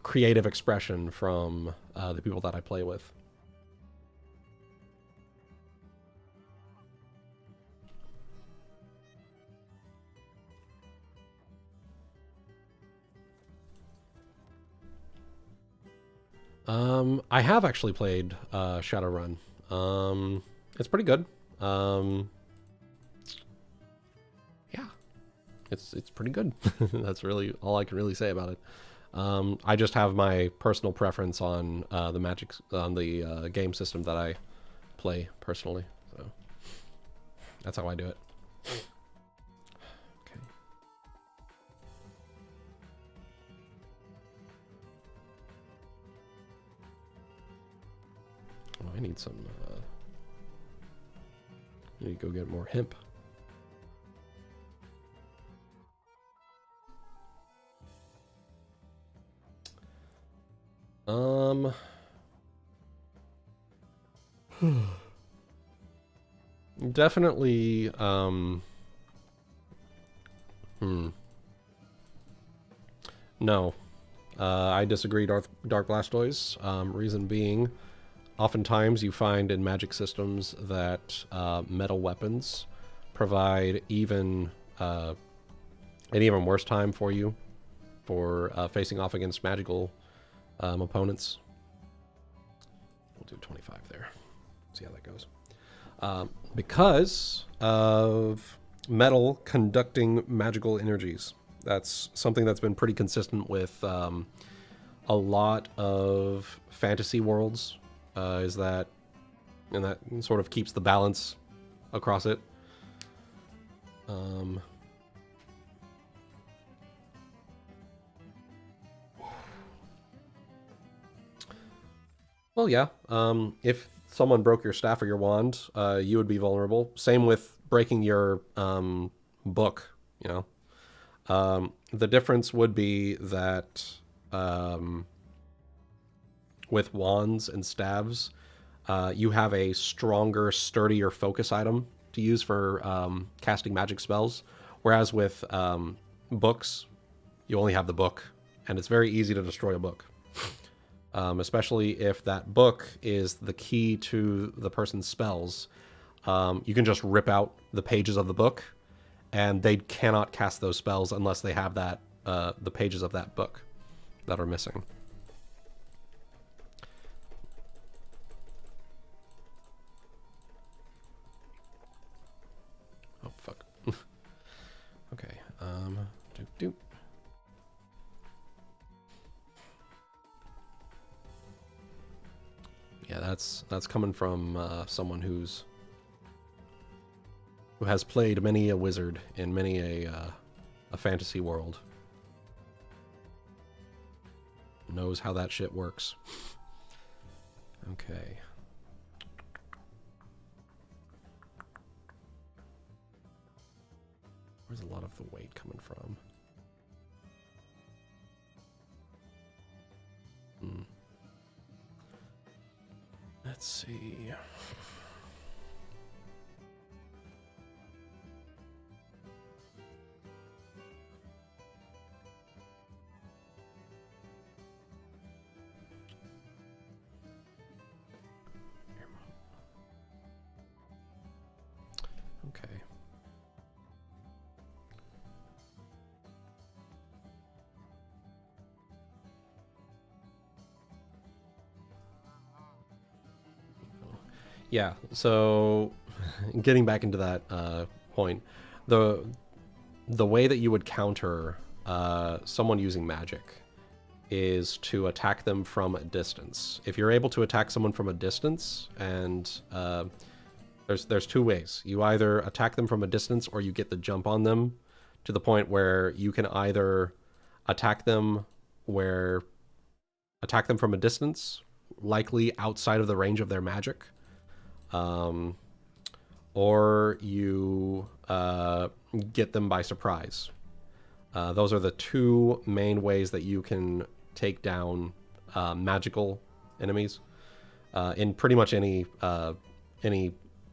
creative expression from the people that I play with. I have actually played Shadowrun. It's pretty good. Yeah, it's pretty good. That's really all I can really say about it. I just have my personal preference on the game system that I play personally. So that's how I do it. Okay. Oh, I need some. I need to go get more hemp. Definitely, no. I disagree, Dark Blastoise. Reason being, oftentimes you find in magic systems that metal weapons provide an even worse time for you for facing off against magical opponents. We'll do 25 there. See how that goes. Because of metal conducting magical energies. That's something that's been pretty consistent with a lot of fantasy worlds, and that sort of keeps the balance across it. Well, yeah. If someone broke your staff or your wand, you would be vulnerable. Same with breaking your book, you know. The difference would be that with wands and staves, you have a stronger, sturdier focus item to use for casting magic spells. Whereas with books, you only have the book, and it's very easy to destroy a book. Especially if that book is the key to the person's spells. You can just rip out the pages of the book, and they cannot cast those spells unless they have that the pages of that book that are missing. Oh, fuck. Okay, doop. that's coming from someone who has played many a wizard in many a fantasy world. Knows how that shit works. Okay. Where's a lot of the weight coming from? Let's see. Okay. Yeah, so getting back into that point, the way that you would counter someone using magic is to attack them from a distance. If you're able to attack someone from a distance, and there's two ways. You either attack them from a distance or you get the jump on them to the point where you can either attack them from a distance, likely outside of the range of their magic, or you get them by surprise. Those are the two main ways that you can take down magical enemies in pretty much any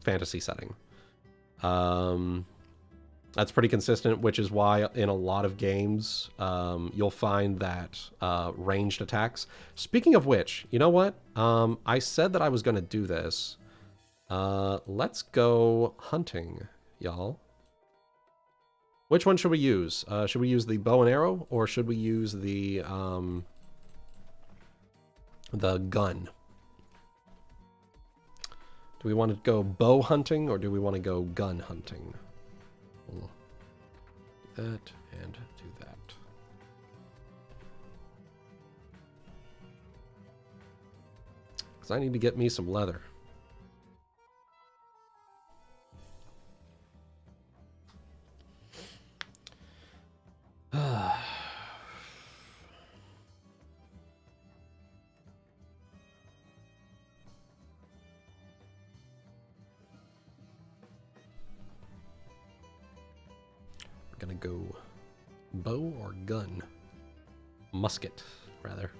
fantasy setting. That's pretty consistent, which is why in a lot of games you'll find that ranged attacks. Speaking of which, you know what? I said that I was going to do this. Let's go hunting, y'all. Which one should we use? Should we use the bow and arrow, or should we use the gun? Do we want to go bow hunting, or do we want to go gun hunting? We'll do that and do that. Because I need to get me some leather. We're gonna go bow or gun? Musket, rather.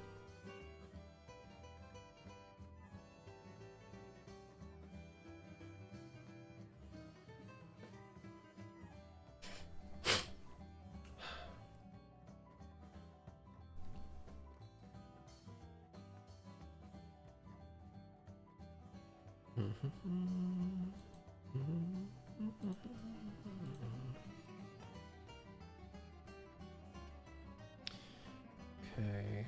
Okay.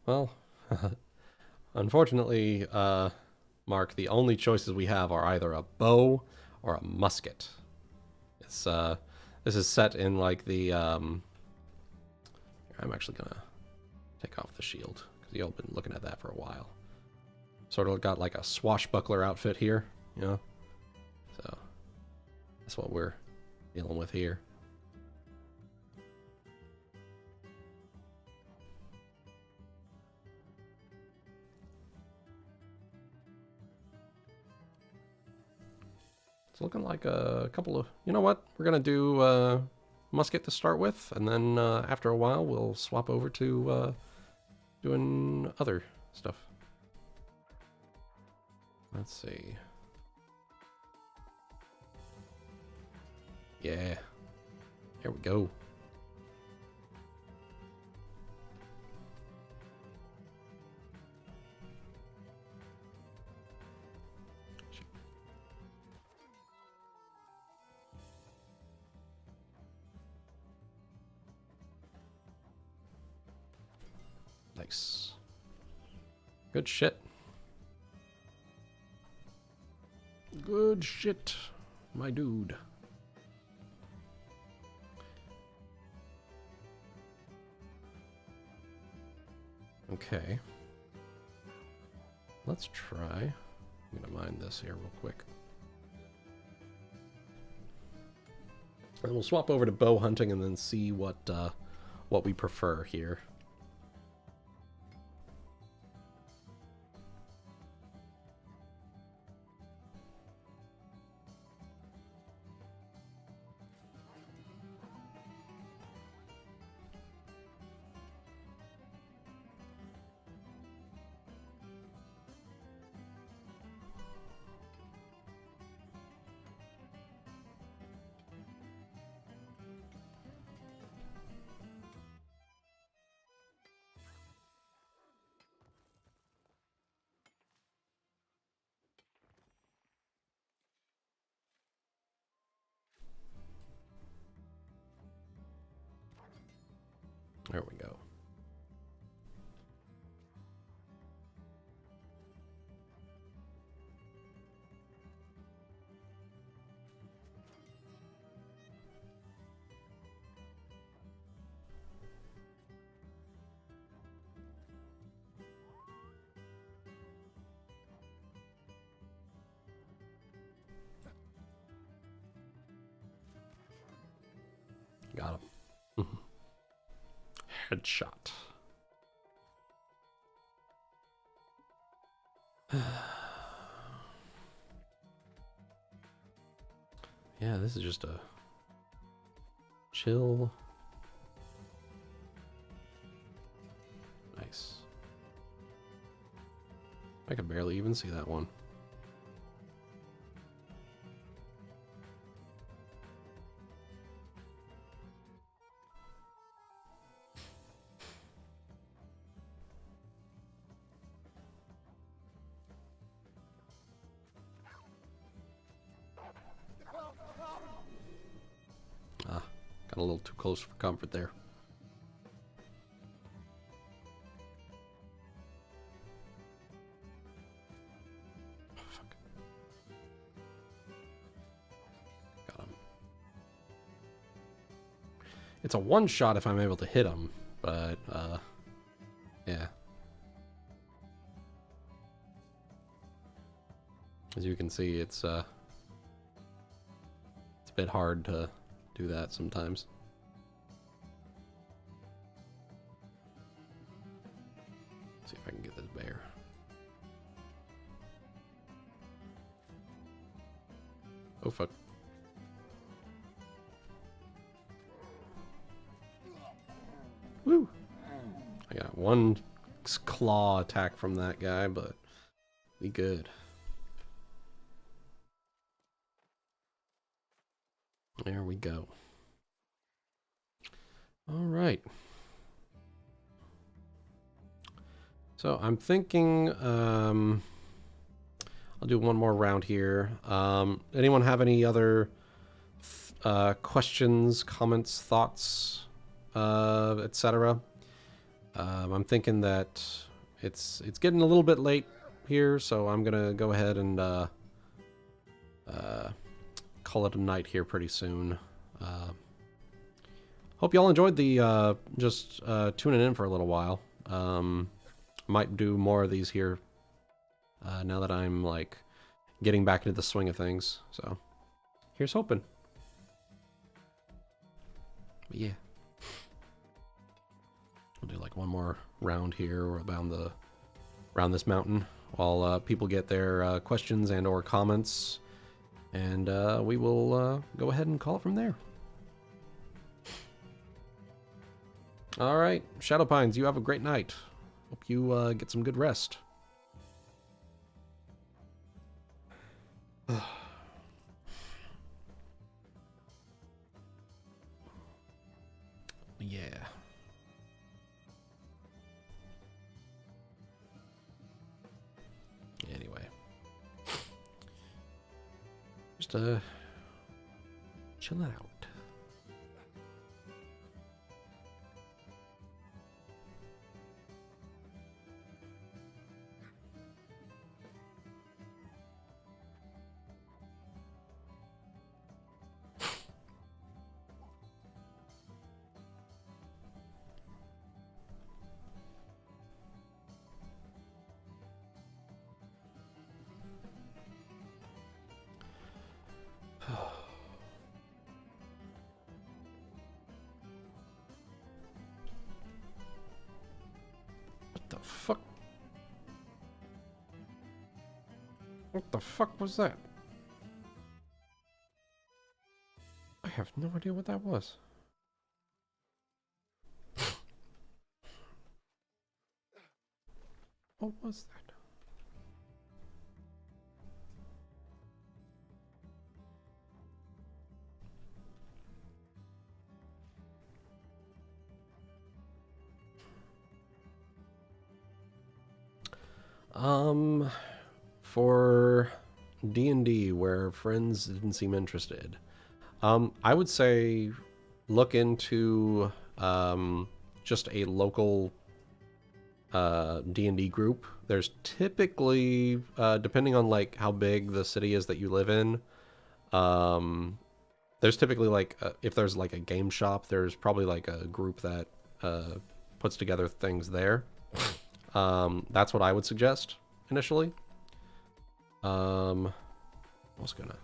Well, unfortunately, Mark, the only choices we have are either a bow or a musket. It's this is set in like the I'm actually gonna take off the shield because y'all been looking at that for a while. Sort of got like a swashbuckler outfit here, you know. So that's what we're dealing with here. It's looking like a couple of... You know what? We're going to do musket to start with, and then after a while we'll swap over to doing other stuff. Let's see. Yeah. Here we go. Nice. Good shit. Good shit, my dude. Okay. Let's try. I'm gonna mine this here real quick. And we'll swap over to bow hunting and then see what we prefer here. There we go. Got him. Headshot. Yeah, this is just a chill. Nice. I can barely even see that one. Got a little too close for comfort there. Oh, fuck. Got him. It's a one shot if I'm able to hit him, but yeah. As you can see, it's a bit hard to do that sometimes. Let's see if I can get this bear. Oh fuck. Woo! I got one claw attack from that guy, but we good. There we go. All right. So I'm thinking I'll do one more round here. Anyone have any other questions, comments, thoughts, etc.? I'm thinking that it's getting a little bit late here, so I'm gonna go ahead and call it a night here pretty soon. Hope y'all enjoyed the just tuning in for a little while. Might do more of these here now that I'm like getting back into the swing of things. So here's hoping. But yeah, we'll do like one more round here around this mountain while people get their questions and or comments. And we will go ahead and call it from there. All right, Shadow Pines, you have a great night. Hope you get some good rest. Yeah. Anyway. Just chill out. What the fuck was that? I have no idea what that was. What was that? For D&D, where friends didn't seem interested, I would say look into just a local D&D group. There's typically, depending on like how big the city is that you live in, there's typically like if there's like a game shop, there's probably like a group that puts together things there. That's what I would suggest initially. I was gonna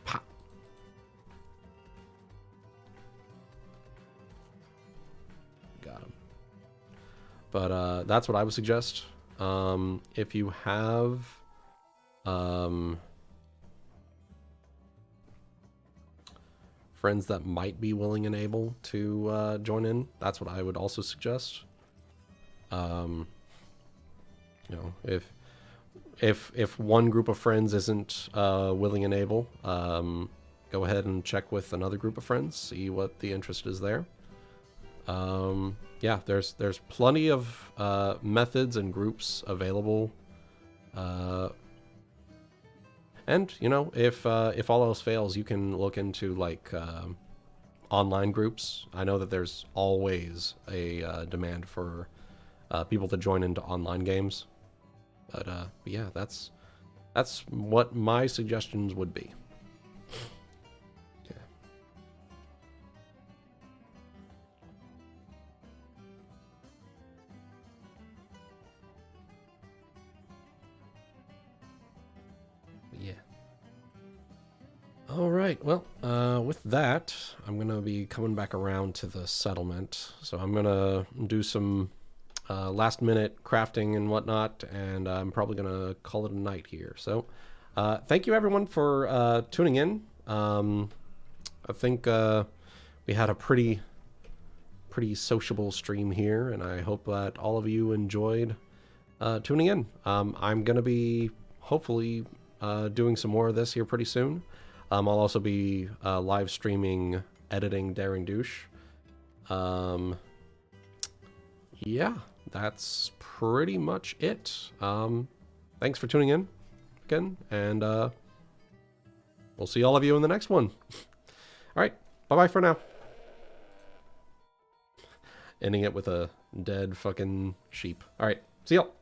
pop. Got him. But that's what I would suggest. If you have friends that might be willing and able to join in, that's what I would also suggest. You know, if one group of friends isn't willing and able, go ahead and check with another group of friends, see what the interest is there. Yeah, there's plenty of methods and groups available. And you know, if all else fails, you can look into like online groups. I know that there's always a demand for people to join into online games. But yeah, that's what my suggestions would be. Yeah. Yeah. All right. Well, with that, I'm gonna be coming back around to the settlement. So I'm gonna do some last minute crafting and whatnot, and I'm probably gonna call it a night here. So thank you everyone for tuning in. I think we had a pretty sociable stream here, and I hope that all of you enjoyed tuning in. I'm gonna be hopefully doing some more of this here pretty soon. I'll also be live streaming editing Daring Douche. Yeah, that's pretty much it. Thanks for tuning in again, and we'll see all of you in the next one. All right, bye-bye for now. Ending it with a dead fucking sheep. All right, see y'all.